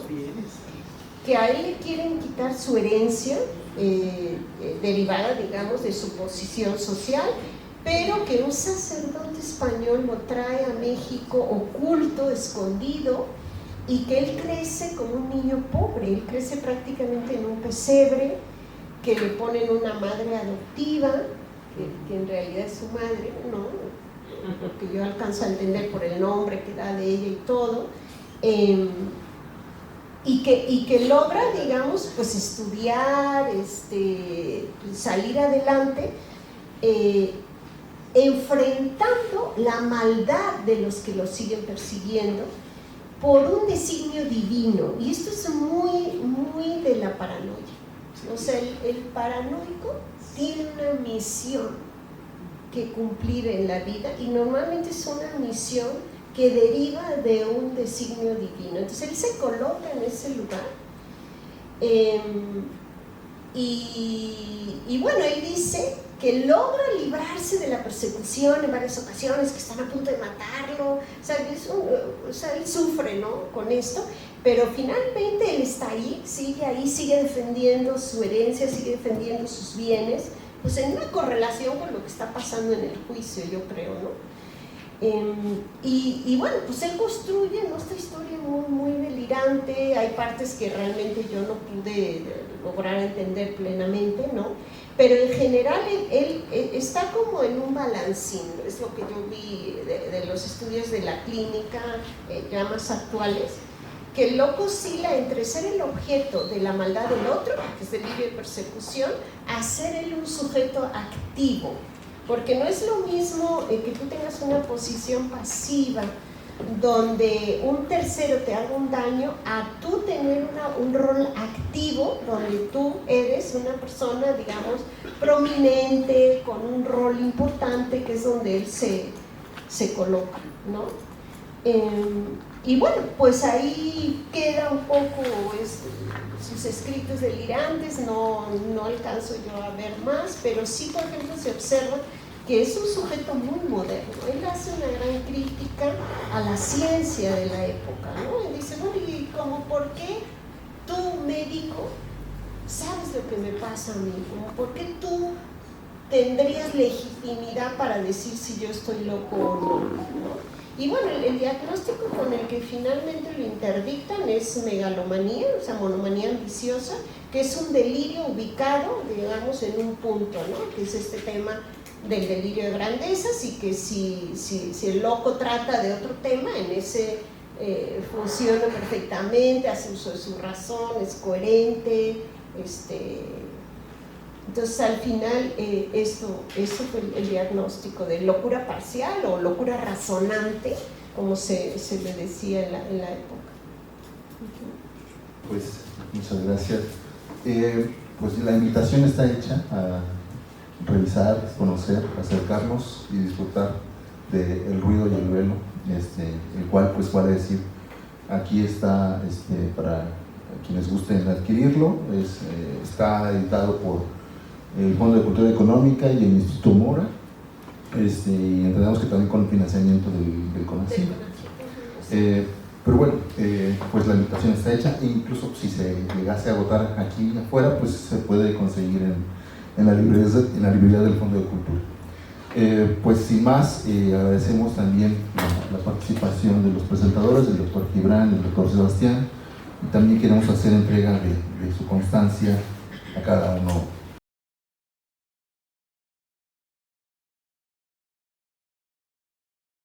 C: Que a él le quieren quitar su herencia derivada, digamos, de su posición social, pero que un sacerdote español lo trae a México oculto, escondido, y que él crece como un niño pobre. Él crece prácticamente en un pesebre, que le ponen una madre adoptiva, que en realidad es su madre, ¿no? Porque yo alcanzo a entender por el nombre que da de ella y todo, y que logra, digamos, pues estudiar, salir adelante, enfrentando la maldad de los que lo siguen persiguiendo por un designio divino. Y esto es muy, muy de la paranoia. O sea, el paranoico tiene una misión que cumplir en la vida, y normalmente es una misión que deriva de un designio divino. Entonces él se coloca en ese lugar, y bueno, él dice que logra librarse de la persecución en varias ocasiones, que están a punto de matarlo, o sea, él sufre, ¿no?, con esto, pero finalmente él está ahí, sigue defendiendo su herencia, sigue defendiendo sus bienes, pues en una correlación con lo que está pasando en el juicio, yo creo, ¿no? Y bueno, pues él construye, ¿no?, esta historia muy, muy delirante. Hay partes que realmente yo no pude lograr entender plenamente, ¿no? Pero en general él está como en un balancín, es lo que yo vi de los estudios de la clínica ya más actuales, que el loco oscila entre ser el objeto de la maldad del otro, que es delirio de persecución, a ser él un sujeto activo. Porque no es lo mismo que tú tengas una posición pasiva donde un tercero te haga un daño, a tú tener un rol activo donde tú eres una persona, digamos, prominente, con un rol importante, que es donde él se coloca, ¿no? Y bueno, pues ahí queda un poco sus escritos delirantes, no alcanzo yo a ver más, pero sí, por ejemplo, se observa que es un sujeto muy moderno. Él hace una gran crítica a la ciencia de la época, ¿no? Él dice, bueno, ¿y cómo por qué tú, médico, sabes lo que me pasa a mí? ¿Por qué tú tendrías legitimidad para decir si yo estoy loco o no? Y bueno, el diagnóstico con el que finalmente lo interdictan es megalomanía, o sea, monomanía ambiciosa, que es un delirio ubicado, digamos, en un punto, ¿no? Que es este tema del delirio de grandezas, y que si el loco trata de otro tema, en ese funciona perfectamente, hace uso de su razón, es coherente, entonces al final esto fue el diagnóstico de locura parcial o locura razonante, como se le decía en la época.
A: Pues muchas gracias. Pues la invitación está hecha a revisar, conocer, acercarnos y disfrutar del ruido y el velo, el cual pues vale decir, aquí está para quienes gusten adquirirlo, está editado por el Fondo de Cultura Económica y el Instituto Mora, y entendemos que también con financiamiento del CONACYT. Pero bueno, pues la invitación está hecha, e incluso si se llegase a agotar aquí afuera, pues se puede conseguir en la librería del Fondo de Cultura. Pues sin más, agradecemos también la participación de los presentadores, del doctor Gibran, del doctor Sebastián, y también queremos hacer entrega de su constancia a cada uno